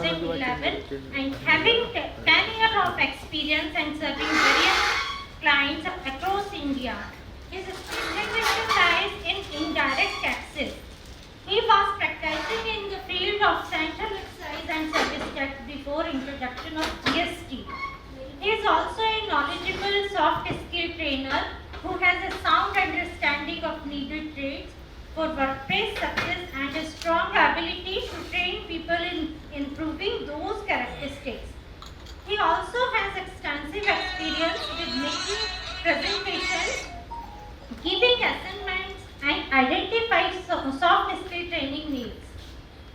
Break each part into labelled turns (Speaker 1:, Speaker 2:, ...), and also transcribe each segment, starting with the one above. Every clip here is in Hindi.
Speaker 1: 2011 and having 10 years of experience and serving various clients across India. His specialization lies in indirect taxes. He was practicing in the field of central excise and service tax before introduction of GST. He is also a knowledgeable soft skill trainer who has a sound understanding of needed traits for workplace success and a strong ability to train people in improving those characteristics. He also has extensive experience with making presentations, giving assignments, and identifying soft skill training needs.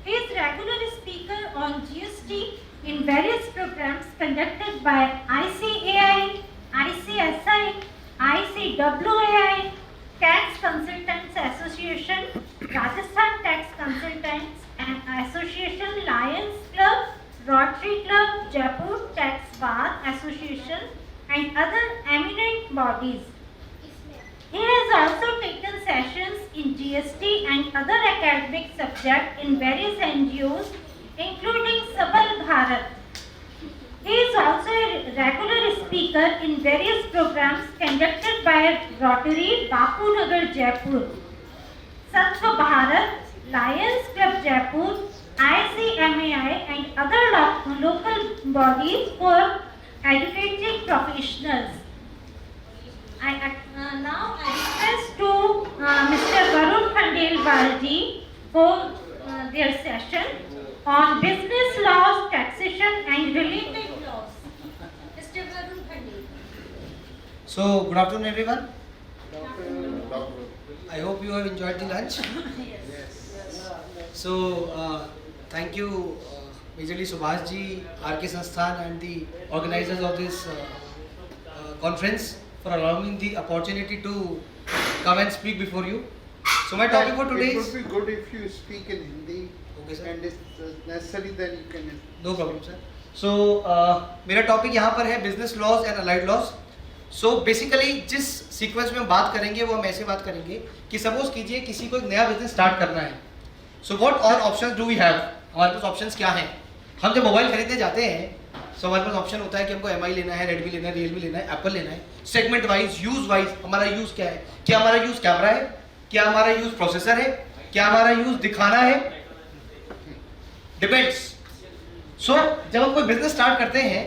Speaker 1: He is regular speaker on GST in various programs conducted by ICAI, ICSI, ICWAI, Tax Consultants Association, Rajasthan Tax Consultants and Association, Lions Club, Rotary Club, Jaipur Tax Bar Association and other eminent bodies. He has also taken sessions in GST and other academic subjects in various NGOs including Sabal Bharat. He is also a regular speaker in various programs conducted by Rotary, Bapu Nagar, Jaipur, Sattva Bharat, Lions Club, Jaipur, ICMAI and other local bodies for educating professionals. Now I request to Mr. Varun Khandelwal ji for their session on business laws, taxation and related laws. Mr. Varun Khandelwal.
Speaker 2: So, good afternoon everyone. I hope you have enjoyed the lunch.
Speaker 1: Yes.
Speaker 2: So, thank you Majorly Subhash ji, RK Sansthan and the organizers of this conference for allowing the opportunity to come and speak before you. So my topic for today is...
Speaker 3: It would be good if you speak in Hindi.
Speaker 2: Okay sir.
Speaker 3: And it's necessary then you can...
Speaker 2: No problem sir. So मेरा टॉपिक यहाँ पर है business laws and allied laws. So basically जिस सीक्वेंस में हम बात करेंगे वो हम ऐसे बात करेंगे कि सपोज कीजिए किसी को एक नया बिजनेस स्टार्ट करना है. So what all options do we have. हमारे पास ऑप्शंस क्या हैं. हम जब मोबाइल खरीदने जाते हैं सो हमारे पास ऑप्शन होता है कि हमको MI लेना है, रेडमी लेना है, रियलमी लेना है, एप्पल लेना है. सेगमेंट वाइज, यूज वाइज हमारा यूज क्या है. क्या हमारा यूज कैमरा है, क्या हमारा यूज प्रोसेसर है, क्या हमारा यूज दिखाना है, डिपेंड्स. सो जब हम कोई बिजनेस स्टार्ट करते हैं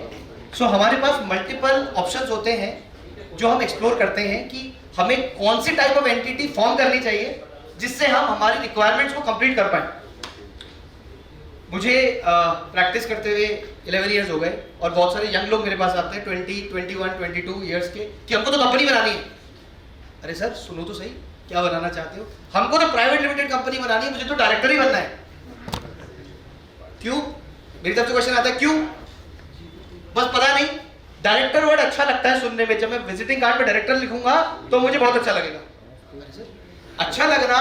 Speaker 2: सो हमारे पास मल्टीपल ऑप्शंस होते हैं जो हम एक्सप्लोर करते हैं कि हमें कौन सी टाइप ऑफ एंटिटी फॉर्म करनी चाहिए जिससे हम हमारी रिक्वायरमेंट्स को कंप्लीट कर पाए. मुझे प्रैक्टिस करते हुए 11 इयर्स हो गए और बहुत सारे यंग लोग मेरे पास आते हैं 20, 21, 22 इयर्स के कि हमको तो कंपनी बनानी है. अरे सर सुनो तो सही, क्या बनाना चाहते हो. हमको तो प्राइवेट लिमिटेड कंपनी बनानी है, मुझे तो डायरेक्टर ही बनना है. क्यों. मेरी तरफ से क्वेश्चन आता है क्यों. बस पता नहीं. डायरेक्टर वर्ड अच्छा लगता है सुनने में. जब मैं विजिटिंग कार्ड पे डायरेक्टर लिखूंगा तो मुझे बहुत अच्छा लगेगा. अच्छा लगना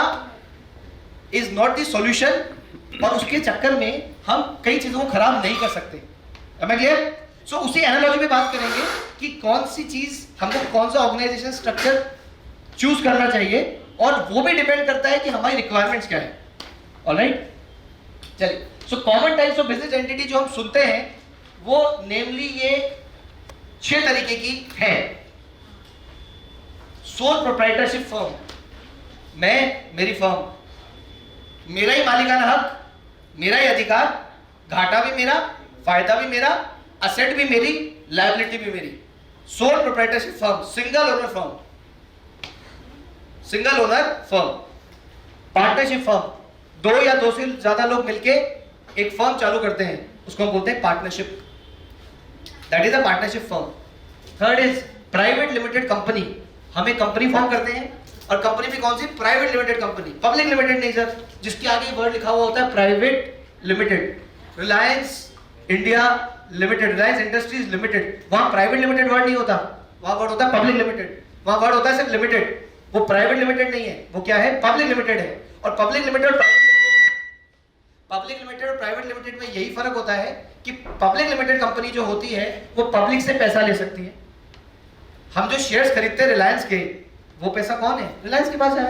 Speaker 2: इज नॉट द सॉल्यूशन. और उसके चक्कर में हम कई चीजों को खराब नहीं कर सकते. Am I clear? So उसी एनालॉजी में बात करेंगे कि कौन सी चीज हमको कौन सा ऑर्गेनाइजेशन स्ट्रक्चर चूज करना चाहिए और वो भी डिपेंड करता है कि हमारी रिक्वायरमेंट्स क्या है. ऑलराइट चलिए. So common types of business entity जो हम सुनते हैं वो नेमली ये 6 तरीके की है. Soul proprietorship firm. मैं, मेरी फर्म, मेरा ही मालिकाना हक, मेरा ही अधिकार, घाटा भी मेरा, फायदा भी मेरा, असेट भी मेरी, लायबिलिटी भी मेरी. Soul proprietorship firm, single owner firm. Single owner firm. Partnership firm, 2 या 2 से ज्यादा लोग मिलके एक फर्म चालू करते हैं, उसको हम बोलते हैं partnership. That is a partnership firm. Third is private limited company. हम एक कंपनी फॉर्म करते हैं और कंपनी भी कौन सी. Private limited company. Public limited नहीं सर, जिसके आगे वर्ड लिखा हुआ होता है private limited. Reliance India limited, Reliance industries limited, वहां प्राइवेट लिमिटेड वर्ड नहीं होता, वहां वर्ड होता है पब्लिक लिमिटेड. वहां वर्ड होता है सिर्फ लिमिटेड. वो प्राइवेट लिमिटेड नहीं है, वो क्या है, पब्लिक लिमिटेड है. और पब्लिक लिमिटेड और प्राइवेट लिमिटेड में यही फर्क होता है कि पब्लिक लिमिटेड कंपनी जो होती है वो पब्लिक से पैसा ले सकती है. हम जो शेयर्स खरीदते हैं रिलायंस के, वो पैसा कौन है, रिलायंस के पास है.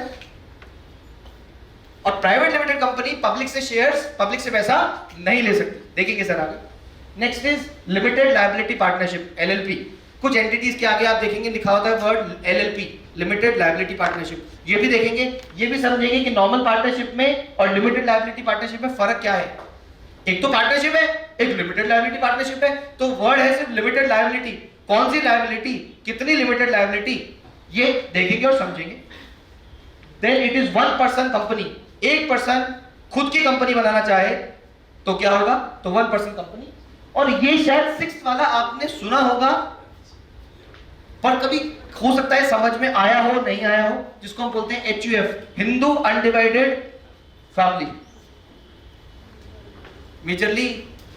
Speaker 2: और प्राइवेट लिमिटेड कंपनी पब्लिक से शेयर्स, पब्लिक से पैसा नहीं ले सकती। देखेंगे सर आगे। Next is limited liability partnership, LLP. कुछ एंटिटीज के आगे आप देखेंगे लिखा होता है word LLP, limited liability partnership. ये भी देखेंगे, ये भी समझेंगे कि नॉर्मल पार्टनरशिप में और लिमिटेड लायबिलिटी पार्टनरशिप में फर्क क्या है। एक तो पार्टनरशिप है, एक लिमिटेड लायबिलिटी पार्टनरशिप है। तो वर्ड है सिर्फ लिमिटेड लायबिलिटी। कौन सी लायबिलिटी, कितनी लिमिटेड लायबिलिटी, ये देखेंगे और समझेंगे। Then it is one person company. एक पर्सन खुद की कंपनी बनाना चाहे तो क्या होगा, तो वन पर्सन कंपनी। और ये शायद 6th वाला आपने सुना होगा, पर कभी हो सकता है समझ में आया हो नहीं आया हो, जिसको हम बोलते हैं HUF, Hindu undivided family. Majorly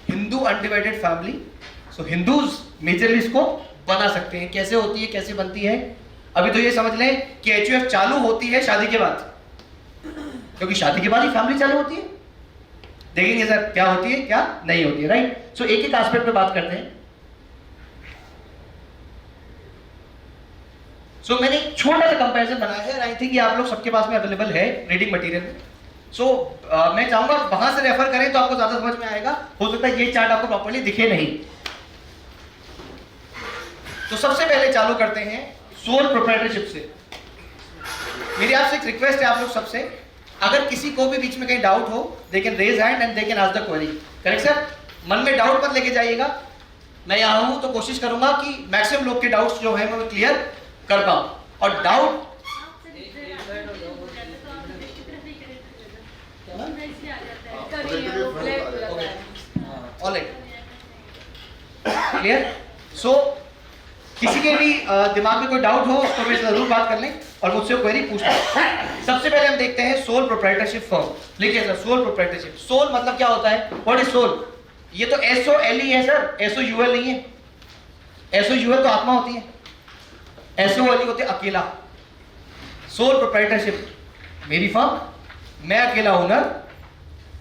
Speaker 2: Hindu undivided family. So Hindus majorly इसको बना सकते हैं। कैसे होती है, कैसे बनती है? अभी तो ये समझ लें कि HUF चालू होती है शादी के बाद, क्योंकि शादी के बाद ही फैमिली चालू होती है। देखेंगे सर क्या होती है क्या नहीं होती है, राइट। सो एक एक एस्पेक्ट पे बात करते हैं। सो मैंने एक छोटा सा कंपैरिजन बनाया है, आई थिंक ये आप लोग सबके पास में अवेलेबल है रीडिंग मटेरियल में। सो मैं चाहूंगा वहां से रेफर करें तो आपको ज्यादा समझ में आएगा। हो सकता है ये चार्ट आपको प्रॉपर्ली दिखे नहीं। तो सबसे पहले चालू करते हैं सोल प्रोप्राइटरशिप से। मेरी आपसे एक रिक्वेस्ट है आप लोग सबसे, अगर किसी को भी बीच में कहीं डाउट हो, they can raise hand and they can ask the query. Correct sir? मन में डाउट मत लेके जाइएगा। मैं यहां हूं तो कोशिश करूंगा कि मैक्सिमम लोग के डाउट्स जो है मैं क्लियर कर पाऊं। और डाउट क्लियर। सो किसी के भी दिमाग में कोई डाउट हो तो मेरे से जरूर बात कर लें और मुझसे क्वेरी पूछ लें। सबसे पहले हम देखते हैं सोल प्रोप्राइटरशिप फर्म। लिखिए सर, सोल प्रोप्राइटरशिप। सोल मतलब क्या होता है? What is sole? ये तो SOLE है सर, SOUL नहीं है। SOUL तो आत्मा होती है, SOLE होते अकेला। सोल प्रोप्राइटरशिप, मेरी फर्म, मैं अकेला ओनर,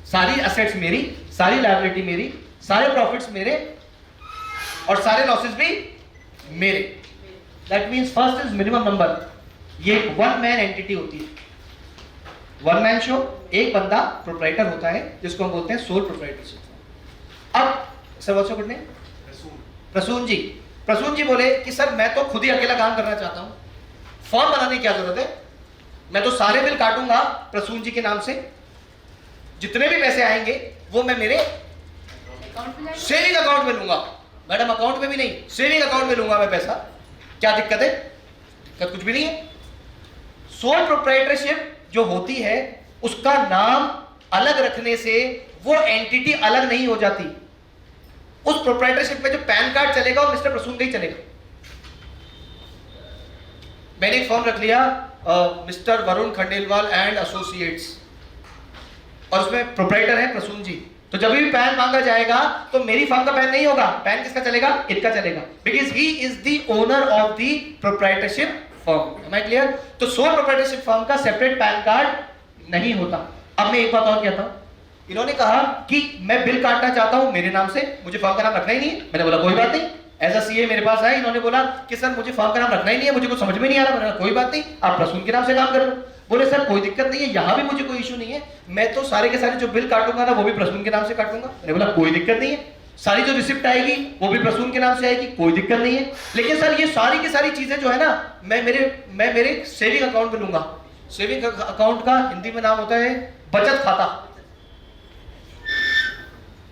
Speaker 2: सारी एसेट्स मेरी, सारी लायबिलिटी मेरी, सारे प्रॉफिट्स मेरे और सारे लॉसेस भी मेरे। That means first is minimum number. ये वन मैन एंटिटी होती है, वन मैन शो, एक बंदा प्रोप्राइटर होता है जिसको हम बोलते हैं सोल प्रोप्राइटरशिप। अब sir what's your good name? Prasoon ji. Prasoon ji बोले कि सर मैं तो खुद ही अकेला काम करना चाहता हूं, फॉर्म बनाने की क्या जरूरत है? मैं तो सारे बिल काटूंगा प्रसून जी के नाम से, जितने भी पैसे आएंगे वो मैं मेरे सेविंग अकाउंट में लूंगा। मैडम अकाउंट में भी नहीं, सेविंग अकाउंट में लूंगा मैं पैसा। क्या दिक्कत है? दिक्कत कुछ भी नहीं है। सोल प्रोप्राइटरशिप जो होती है उसका नाम अलग रखने से वो एंटिटी अलग नहीं हो जाती। उस प्रोप्राइटरशिप में जो पैन कार्ड चलेगा वो मिस्टर प्रसून का ही चलेगा। मैंने एक फॉर्म रख लिया mister Varun Khandelwal and associates, और उसमें प्रोप्राइटर है प्रसून जी। तो जब भी पैन मांगा जाएगा तो मेरी फर्म का पैन नहीं होगा, पैन किसका चलेगा? इनका चलेगा, because he is the owner of the proprietorship firm. Am I clear? तो सोल प्रोप्राइटरशिप फर्म का सेपरेट पैन कार्ड नहीं होता। अब मैं एक बात और कहता हूं, इन्होंने कहा कि मैं बिल काटना चाहता हूं मेरे नाम से, मुझे फर्म का नाम रखना ही नहीं है। मैंने बोला कोई बात नहीं। एज अ सीए मेरे पास आए, इन्होंने बोला कि सर मुझे फर्म का नाम रखना ही नहीं है, मुझे कुछ समझ में नहीं आ रहा। मैंने कहा कोई बात नहीं, आप प्रसून के नाम से काम करो। बोले सर कोई दिक्कत नहीं है, यहां भी मुझे कोई इशू नहीं है, मैं तो सारे के सारे जो बिल काटूंगा ना वो भी प्रसून के नाम से काटूंगा। मैंने बोला कोई दिक्कत नहीं है, सारी जो रिसिप्ट आएगी वो भी प्रसून के नाम से आएगी, कोई दिक्कत नहीं है। लेकिन सर ये सारी की सारी चीजें जो है ना मैं मेरे सेविंग अकाउंट में लूंगा। सेविंग अकाउंट का हिंदी में नाम होता है बचत खाता।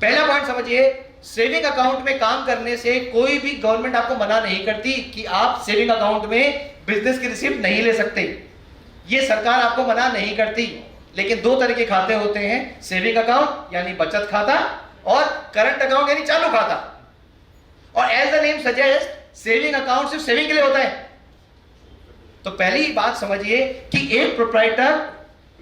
Speaker 2: पहला पॉइंट समझिए, सेविंग अकाउंट में काम करने से कोई भी गवर्नमेंट आपको मना नहीं करती कि आप सेविंग अकाउंट में बिजनेस की रिसिप्ट नहीं ले सकते। ये सरकार आपको मना नहीं करती। लेकिन दो तरह के खाते होते हैं, सेविंग अकाउंट यानी बचत खाता और करंट अकाउंट यानी चालू खाता। और as the name suggest, saving account सिर्फ सेविंग के लिए होता है। तो पहली बात समझिए कि एक प्रोप्राइटर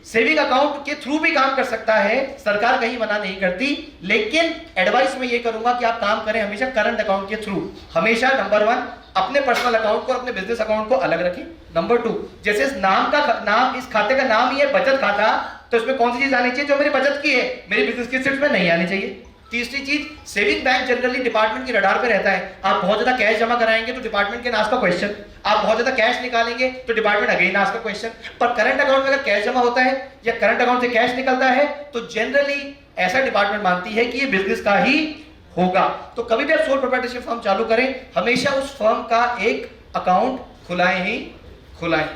Speaker 2: सेविंग अकाउंट के थ्रू भी काम कर सकता है, सरकार कहीं मना नहीं करती। लेकिन एडवाइस मैं ये करूंगा कि आप काम करें हमेशा करंट अकाउंट के थ्रू। हमेशा नंबर 1 अपने पर्सनल अकाउंट को और अपने बिजनेस अकाउंट को अलग रखें। नंबर 2, जैसे इस खाते का नाम ही है बचत खाता, तो इसमें कौन सी चीज आनी चाहिए जो मेरी बचत की है, मेरी बिजनेस की रिसिप्ट में नहीं आनी चाहिए। तीसरी चीज, सेविंग बैंक जनरली डिपार्टमेंट की रडार पे रहता है। आप बहुत ज्यादा कैश जमा कराएंगे तो डिपार्टमेंट के नाम का क्वेश्चन, आप बहुत ज्यादा कैश निकालेंगे तो डिपार्टमेंट अगेन आस्क का क्वेश्चन। पर करंट अकाउंट में अगर कैश जमा होता है या करंट अकाउंट से कैश निकलता है तो जनरली ऐसा डिपार्टमेंट मानती है कि ये बिजनेस का ही होगा। तो कभी भी आप सोल प्रोप्राइटरशिप फर्म चालू करें, हमेशा उस फर्म का एक अकाउंट खुलाएं ही खुलाएं।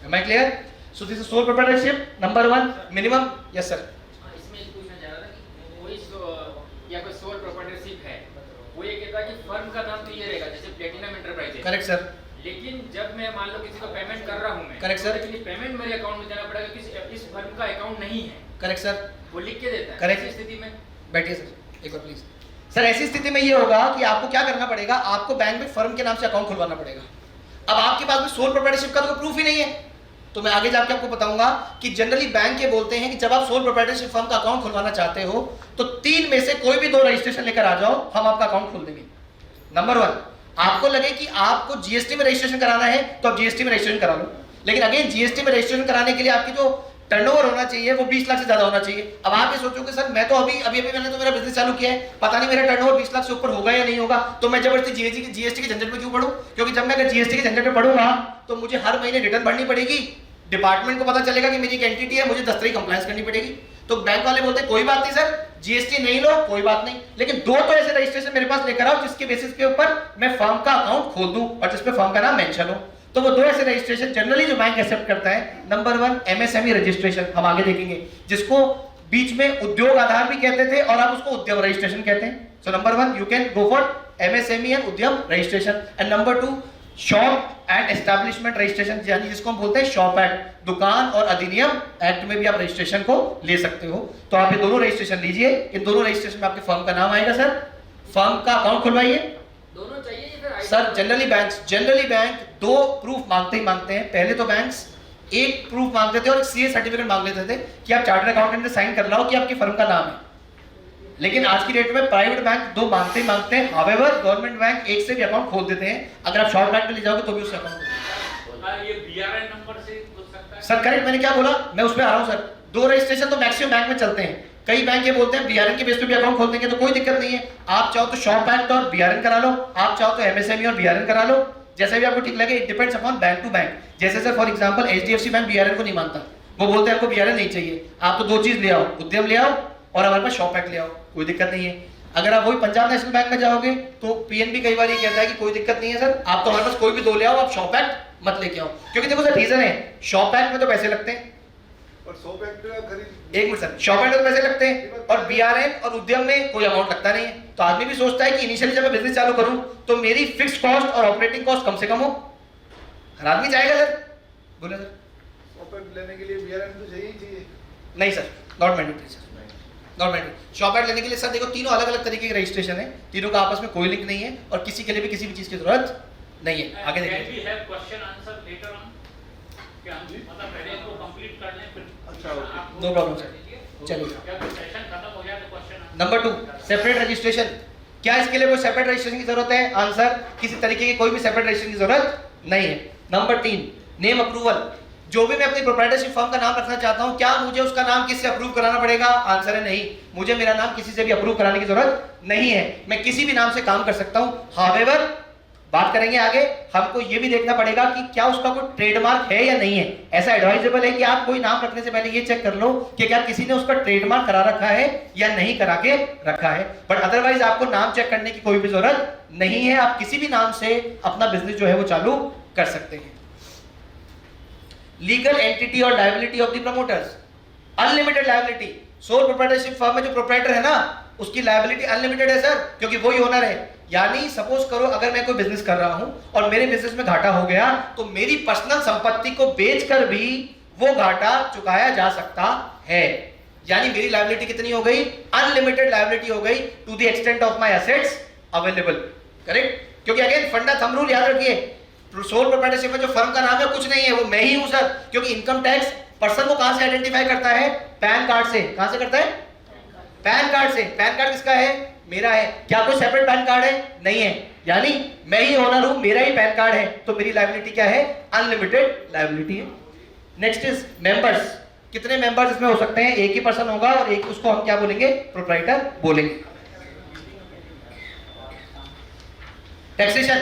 Speaker 2: Am I clear? So this is sole proprietorship number 1 minimum. Yes sir.
Speaker 4: इसमें पूछना चाह रहा था कि कोई या कोई सोल प्रोप्राइटरशिप है, वो ये कहता है कि फर्म का नाम तो ये रहेगा जैसे प्लेटिनम एंटरप्राइजेज।
Speaker 2: Correct sir.
Speaker 4: लेकिन जब मैं मान लो किसी को पेमेंट कर रहा हूँ मैं,
Speaker 2: Correct sir.
Speaker 4: लेकिन पेमेंट मेरे अकाउंट में जाना पड़ेगा कि इस फर्म का अकाउंट नहीं है,
Speaker 2: Correct sir.
Speaker 4: वो लिख के देता है।
Speaker 2: Correct.
Speaker 4: ऐसी स्थिति में
Speaker 2: बैठिए सर एक बार प्लीज। सर ऐसी स्थिति में ये होगा कि आपको क्या करना पड़ेगा, आपको बैंक में फर्म के नाम से अकाउंट खुलवाना पड़ेगा। अब आपके पास में सोल प्रोप्राइटरशिप का तो प्रूफ ही नहीं है, तो मैं आगे जाके आपको बताऊंगा कि जनरली बैंक ये बोलते हैं कि जब आप सोल प्रोप्राइटरशिप फर्म का अकाउंट खुलवाना चाहते हो तो 3 में से कोई भी 2 रजिस्ट्रेशन लेकर आ जाओ, हम आपका अकाउंट खोल देंगे। नंबर 1, आपको लगे कि आपको जीएसटी में रजिस्ट्रेशन कराना है तो आप जीएसटी में रजिस्ट्रेशन करा लो, लेकिन अगेन जीएसटी में रजिस्ट्रेशन कराने के लिए आपकी जो टर्नओवर होना चाहिए वो 20 लाख से ज्यादा होना चाहिए। अब आप ये सोचोगे सर मैं तो अभी मैंने तो मेरा बिजनेस चालू किया है, पता नहीं मेरा टर्नओवर 20 लाख से ऊपर होगा या नहीं होगा, तो मैं जबरदस्ती जीएसटी के झंझट में क्यों पढूं? क्योंकि जब मैं अगर जीएसटी के झंझट में पढ़ूंगा तो मुझे हर महीने रिटर्न भरनी पड़ेगी, डिपार्टमेंट को पता चलेगा कि मेरी एक एंटिटी है, मुझे 10 तरह की कंप्लायंस करनी पड़ेगी। तो बैंक वाले बोलते हैं कोई बात नहीं सर, जीएसटी नहीं लो कोई बात नहीं, लेकिन 2 तो ऐसे रजिस्ट्रेशन मेरे पास लेकर आओ जिसके बेसिस के ऊपर मैं फर्म का अकाउंट खोल दूं और जिसपे फर्म का नाम मेंशन हो। तो वो 2 ऐसे रजिस्ट्रेशन जनरली जो बैंक एक्सेप्ट करता है। नंबर 1 एमएसएमई रजिस्ट्रेशन, हम आगे देखेंगे, जिसको बीच में उद्योग आधार भी कहते थे और आप उसको उद्यम रजिस्ट्रेशन कहते हैं। So number 1 you can go for MSME and Udyam registration. And number 2 shop and establishment registration, यानी जिसको हम बोलते हैं शॉप एक्ट, दुकान और अधिनियम एक्ट में भी आप रजिस्ट्रेशन को ले सकते हो। तो आप ये दोनों रजिस्ट्रेशन लीजिए, इन दोनों रजिस्ट्रेशन में आपके फर्म का नाम आएगा सर, फर्म का अकाउंट खुलवाइए।
Speaker 4: दोनों चाहिए या फिर
Speaker 2: सर जनरली बैंक 2 प्रूफ मांगते ही मांगते हैं। पहले तो बैंक्स एक प्रूफ मांगते थे और एक सीए सर्टिफिकेट मांग लेते थे कि आप चार्टर्ड अकाउंटेंट ने साइन कर लाओ कि आपकी फर्म का नाम है, लेकिन आज की डेट में प्राइवेट बैंक 2 मांगते ही मांगते हैं। हावेवर गवर्नमेंट बैंक एक से भी अकाउंट खोल देते हैं, अगर आप शॉर्ट बैंक में ले जाओगे तो भी उससे अकाउंट
Speaker 4: ये बीआरएन नंबर से हो सकता है।
Speaker 2: सर करेक्ट, मैंने क्या बोला मैं उसमें आ रहा हूं सर। 2 रजिस्ट्रेशन तो मैक्सिमम बैंक में चलते हैं, कई बैंक ये बोलते हैं बीआरएन के बेस पे भी अकाउंट खोल देंगे तो कोई दिक्कत नहीं है। आप चाहो तो शॉप एक्ट और बीआरएन करा लो, आप चाहो तो एमएसएमई और बीआरएन करा लो, जैसे भी आपको ठीक लगे। It depends upon bank to bank. जैसे sir for example HDFC bank BRN को नहीं मानता, वो बोलते हैं आपको बीआरएन नहीं चाहिए, आप तो 2 चीज ले आओ, उद्यम ले आओ और हमारे पास शॉप एक्ट ले आओ, कोई दिक्कत नहीं है। अगर आप वही पंजाब नेशनल बैंक में जाओगे तो पीएनबी कई बार ये कहता है कि कोई दिक्कत नहीं है सर, आप तो हमारे पास कोई भी 2 ले आओ, आप शॉप एक्ट मत लेके आओ। क्योंकि देखो सर रीजन है, शॉप एक्ट में तो पैसे लगते हैं,
Speaker 3: और 100 बैंक का खरीद
Speaker 2: 1 मिनट सर, शॉप एक्ट में तो पैसे लगते हैं और बीआरएन और उद्यम में कोई अमाउंट लगता नहीं है। तो आदमी भी सोचता है कि इनिशियली जब मैं बिजनेस चालू करूं तो मेरी फिक्स कॉस्ट और ऑपरेटिंग कॉस्ट कम से कम हो। हर आदमी चाहेगा सर, बोले सर
Speaker 3: 100 बैंक लेने के लिए बीआरएन तो चाहिए ही चाहिए।
Speaker 2: नहीं sir, not mandatory sir, not mandatory. Shop act लेने के लिए सर देखो तीनों अलग अलग तरीके के रजिस्ट्रेशन है, तीनों का आपस में कोई लिंक नहीं है और किसी के लिए भी किसी भी चीज की जरूरत नहीं है। आगे देखिए।
Speaker 5: Can we have question answer later on? क्या हम मतलब पहले इसको कंप्लीट कर लें फिर
Speaker 3: अच्छा, ओके।
Speaker 5: आप
Speaker 2: No problem, sir. चलिए।
Speaker 5: क्या सेशन खत्म हो गया तो क्वेश्चन
Speaker 2: नंबर 2 सेपरेट रजिस्ट्रेशन। क्या इसके लिए कोई सेपरेट रजिस्ट्रेशन की जरूरत है? आंसर, किसी तरीके की कोई भी सेपरेट रजिस्ट्रेशन की जरूरत नहीं है। Number 3 name approval. जो भी मैं अपनी प्रोप्राइटरशिप फर्म का नाम रखना चाहता हूं, क्या मुझे उसका नाम किससे अप्रूव कराना पड़ेगा? आंसर है नहीं, मुझे मेरा नाम किसी से भी अप्रूव कराने की जरूरत नहीं है, मैं किसी भी नाम से काम कर सकता हूं। हावेवर बात करेंगे आगे, हमको ये भी देखना पड़ेगा कि क्या उसका कोई ट्रेडमार्क है या नहीं है। ऐसा एडवाइजेबल है कि आप कोई नाम रखने से पहले ये चेक कर लो कि क्या किसी ने उसका ट्रेडमार्क करा रखा है या नहीं करा के रखा है। बट अदरवाइज आपको नाम चेक करने की कोई भी जरूरत नहीं है, आप किसी भी नाम से अपना बिजनेस जो है वो चालू कर सकते हैं। लीगल एंटिटी और liability of the promoters. Unlimited liability. Soul proprietorship firm में जो प्रोप्राइटर है ना, उसकी लायबिलिटी अनलिमिटेड है सर, क्योंकि वही ओनर है। यानी सपोज करो अगर मैं कोई बिजनेस कर रहा हूं और मेरे बिजनेस में घाटा हो गया तो मेरी पर्सनल संपत्ति को बेचकर भी वो घाटा चुकाया जा सकता है। यानी मेरी लायबिलिटी कितनी हो गई? अनलिमिटेड लायबिलिटी हो गई to the extent of my assets available. Correct? क्योंकि अगेन फंडा थंब रूल याद रखिए, सोल प्रोप्राइटरशिप में जो फर्म का नाम है कुछ नहीं है, वो मैं ही हूं सर। क्योंकि इनकम टैक्स पर्सन को कहां से आइडेंटिफाई करता है? पैन कार्ड से। कहां से करता है? पैन कार्ड से। पैन कार्ड किसका है? मेरा है। क्या कोई सेपरेट पैन कार्ड है? नहीं है। यानी मैं ही ओनर हूं, मेरा ही पैन कार्ड है, तो मेरी लायबिलिटी क्या है? अनलिमिटेड लायबिलिटी है। Next is members. कितने मेंबर्स इसमें हो सकते हैं? एक ही पर्सन होगा और एक उसको हम क्या बोलेंगे? प्रोप्राइटर बोलेंगे। टैक्सेशन,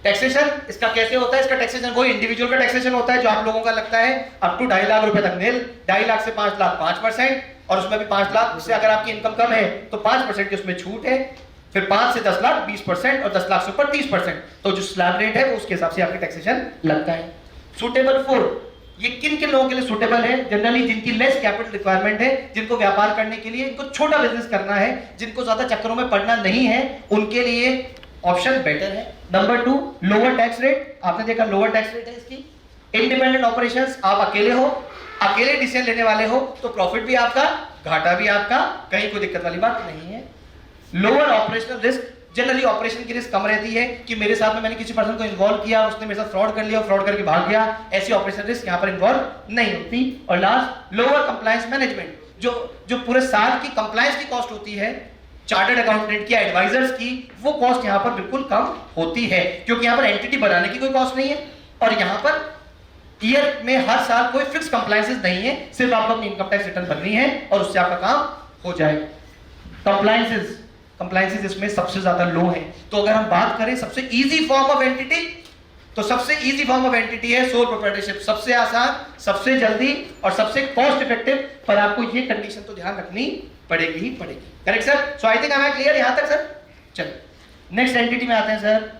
Speaker 2: टैक्सेशन इसका कैसे होता है? इसका टैक्सेशन वही इंडिविजुअल का टैक्सेशन होता है जो आप लोगों का लगता है अप टू 2.5 लाख रुपए तक नील, 2.5 लाख से 5 लाख 5%, और उसमें भी 5 लाख से अगर आपकी इनकम कम है तो 5% की उसमें छूट है, फिर 5 से 10 लाख 20% और 10 लाख से ऊपर 30%। तो जो स्लैब रेट है वो उसके हिसाब से आपके टैक्सेशन लगता है। सुटेबल फॉर, ये किन किन लोगों के लिए सुटेबल है? जनरली जिनकी लेस कैपिटल रिक्वायरमेंट है, जिनको व्यापार करने के लिए, इनको छोटा बिजनेस करना है, जिनको ज्यादा चक्करों में पड़ना नहीं है, उनके लिए ऑप्शन बेटर है। Number 2, lower tax rate. आपने देखा लोअर टैक्स रेट है इसकी। इंडिपेंडेंट ऑपरेशंस, आप अकेले हो, अकेले डिसीजन लेने वाले हो, तो प्रॉफिट भी आपका, घाटा भी आपका, कहीं कोई दिक्कत वाली बात नहीं है। Lower operational risk, generally operation की रिस्क कम रहती है कि मेरे साथ में मैंने किसी पर्सन को इन्वॉल्व किया, उसने मेरे साथ फ्रॉड कर लिया, फ्रॉड करके भाग गया, ऐसी ऑपरेशन रिस्क यहां पर इन्वॉल्व नहीं होती। और लास्ट, लोअर कंप्लायंस मैनेजमेंट, जो पूरे साल की कंप्लायंस की कॉस्ट होती है, चार्टर्ड अकाउंटेंट की, एडवाइजर्स की, वो कॉस्ट यहां पर बिल्कुल कम होती है, क्योंकि यहां पर एंटिटी बनाने की कोई कॉस्ट नहीं है, और यहां पर ईयर में हर साल कोई फिक्स कंप्लायंसेस नहीं है, सिर्फ आपको अपनी इनकम टैक्स रिटर्न भरनी है और उससे आपका काम हो जाएगा। कंप्लायंसेस इसमें सबसे ज्यादा लो है। तो अगर हम बात करें सबसे इजी फॉर्म ऑफ एंटिटी, तो सबसे इजी फॉर्म ऑफ एंटिटी है सोल प्रोप्राइटरशिप। सबसे आसान, सबसे जल्दी और सबसे कॉस्ट इफेक्टिव, पर आपको ये कंडीशन तो ध्यान रखनी पड़ेगी ही पड़ेगी। Correct sir? So I think I am clear यहां तक सर? चलिए नेक्स्ट एंटिटी में आते हैं सर,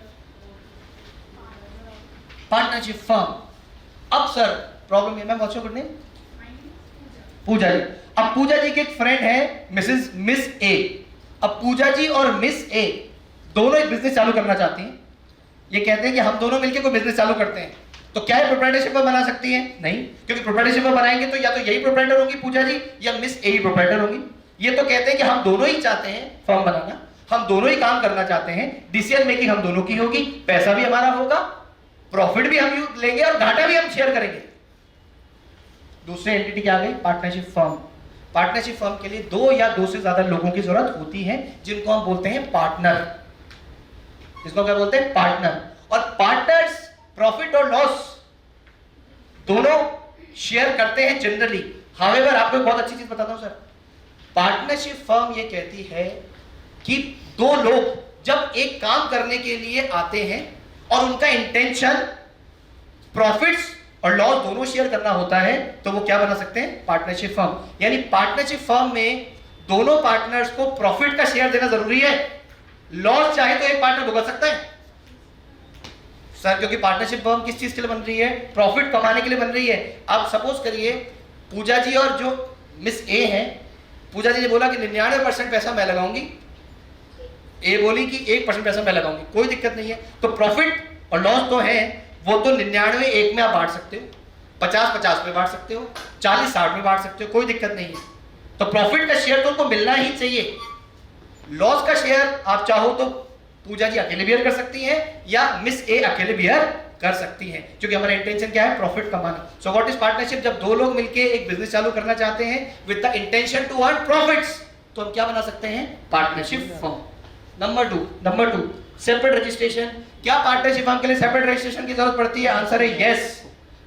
Speaker 2: पार्टनरशिप फर्म। अब सर प्रॉब्लम है, ma'am what's your good name? Pooja ji. अब पूजा जी के एक फ्रेंड है मिस ए। अब पूजा जी और मिस ए दोनों एक बिजनेस चालू करना चाहती हैं। ये कहते हैं कि हम दोनों मिलकर कोई बिजनेस चालू करते हैं, तो क्या है प्रोप्राइटरशिप पर बना सकती हैं? नहीं, क्योंकि प्रोप्राइटरशिप पर बनाएंगे तो या तो यही प्रोप्राइटर होंगी पूजा जी या मिस ए ही प्रोप्राइटर होंगी। ये तो कहते हैं कि हम दोनों ही चाहते हैं फर्म बनाना, हम दोनों ही काम करना चाहते हैं, डिसीजन मेकिंग हम दोनों की होगी, पैसा भी हमारा होगा, प्रॉफिट भी हम लेंगे और घाटा भी हम शेयर करेंगे। दूसरी एंटिटी क्या आ गई? Partnership firm. पार्टनरशिप फर्म के लिए 2 या 2 से ज्यादा लोगों की जरूरत होती है, जिनको हम बोलते हैं पार्टनर। इसको क्या बोलते हैं? पार्टनर। और पार्टनर्स प्रॉफिट और लॉस दोनों शेयर करते हैं जनरली। हाउएवर आपको एक बहुत अच्छी चीज बताता हूं सर, पार्टनरशिप फर्म ये कहती है कि 2 लोग जब एक काम करने के लिए आते हैं और उनका इंटेंशन प्रॉफिट्स और लॉस दोनों शेयर करना होता है, तो वो क्या बना सकते हैं? Partnership firm. यानी पार्टनरशिप फर्म में दोनों पार्टनर्स को प्रॉफिट का शेयर देना जरूरी है, लॉस चाहे तो एक पार्टनर भुगत सकता है सर, क्योंकि पार्टनरशिप फर्म किस चीज के लिए बन रही है? प्रॉफिट कमाने के लिए बन रही है। आप सपोज करिए पूजा जी और जो मिस ए है, पूजा जी ने बोला कि 99% पैसा मैं लगाऊंगी, ए बोली कि 1% पैसा मैं लगाऊंगी, कोई दिक्कत नहीं है। तो प्रॉफिट और लॉस तो है, वो तो 99 1 में आप बांट सकते हो, 50-50 में बांट सकते हो, 40-60 में बांट सकते हो, कोई दिक्कत नहीं है। तो प्रॉफिट का शेयर तो उनको मिलना ही चाहिए। लॉस का शेयर आप चाहो तो पूजा जी अकेले बियर कर सकती हैं या मिस ए अकेले बियर कर सकती हैं, क्योंकि हमारा इंटेंशन क्या है? प्रॉफिट कमाना। So what is partnership? जब 2 लोग मिलकर एक बिजनेस चालू करना चाहते हैं with the intention to earn profits, तो हम क्या बना सकते हैं? Partnership firm. Number 2 separate registration. क्या पार्टनरशिप फर्म के लिए सेपरेट रजिस्ट्रेशन की जरूरत पड़ती है? आंसर है यस।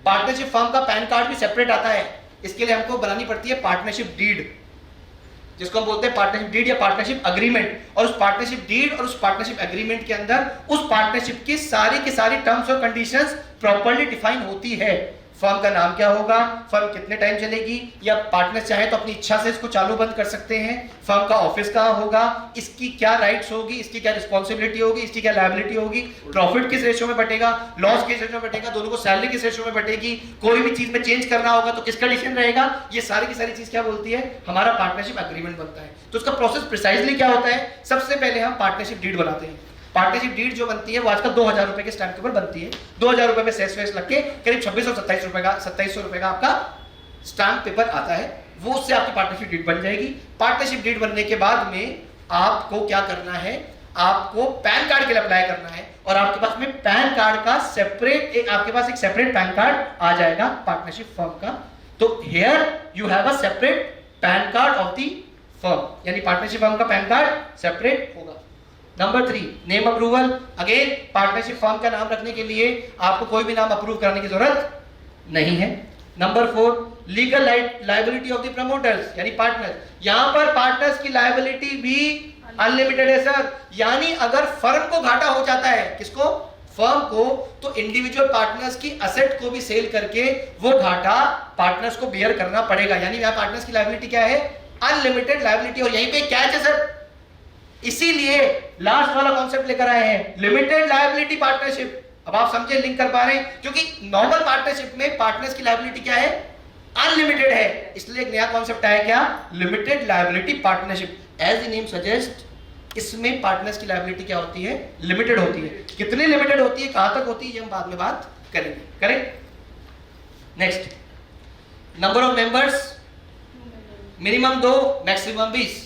Speaker 2: पार्टनरशिप फर्म का पैन कार्ड भी सेपरेट आता है, इसके लिए हमको बनानी पड़ती है पार्टनरशिप डीड, जिसको हम बोलते हैं पार्टनरशिप डीड या पार्टनरशिप एग्रीमेंट। और उस पार्टनरशिप डीड और उस पार्टनरशिप एग्रीमेंट के अंदर उस पार्टनरशिप की सारी टर्म्स और कंडीशंस प्रॉपर्ली डिफाइन होती है। फर्म का नाम क्या होगा, फर्म कितने टाइम चलेगी, या पार्टनर चाहे तो अपनी इच्छा से इसको चालू बंद कर सकते हैं, फर्म का ऑफिस कहाँ होगा, इसकी क्या राइट्स होगी, इसकी क्या रिस्पॉन्सिबिलिटी होगी, इसकी क्या लायबिलिटी होगी, प्रॉफिट किस रेशियो में बटेगा, लॉस किस रेशियो में बटेगा, दोनों को सैलरी किस रेशियो में बटेगी, कोई भी चीज में चेंज करना होगा तो किसका डिसीजन रहेगा, ये सारी की सारी चीज क्या बोलती है? हमारा पार्टनरशिप एग्रीमेंट बनता है। तो उसका प्रोसेस प्रिसाइजली क्या होता है? सबसे पहले हम पार्टनरशिप डीड बनाते हैं। पार्टनरशिप डीड जो बनती है वो आजकल 2000 रुपए के स्टैम्प के ऊपर बनती है। 2000 रुपए में सेस वेस लग के करीब 2627 रुपए का 2700 रुपए का आपका स्टैम्प पेपर आता है, वो उससे आपकी पार्टनरशिप डीड बन जाएगी। पार्टनरशिप डीड बनने के बाद में आपको क्या करना है? आपको पैन कार्ड के लिए अप्लाई करना है, और आपके पास में पैन कार्ड का सेपरेट आपके पास एक सेपरेट पैन कार्ड आ जाएगा पार्टनरशिप फर्म का। तो here you have a separate PAN card of the firm, यानी पार्टनरशिप फर्म का पैन कार्ड सेपरेट होगा। Number 3 name approval. Again partnership firm का नाम रखने के लिए आपको कोई भी नाम अप्रूव करने की जरूरत नहीं है। Number 4 legal liability of the promoters, यानी पार्टनर्स। यहां पर पार्टनर्स की लायबिलिटी भी अनलिमिटेड है सर। यानी अगर फर्म को घाटा हो जाता है, किसको? फर्म को, तो इंडिविजुअल पार्टनर्स की असेट को भी सेल करके वो घाटा पार्टनर्स को बियर करना पड़ेगा। यानी यहाँ पार्टनर्स की लायबिलिटी क्या है? Unlimited liability. और यहीं पे क्या है सर? इसीलिए लास्ट वाला कॉन्सेप्ट लेकर आए हैं, लिमिटेड लायबिलिटी पार्टनरशिप। अब आप समझे, लिंक कर पा रहे हैं? क्योंकि नॉर्मल पार्टनरशिप में पार्टनर्स की लायबिलिटी क्या है? अनलिमिटेड है। इसलिए एक नया कॉन्सेप्ट आया, क्या? Limited liability partnership. As the name suggest, इसमें पार्टनर्स की लायबिलिटी क्या होती है? लिमिटेड होती है। कितनी लिमिटेड होती है, कहां तक होती है, ये हम बाद में बात करेंगे। Correct. Next, number of members minimum 2, maximum 20।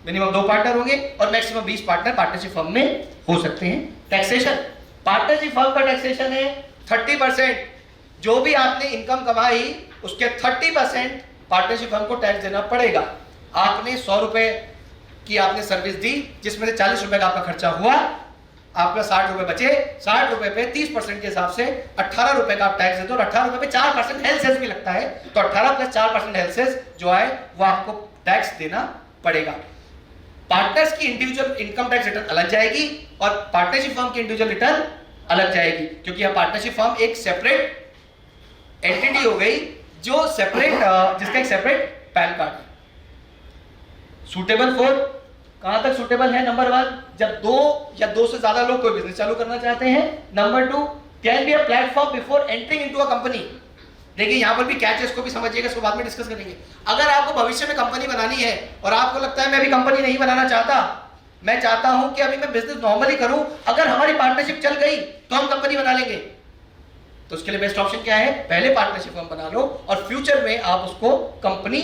Speaker 2: Minimum 2 partner होंगे और मैक्सिमम 20 पार्टनर पार्टनरशिप फर्म में हो सकते हैं। टैक्सेशन, पार्टनरशिप फर्म का टैक्सेशन है 30%। जो भी आपने इनकम कमाई उसके 30% पार्टनरशिप फर्म को टैक्स देना पड़ेगा। आपने 100 रुपए की आपने सर्विस दी, जिसमें से 40 रुपए का आपका खर्चा हुआ, आपका 60 रुपए बचे। 60 रुपए पे 30% के हिसाब से 18 रुपए का आप टैक्स देते हो और 18 रुपए पे 4% हेल्थ सेस भी लगता है। तो 18 प्लस 4% हेल्थ सेस जो आए वो आपको टैक्स देना पड़ेगा। पार्टनर्स की इंडिविजुअल इनकम टैक्स रिटर्न अलग जाएगी और पार्टनरशिप फर्म की इंडिविजुअल रिटर्न अलग जाएगी, क्योंकि यह पार्टनरशिप फर्म एक सेपरेट एंटिटी हो गई जो सेपरेट, जिसका एक सेपरेट पैन कार्ड है। सूटेबल फॉर, कहां तक सूटेबल है? नंबर 1, जब 2 या 2 से ज्यादा लोग कोई बिजनेस चालू करना चाहते हैं। Number 2, can be a platform before entering into a company. देखिए यहां पर भी क्या है, इसको भी समझिएगा, इसको बाद में डिस्कस करेंगे। अगर आपको भविष्य में कंपनी बनानी है और आपको लगता है मैं अभी कंपनी नहीं बनाना चाहता, मैं चाहता हूं कि अभी मैं बिजनेस नॉर्मली करूं, अगर हमारी पार्टनरशिप चल गई तो हम कंपनी बना लेंगे, तो उसके लिए बेस्ट ऑप्शन क्या है? पहले पार्टनरशिप फर्म बना लो और फ्यूचर में आप उसको कंपनी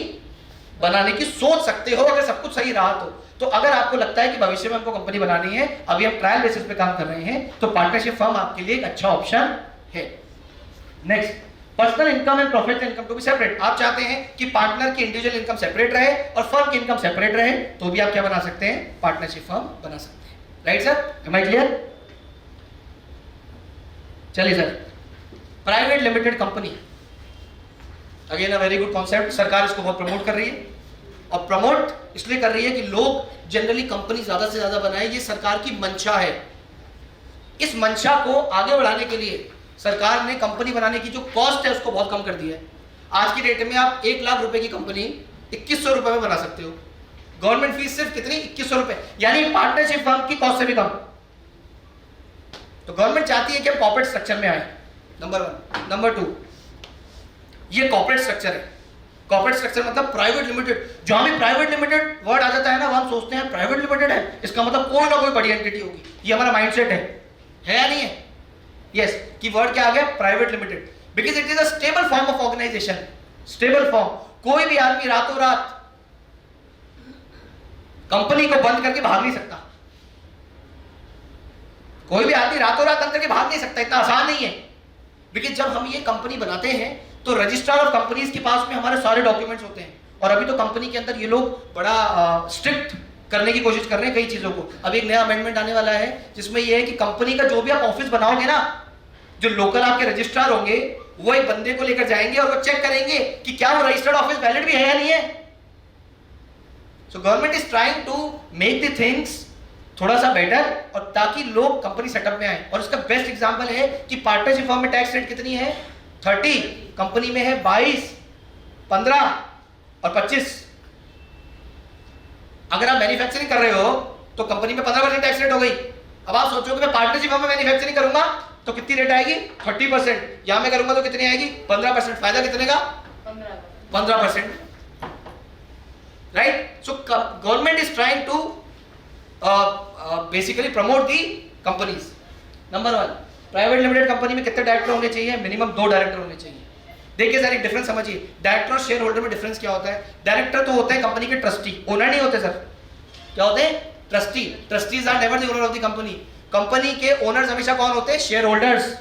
Speaker 2: बनाने की सोच सकते हो, अगर सब कुछ सही रहा तो अगर आपको लगता है कि भविष्य में हमको कंपनी बनानी है, अभी हम ट्रायल बेसिस पे काम कर रहे हैं, तो पार्टनरशिप फर्म आपके लिए एक अच्छा ऑप्शन है। Next, personal income and professional income to be separate. आप चाहते हैं कि पार्टनर की इंडिविजुअल इनकम सेपरेट रहे और फर्म की इनकम सेपरेट रहे, तो भी आप क्या बना सकते हैं? पार्टनरशिप फर्म बना सकते हैं। Right sir, am I clear? चलिए sir, private limited company, again a very good concept. सरकार इसको बहुत प्रमोट कर रही है और प्रमोट इसलिए कर रही है कि लोग जनरली कंपनी ज्यादा से ज्यादा बनाए, ये सरकार की मंशा है। इस मंशा को आगे बढ़ाने के लिए सरकार ने कंपनी बनाने की जो कॉस्ट है उसको बहुत कम कर दिया है। आज की डेट में आप 1 लाख रुपए की कंपनी 2100 रुपए में बना सकते हो। गवर्नमेंट फीस सिर्फ कितनी? 2100 रुपए, यानी पार्टनरशिप फर्म की कॉस्ट से भी कम। तो गवर्नमेंट चाहती है कि हम कॉर्पोरेट स्ट्रक्चर में आए, नंबर 1। नंबर 2, ये कॉर्पोरेट स्ट्रक्चर है। कॉर्पोरेट स्ट्रक्चर मतलब प्राइवेट लिमिटेड। जहां भी प्राइवेट लिमिटेड वर्ड आ जाता है ना, हम सोचते हैं प्राइवेट लिमिटेड है, इसका मतलब कोई ना कोई बड़ी एंटिटी होगी। ये हमारा माइंडसेट है या नहीं है? यस, की वर्ड क्या आ गया? Private limited, because it is a stable form of organisation. Stable form, कोई भी आदमी रातों रात कंपनी को बंद करके भाग नहीं सकता। कोई भी आदमी रातों रात बंद करके भाग नहीं सकता, इतना आसान नहीं है। बिकॉज जब हम ये कंपनी बनाते हैं तो रजिस्ट्रार ऑफ कंपनीज के पास में हमारे सारे डॉक्यूमेंट्स होते हैं, और अभी तो कंपनी के अंदर ये लोग बड़ा स्ट्रिक्ट करने की कोशिश कर रहे हैं कई चीजों को। अभी एक नया अमेंडमेंट आने वाला है जिसमें ये है कि कंपनी का जो भी आप ऑफिस बनाओगे ना, जो लोकल आपके रजिस्ट्रार होंगे वो एक बंदे को लेकर जाएंगे और वो चेक करेंगे कि क्या वो रजिस्टर्ड ऑफिस वैलिड भी है या नहीं है। So government is trying to make the things थोड़ा सा बेटर, और ताकि लोग कंपनी सेटअप में आए। और इसका बेस्ट एग्जांपल है कि पार्टनरशिप फर्म में टैक्स रेट कितनी है? 30, कंपनी में है 22, 15 और 25। अगर आप मैन्युफैक्चरिंग कर रहे हो तो कंपनी में 15% टैक्स रेट हो गई। अब आप सोचोगे मैं पार्टनरशिप फर्म में मैन्युफैक्चरिंग करूंगा तो कितनी रेट आएगी? 30%। यहां में करूंगा तो कितनी आएगी? 15%। फायदा कितने का? 15%। Right? So government is trying to basically promote the companies. Number 1, private limited company में कितने डायरेक्टर होने चाहिए? मिनिमम 2 डायरेक्टर होने चाहिए। देखिए सर, एक डिफरेंस समझिए, डायरेक्टर और शेयर होल्डर में डिफरेंस क्या होता है? डायरेक्टर तो होते हैं कंपनी के ट्रस्टी, ओनर नहीं होते सर। क्या होते हैं? Trustee. Trustees are never the owner of the company. Company के ओनर्स हमेशा कौन होते हैं? शेयर होल्डर्स,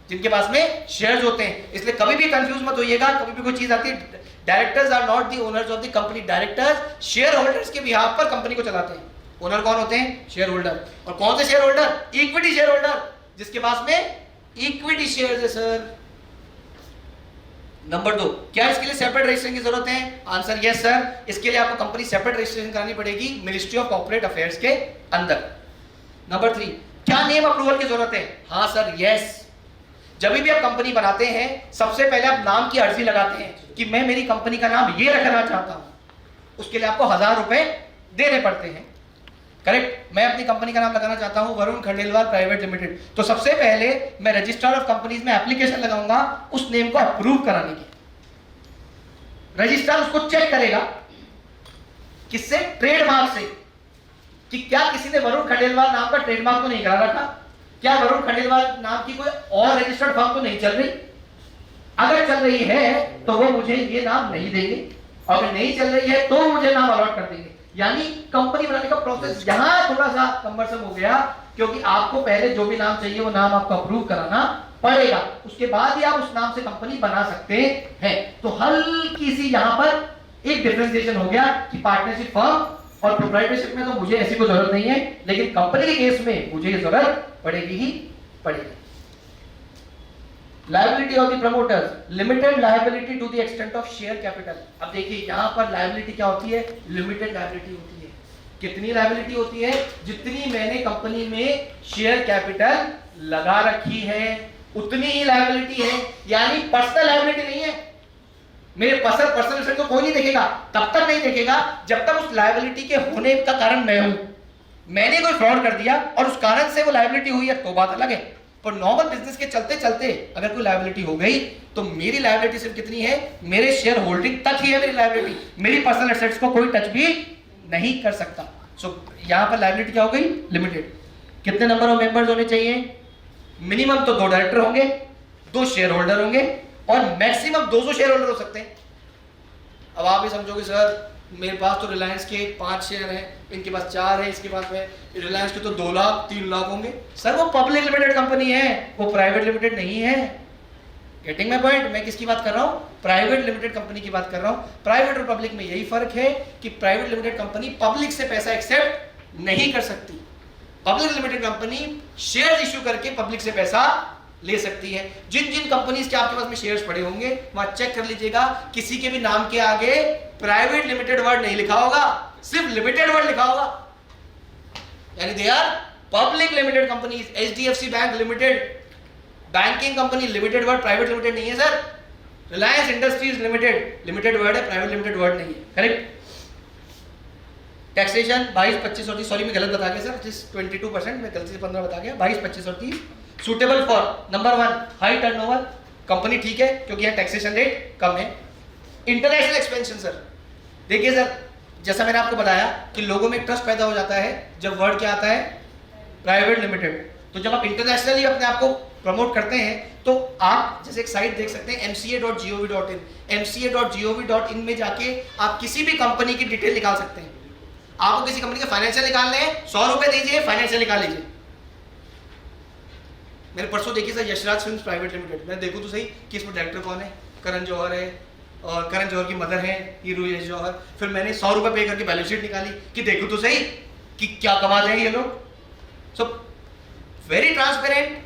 Speaker 2: जिनके पास में शेयर्स होते हैं। इसलिए कभी भी कंफ्यूज मत होइएगा, कभी भी कोई चीज आती है, directors are not the owners of the company. Directors share holders के बिहाफ पर कंपनी को चलाते हैं। ओनर कौन होते हैं? Share holder. और कौन से share holder? Equity share holder, जिसके पास में इक्विटी शेयर्स है सर। नंबर 2, क्या इसके लिए सेपरेट रजिस्ट्रेशन की जरूरत है? आंसर यस सर, इसके लिए आपको कंपनी सेपरेट रजिस्ट्रेशन करानी पड़ेगी मिनिस्ट्री ऑफ कॉर्पोरेट अफेयर्स के अंदर। नंबर 3, क्या नेम अप्रूवल की जरूरत है? हाँ सर यस, जब भी आप कंपनी बनाते हैं सबसे पहले आप नाम की अर्जी लगाते हैं कि मैं मेरी कंपनी का नाम ये रखना चाहता हूं, उसके लिए आपको 1000 रुपए देने पड़ते हैं, करेक्ट। मैं अपनी कंपनी का नाम लगाना चाहता हूं वरुण खंडेलवाल प्राइवेट लिमिटेड, तो सबसे पहले मैं रजिस्ट्रार ऑफ कंपनीज में एप्लीकेशन लगाऊंगा उस नेम को अप्रूव कराने की। रजिस्ट्रार उसको चेक करेगा, किससे? ट्रेडमार्क से, कि क्या किसी ने वरुण खंडेलवाल नाम का ट्रेडमार्क तो नहीं करा रखा, क्या वरुण खंडेलवाल नाम की कोई और रजिस्टर्ड फर्म तो नहीं चल रही। अगर चल रही है तो वो मुझे ये नाम नहीं देंगे, और अगर नहीं चल रही है तो मुझे नाम अलॉट कर देंगे। यानी कंपनी बनाने का प्रोसेस यहां थोड़ा सा कम्बरसम हो गया, क्योंकि आपको पहले जो भी नाम चाहिए वो नाम आपको अप्रूव कराना पड़ेगा, उसके बाद ही आप उस नाम से कंपनी बना सकते हैं। तो हल्की सी यहां पर एक डिफरेंशिएशन हो गया कि पार्टनरशिप फर्म और प्रोप्राइटरशिप में तो मुझे ऐसी कोई जरूरत नहीं है, लेकिन कंपनी के केस में मुझे ये जरूरत पड़ेगी ही पड़ेगी। Liability of the promoters, limited liability to the extent of share capital. अब देखिए यहां पर लायबिलिटी क्या होती है? लिमिटेड लायबिलिटी होती है। कितनी लायबिलिटी होती है? जितनी मैंने कंपनी में शेयर कैपिटल लगा रखी है उतनी ही लायबिलिटी है, यानी पर्सनल लायबिलिटी नहीं है। मेरे पर्सनल एसेट को कोई नहीं देखेगा, तब तक नहीं देखेगा जब तक उस लायबिलिटी के होने का कारण मैं हूं। मैंने कोई फ्रॉड कर दिया और उस कारण से वो लायबिलिटी हुई है तो बात अलग है, पर नॉर्मल बिजनेस के चलते चलते अगर कोई लायबिलिटी हो गई तो मेरी लायबिलिटी सिर्फ कितनी है? मेरे शेयर होल्डिंग तक ही है मेरी लायबिलिटी, मेरी पर्सनल एसेट्स को कोई टच भी नहीं कर सकता। सो यहां पर लायबिलिटी क्या हो गई? लिमिटेड। कितने नंबर ऑफ मेंबर्स होने चाहिए? मिनिमम तो 2 डायरेक्टर होंगे, 2 शेयर होल्डर होंगे और मैक्सिमम 200 शेयर होल्डर हो सकते हैं। अब आप भी समझोगे सर मेरे पास तो रिलायंस के 5 शेयर हैं, इनके पास 4 है, इसके पास में रिलायंस के तो 2 लाख 3 लाख होंगे। सर वो पब्लिक लिमिटेड कंपनी है, वो प्राइवेट लिमिटेड नहीं है। Getting my point? मैं किसकी बात कर रहा हूं? प्राइवेट लिमिटेड कंपनी की बात कर रहा हूं। प्राइवेट और पब्लिक में यही फर्क है कि प्राइवेट लिमिटेड कंपनी पब्लिक से पैसा एक्सेप्ट नहीं कर सकती, public limited company share issue करके पब्लिक से पैसा ले सकती है। जिन जिन कंपनीज के आपके पास में शेयर्स पड़े होंगे वहां चेक कर लीजिएगा, किसी के भी नाम के आगे प्राइवेट लिमिटेड वर्ड नहीं लिखा होगा, सिर्फ लिमिटेड वर्ड लिखा होगा, यानी they are public limited companies. HDFC bank limited, banking company, limited word, private limited नहीं है sir. Reliance industries limited, word वर्ड है, प्राइवेट लिमिटेड वर्ड नहीं है, करेक्ट। टैक्सेशन 22, 25 और 30, सॉरी मैं गलत बता गया सर, जिस 22% मैं गलती से 15 बता गया, 22, 25 और 30। Suitable for number 1 high turnover, company ठीक है क्योंकि यहाँ टैक्सेशन रेट कम है। इंटरनेशनल एक्सपेंशन सर, देखिए सर जैसा मैंने आपको बताया कि लोगों में ट्रस्ट पैदा हो जाता है जब वर्ड क्या आता है? Private limited. तो जब आप इंटरनेशनली अपने आप को प्रमोट करते हैं तो आप जैसे एक साइट देख सकते हैं mca.gov.in, mca.gov.in में जाके आप किसी भी कंपनी की डिटेल निकाल सकते हैं। आपको किसी कंपनी के फाइनेंशियल निकालने हैं, 100 रुपए दीजिए, फाइनेंशियल निकाल लीजिए। मैंने परसों देखी sir Yashraj films private limited, मैं देखूं तो सही कि इसमें डायरेक्टर कौन है? करण जौहर है और करण जौहर की मदर है हीरो यश जौहर। फिर मैंने 100 रुपए पे करके बैलेंस शीट निकाली कि देखूं तो सही कि क्या कमाते हैं ये लोग। सो वेरी ट्रांसपेरेंट,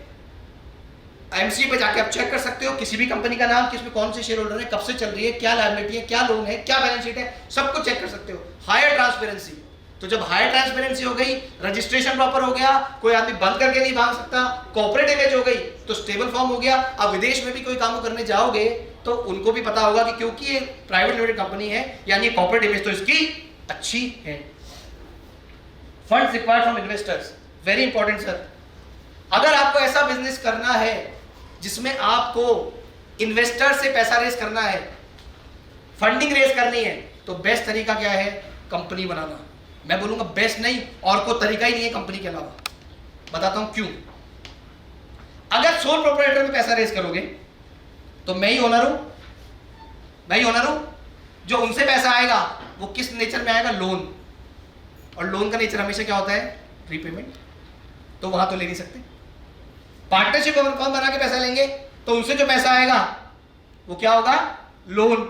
Speaker 2: एमसीए पे जाके आप चेक कर सकते हो किसी भी कंपनी का नाम, किसमें कौन से शेयर होल्डर है, कब से चल रही है, क्या लायबिलिटी है, क्या लोन है, क्या बैलेंस शीट है, सबको चेक कर सकते हो। हायर ट्रांसपेरेंसी, तो जब हायर ट्रांसपेरेंसी हो गई, रजिस्ट्रेशन प्रॉपर हो गया, कोई आदमी बंद करके नहीं भाग सकता, कॉर्पोरेट इमेज हो गई तो स्टेबल फॉर्म हो गया। अब विदेश में भी कोई काम करने जाओगे तो उनको भी पता होगा कि क्योंकि ये प्राइवेट लिमिटेड कंपनी है यानी कॉर्पोरेट इमेज तो इसकी अच्छी है। Funds required from investors, very important sir. अगर आपको ऐसा बिजनेस करना है जिसमें आपको इन्वेस्टर से पैसा रेज करना है, फंडिंग रेज करनी है, तो बेस्ट तरीका क्या है? कंपनी बनाना। मैं बोलूंगा बेस्ट नहीं, और कोई तरीका ही नहीं है कंपनी के अलावा। बताता हूं क्यों। अगर सोल प्रोप्राइटर में पैसा रेज करोगे तो मैं ही ओनर हूं, जो उनसे पैसा आएगा वो किस नेचर में आएगा? लोन। और लोन का नेचर हमेशा क्या होता है? रीपेमेंट। तो वहां तो ले नहीं सकते। पार्टनरशिप अगर कौन बना के पैसा लेंगे तो उनसे जो पैसा आएगा वो क्या होगा? लोन।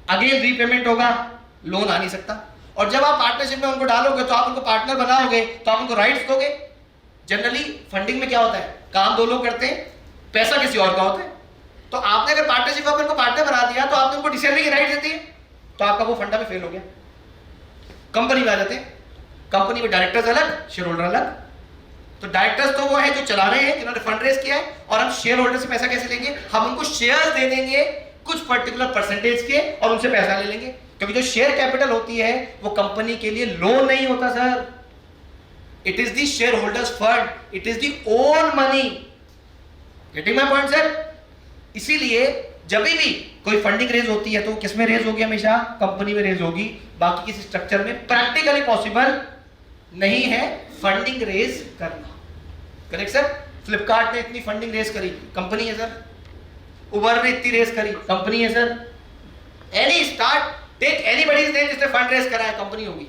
Speaker 2: अगेन रीपेमेंट होगा, लोन आ नहीं सकता। और जब आप पार्टनरशिप में उनको डालोगे तो आप उनको पार्टनर बनाओगे तो आप उनको राइट्स दोगे। जनरली फंडिंग में क्या होता है? काम 2 लोग करते हैं, पैसा किसी और का होता है। तो आपने अगर पार्टनरशिप में उनको पार्टनर बना दिया तो आपने उनको डिसीजन की राइट दे दी, तो आपका वो फंडा में फेल हो गया। कंपनी में आ जाते हैं, कंपनी में डायरेक्टर्स अलग, शेयर होल्डर अलग। तो डायरेक्टर्स तो वो है जो चला रहे हैं, जिन्होंने फंड रेज किया है, और हम शेयर होल्डर से पैसा कैसे लेंगे? हम उनको शेयर्स दे देंगे कुछ पर्टिकुलर परसेंटेज के और उनसे पैसा ले लेंगे, क्योंकि जो शेयर कैपिटल होती है वो कंपनी के लिए लोन नहीं होता sir, it is the share holders fund, it is the own money. Getting my point sir? इसीलिए जब भी कोई फंडिंग रेज होती है तो किस में रेज होगी? हमेशा कंपनी में रेज होगी, बाकी किसी स्ट्रक्चर में प्रैक्टिकली पॉसिबल नहीं है फंडिंग रेज करना। Correct sir? फ्लिपकार्ट ने इतनी फंडिंग रेज करी, कंपनी है सर। उबर ने इतनी रेज करी, कंपनी है sir. Any start take anybody's name जिसने फंड रेज करा है, कंपनी होगी।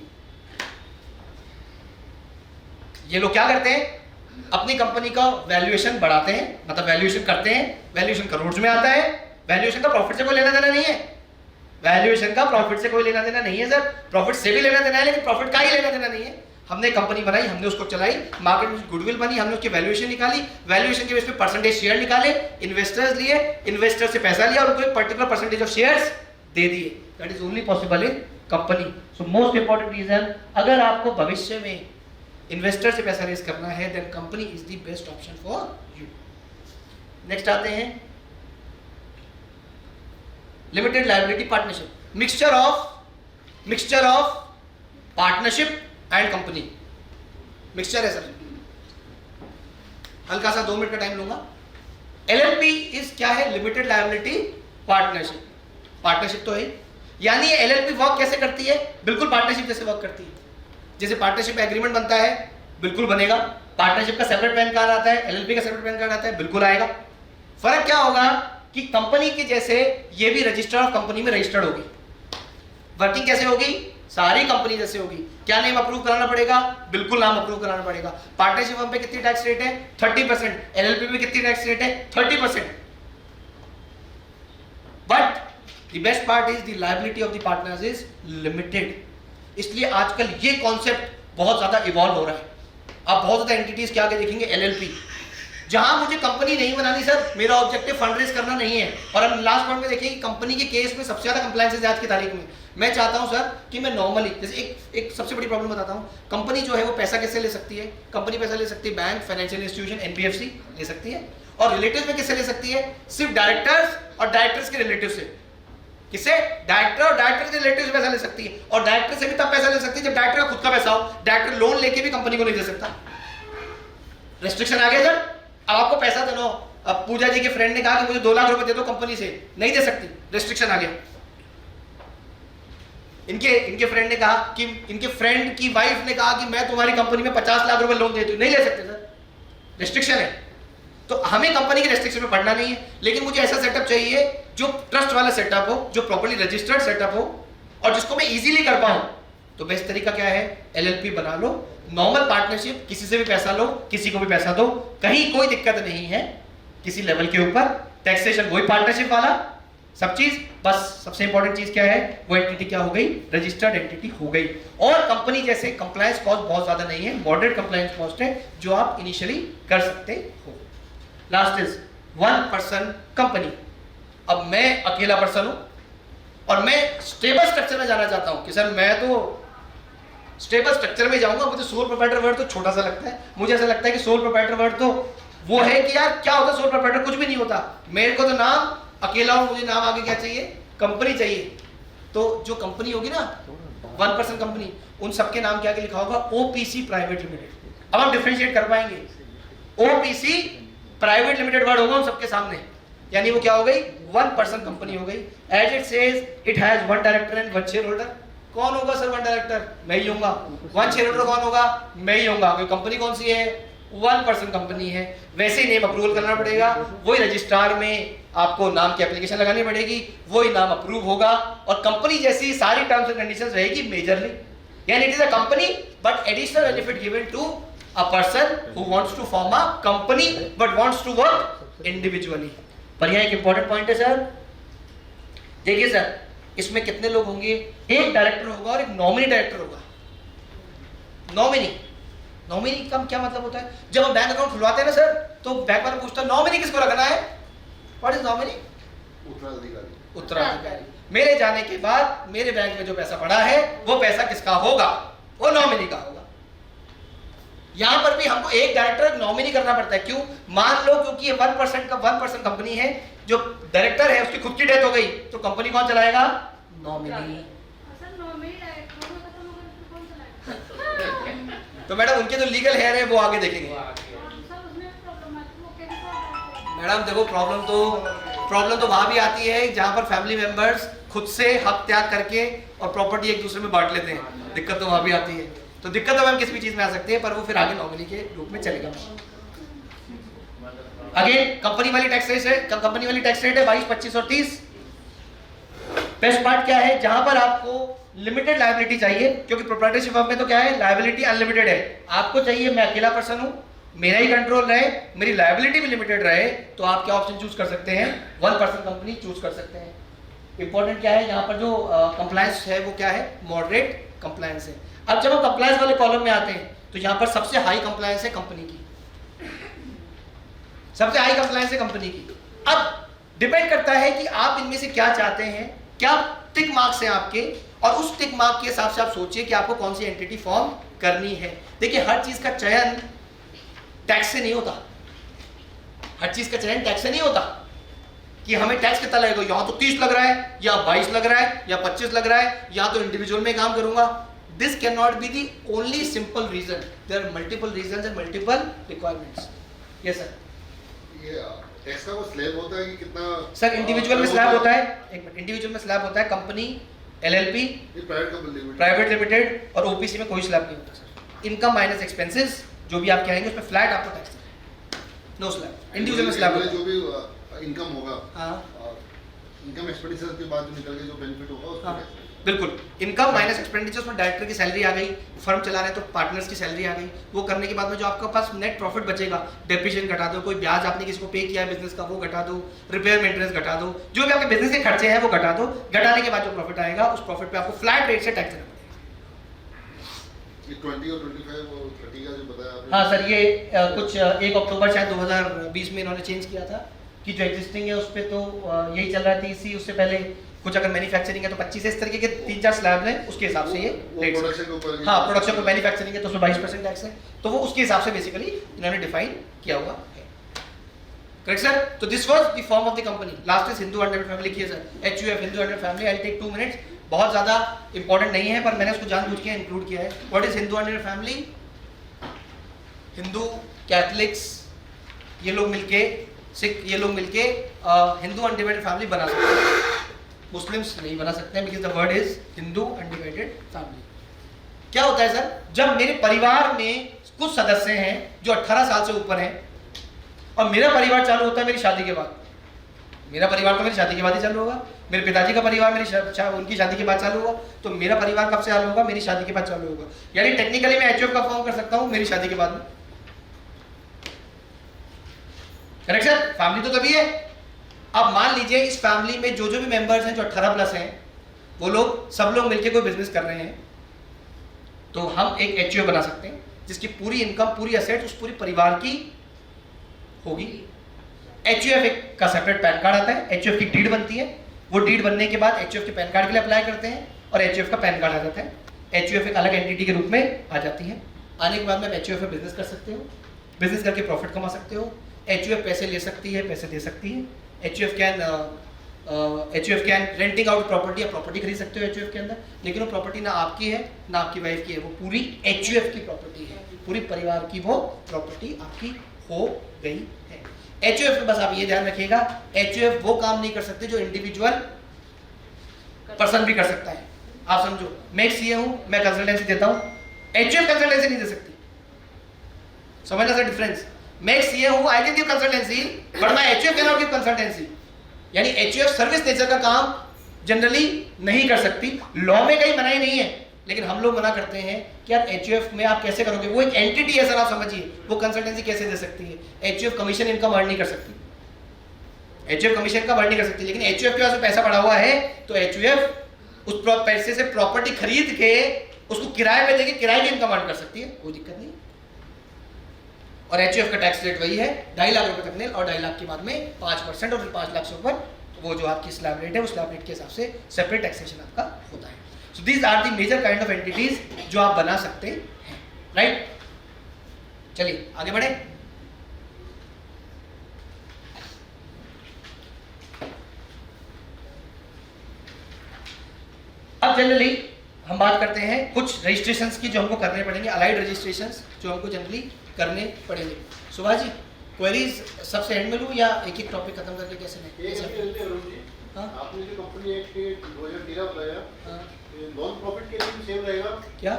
Speaker 2: ये लोग क्या करते हैं? अपनी कंपनी का वैल्यूएशन बढ़ाते हैं, मतलब वैल्यूएशन करते हैं, वैल्यूएशन करोड़ में आता है। वैल्यूएशन का प्रॉफिट से कोई लेना देना नहीं है, वैल्यूएशन का प्रॉफिट से कोई लेना देना नहीं है सर। प्रॉफिट से भी लेना देना है, लेकिन प्रॉफिट का ही लेना देना नहीं है। हमने कंपनी बनाई, हमने उसको चलाई, मार्केट में गुडविल बनी, हमने उसकी वैल्यूएशन निकाली, वैल्यूएशन के बेस पे परसेंटेज शेयर निकाले, इन्वेस्टर्स लिए, इन्वेस्टर से पैसा लिया और उनको एक पर्टिकुलर परसेंटेज ऑफ शेयर्स दे दिए। That is only possible in company. So most important reason, अगर आपको भविष्य में इन्वेस्टर से पैसा रेज करना है, then company is the best option for you. Next आते हैं limited liability partnership, mixture of partnership and company. Mixture है सर, हल्का सा 2 मिनट का टाइम लूंगा। एलएलपी इज क्या है? Limited liability partnership. पार्टनरशिप तो है, यानी एलएलपी वर्क कैसे करती है? बिल्कुल पार्टनरशिप जैसे वर्क करती है। जैसे पार्टनरशिप एग्रीमेंट बनता है, बिल्कुल बनेगा। पार्टनरशिप का सेपरेट पैन कार्ड आता है, एलएलपी का सेपरेट पैन कार्ड आता है, बिल्कुल आएगा। फर्क क्या होगा कि कंपनी के जैसे ये भी रजिस्टर ऑफ कंपनी में रजिस्टर्ड होगी। वर्किंग कैसे होगी? सारी कंपनी जैसे होगी। क्या नेम अप्रूव कराना पड़ेगा? बिल्कुल नाम अप्रूव कराना पड़ेगा। पार्टनरशिप फर्म पे कितनी टैक्स रेट है? 30%। एलएलपी पे कितनी टैक्स रेट है? 30%। But the best part is the liability of the partners is limited. इसलिए आजकल ये कॉन्सेप्ट बहुत ज्यादा इवॉल्व हो रहा है। आप बहुत ज्यादा एंटिटीज क्या आगे देखेंगे, एलएलपी, जहां मुझे कंपनी नहीं बनानी सर, मेरा ऑब्जेक्टिव फंड रेज करना नहीं है। और हम लास्ट पॉइंट में देखेंगे कंपनी के केस में सबसे ज्यादा कंप्लायंस आज की तारीख में। मैं चाहता हूं सर कि मैं नॉर्मली, जैसे एक सबसे बड़ी प्रॉब्लम बताता हूं, कंपनी जो है वो पैसा कैसे ले सकती है? कंपनी पैसा ले सकती है बैंक, फाइनेंशियल इंस्टीट्यूशन, एनबीएफसी ले सकती है। और रिलेटिव्स में किससे ले सकती है? सिर्फ डायरेक्टर्स और डायरेक्टर्स के रिलेटिव से। किससे? डायरेक्टर और डायरेक्टर के रिलेटिव से पैसा ले सकती है। और डायरेक्टर से भी तब पैसा ले सकती है जब डायरेक्टर का खुद का पैसा हो। डायरेक्टर लोन लेके भी कंपनी को नहीं दे सकता। रेस्ट्रिक्शन आ गया सर। अब आपको पैसा देना हो, अब पूजा जी के फ्रेंड ने कहा कि मुझे 2 लाख रुपए दे दो कंपनी से, नहीं दे सकती, रेस्ट्रिक्शन आ गया। इनके फ्रेंड ने कहा कि इनके फ्रेंड की वाइफ ने कहा कि मैं तुम्हारी कंपनी में 50 लाख रुपए लोन देती हूं, नहीं ले सकते सर, रेस्ट्रिक्शन है। तो हमें कंपनी के रेस्ट्रिक्शन में पढ़ना नहीं है, लेकिन मुझे ऐसा सेटअप चाहिए जो ट्रस्ट वाला सेटअप हो, जो प्रॉपर्ली रजिस्टर्ड सेटअप हो और जिसको मैं इजीली कर पाऊं। तो बेस्ट तरीका क्या है? एलएलपी बना लो, नॉर्मल पार्टनरशिप, किसी से भी पैसा लो, किसी को भी पैसा दो, कहीं कोई दिक्कत नहीं है किसी लेवल के ऊपर। टैक्सेशन वही पार्टनरशिप वाला, सब चीज, बस सबसे इंपॉर्टेंट चीज क्या है? वो एंटिटी क्या हो गई? रजिस्टर्ड एंटिटी हो गई। और कंपनी जैसे कंप्लायंस कॉस्ट बहुत ज्यादा नहीं है, मॉडरेट कंप्लायंस कॉस्ट है जो आप इनिशियली कर सकते हो। Last is 1 person company. अब मैं अकेला पर्सन हूं और मैं स्टेबल स्ट्रक्चर में जाना चाहता हूं कि सर मैं तो स्टेबल स्ट्रक्चर में जाऊंगा। मुझे सोल प्रोप्राइटर वर्ड तो छोटा सा लगता है। मुझे ऐसा लगता है कि सोल प्रोप्राइटर वर्ड तो वो है कि यार क्या होता है सोल प्रोप्राइटर? कुछ भी नहीं होता। मेरे को तो नाम, अकेला हूं, मुझे नाम आगे क्या चाहिए? कंपनी चाहिए। तो जो कंपनी होगी ना 1 पर्सन कंपनी, उन सबके नाम क्या लिखा होगा? OPC private limited. अब हम डिफरेंशिएट कर पाएंगे। ओपीसी प्राइवेट लिमिटेड वर्ड होगा उन सबके सामने, यानी वो क्या हो गई? 1 पर्सन कंपनी हो गई। As it says it has 1 director and 1 share holder. कौन होगा सर 1 डायरेक्टर? मैं ही होऊंगा। 1 शेयर होल्डर कौन होगा? मैं ही होऊंगा। कंपनी कौन सी है? 1 पर्सन कंपनी है। वैसे ही नेम अप्रूवल करना पड़ेगा, वही रजिस्ट्रार में आपको नाम की एप्लीकेशन लगानी पड़ेगी, वही नाम अप्रूव होगा और कंपनी जैसी सारी टर्म्स एंड कंडीशंस रहेगी मेजरली। यानी it is a company but additional benefit given to a person who wants to form a company but wants to work individually. पर यह एक इंपॉर्टेंट पॉइंट है सर। देखिए सर, इसमें कितने लोग होंगे? एक डायरेक्टर होगा और एक नॉमिनी डायरेक्टर होगा। नॉमिनी का क्या मतलब होता है? जब हम बैंक अकाउंट खुलवाते हैं ना सर, तो बैंक वाला पूछता है नॉमिनी किसको रखना है? What is nominee? उत्तराधिकारी। मेरे जाने के बाद मेरे बैंक में जो पैसा पड़ा है वो पैसा किसका होगा? वो नॉमिनी का होगा। यहां पर भी हमको एक डायरेक्टर नॉमिनी करना पड़ता है। क्यों? मान लो क्योंकि ये 1% कंपनी है, जो डायरेक्टर है उसकी खुद की डेथ हो गई तो कंपनी कौन चलाएगा? नॉमिनी। तो मैडम उनके जो लीगल हेयर है वो आगे देखेंगे। मैडम देखो प्रॉब्लम तो वहां भी आती है जहां पर फैमिली मेंबर्स खुद से हक त्याग करके और प्रॉपर्टी एक दूसरे में बांट लेते हैं। दिक्कत तो वहां भी आती है। तो दिक्कत तो मैम किसी भी चीज में आ सकती है, पर वो फिर आगे नॉमिनी के रूप में चलेगा। अगेन कंपनी वाली टैक्स रेट है 22, 25 और 30। बेस्ट पार्ट क्या है? जहां पर आपको लिमिटेड लायबिलिटी चाहिए, क्योंकि प्रोप्राइटरशिप फर्म में तो क्या है, लायबिलिटी अनलिमिटेड है। आपको चाहिए मैं अकेला पर्सन हूं, मेरा ही कंट्रोल रहे, मेरी लायबिलिटी भी लिमिटेड रहे, तो आप क्या ऑप्शन चूज कर सकते हैं? 1% कंपनी चूज कर सकते हैं। इंपॉर्टेंट क्या है यहाँ पर जो कंप्लायंस है वो क्या है? मॉडरेट कंप्लायंस है। अब जब हम कंप्लायंस वाले कॉलम में आते हैं तो यहाँ पर सबसे हाई कंप्लायंस है कंपनी की, सबसे हाई कंप्लायंस है कंपनी की। अब डिपेंड करता है कि आप इनमें से क्या चाहते हैं, क्या टिक मार्क्स हैं आपके, और उस टिक मार्क के हिसाब से आप सोचिए कि आपको कौन सी एंटिटी फॉर्म करनी है। देखिए हर चीज का चयन टैक्स से नहीं होता, हर चीज का चयन टैक्स से नहीं होता कि हमें टैक्स कितना लगेगा, यहां तो 30 लग रहा है या 22 लग रहा है या 25 लग रहा है, या तो इंडिविजुअल में काम करूंगा। This can not be the only simple reason, there are multiple reasons and multiple requirements. Yes sir.
Speaker 3: ये टैक्स का वो स्लैब होता है कि कितना?
Speaker 2: सर इंडिविजुअल में स्लैब होता है, एक मिनट, इंडिविजुअल में स्लैब होता है, कंपनी, एलएलपी, प्राइवेट लिमिटेड और ओपीसी में कोई स्लैब नहीं होता सर। इनकम माइनस एक्सपेंसेस जो भी आप कहेंगे उसमें फ्लैट आपको टैक्स, नो स्लैब। इंडिविजुअल में स्लैब होता है।
Speaker 3: जो भी इनकम होगा,
Speaker 2: हाँ
Speaker 3: इनकम एक्सपेंडिचर के बाद जो निकल के जो बेनिफिट होगा उसको
Speaker 2: हाँ बिल्कुल, इनकम माइनस एक्सपेंडिचर्स में डायरेक्टर की सैलरी आ गई, फर्म चला रहे हैं तो पार्टनर्स की सैलरी आ गई, वो करने के बाद में जो आपके पास नेट प्रॉफिट बचेगा, डेप्रिसिएशन घटा दो, कोई ब्याज आपने किसी को पे किया है बिजनेस का वो घटा दो, रिपेयर मेंटेनेंस घटा दो, जो भी आपके बिजनेस के खर्चे हैं वो घटा दो। घटाने के बाद जो प्रॉफिट आएगा उस प्रॉफिट पे आपको फ्लैट रेट से टैक्स देना पड़ेगा।
Speaker 3: ये 20 और 25 और 30 का जो बताया आपने।
Speaker 2: हाँ सर, ये कुछ 1 अक्टूबर शायद 2020 में इन्होंने चेंज किया था कि जो एग्जिस्टिंग है उस पर तो यही चल रहा है 30 उससे पहले कुछ अगर मैन्युफैक्चरिंग है तो 25 इस तरीके के 3-4 स्लैब हैं, उसके हिसाब से ये रेट।
Speaker 3: प्रोडक्शन के ऊपर।
Speaker 2: हाँ प्रोडक्शन को मैन्युफैक्चरिंग है तो उसमें 22% टैक्स है, तो वो उसके हिसाब से बेसिकली इन्होंने डिफाइन किया हुआ है। Correct sir? तो this was the form of the company. Last is Hindu under family किया sir, HUF Hindu under family. I take 2 minutes, बहुत ज्यादा इंपॉर्टेंट नहीं है पर मैंने उसको जानबूझ के इंक्लूड किया है। What is Hindu under family? Hindu, Catholics ये लोग मिलके, सिख ये लोग मिलके हिंदू अनडिवाइडेड फैमिली बना सकते हैं, मुस्लिम्स नहीं बना सकते हैं, because the word is Hindu undivided family. क्या होता है सर? जब मेरे परिवार में कुछ सदस्य हैं जो 18 साल से ऊपर हैं और मेरा परिवार चालू होता है मेरी शादी के बाद, मेरा परिवार तो मेरी शादी के बाद ही चालू होगा, मेरे पिताजी का परिवार मेरी उनकी शादी के बाद चालू होगा, तो मेरा परिवार कब से चालू होगा? मेरी शादी के बाद चालू होगा। यानी टेक्निकली मैं HUF का फॉर्म कर सकता हूँ मेरी शादी के बाद में। Correct sir? फैमिली तो तभी है। अब मान लीजिए इस फैमिली में जो भी मेंबर्स हैं जो 18 प्लस हैं, वो लोग सब लोग मिलकर कोई बिजनेस कर रहे हैं, तो हम एक HUF बना सकते हैं जिसकी पूरी इनकम, पूरी एसेट उस पूरी परिवार की होगी। HUF का सेपरेट पैन कार्ड आता है, HUF की डीड बनती है, वो डीड बनने के बाद HUF के पैन कार्ड के लिए अप्लाई करते हैं और HUF का पैन कार्ड आ जाता है। HUF एक अलग एंटिटी के रूप में आ जाती है। आने के बाद में HUF में बिजनेस कर सकते हो, बिजनेस करके प्रॉफिट कमा सकते हो। HUF पैसे ले सकती है, पैसे दे सकती है। HUF can renting out property, या प्रॉपर्टी खरीद सकते हो HUF के अंदर, लेकिन वो प्रॉपर्टी ना आपकी है ना आपकी वाइफ की है, वो पूरी HUF की प्रॉपर्टी है, पूरी परिवार की वो प्रॉपर्टी आपकी हो गई है। HUF में बस आप ये ध्यान रखिएगा, HUF वो काम नहीं कर सकते जो इंडिविजुअल पर्सन भी कर सकता है। आप समझो, मैं एक CA हूं, मैं कंसल्टेंसी देता हूं, HUF कंसल्टेंसी नहीं दे सकती। समझना सर डिफरेंस? मैं एक CA हूं, I can give consultancy but my HUF can not give consultancy. यानी HUF सर्विस नेचर का काम जनरली नहीं कर सकती। लॉ में कहीं मनाही नहीं है, लेकिन हम लोग मना करते हैं कि यार HUF में आप कैसे करोगे, वो एक एंटिटी है सर, आप समझिए, वो कंसल्टेंसी कैसे दे सकती है? HUF कमीशन इनकम अर्न नहीं कर सकती, HUF कमीशन इनकम अर्न नहीं कर सकती, लेकिन HUF के पास पैसा पड़ा हुआ है तो HUF उस पैसे से प्रॉपर्टी खरीद के उसको किराए पे देके किराए की इनकम अर्न कर सकती है, कोई दिक्कत नहीं। और HUF का टैक्स रेट वही है, 2.5 लाख रुपए तक नील और 2.5 लाख के बाद में 5% और फिर 5 लाख से ऊपर वो जो आपकी स्लैब रेट है वो स्लैब रेट के हिसाब से सेपरेट टैक्सेशन आपका होता है। So these are the major kind of entities जो आप बना सकते हैं, राइट। चलिए आगे बढ़े। अब जनरली हम बात करते हैं कुछ रजिस्ट्रेशंस की जो हमको करने पड़ेंगे, अलाइड रजिस्ट्रेशंस जो हमको जनरली करने पड़ेंगे। सुभाष जी क्वेरीज सबसे एंड में लूँ या एक एक टॉपिक खत्म करके कैसे नहीं? हाँ?
Speaker 3: आपने जो कंपनी एक्ट 2013 बताया, नॉन प्रॉफिट के लिए भी सेम रहेगा?
Speaker 2: क्या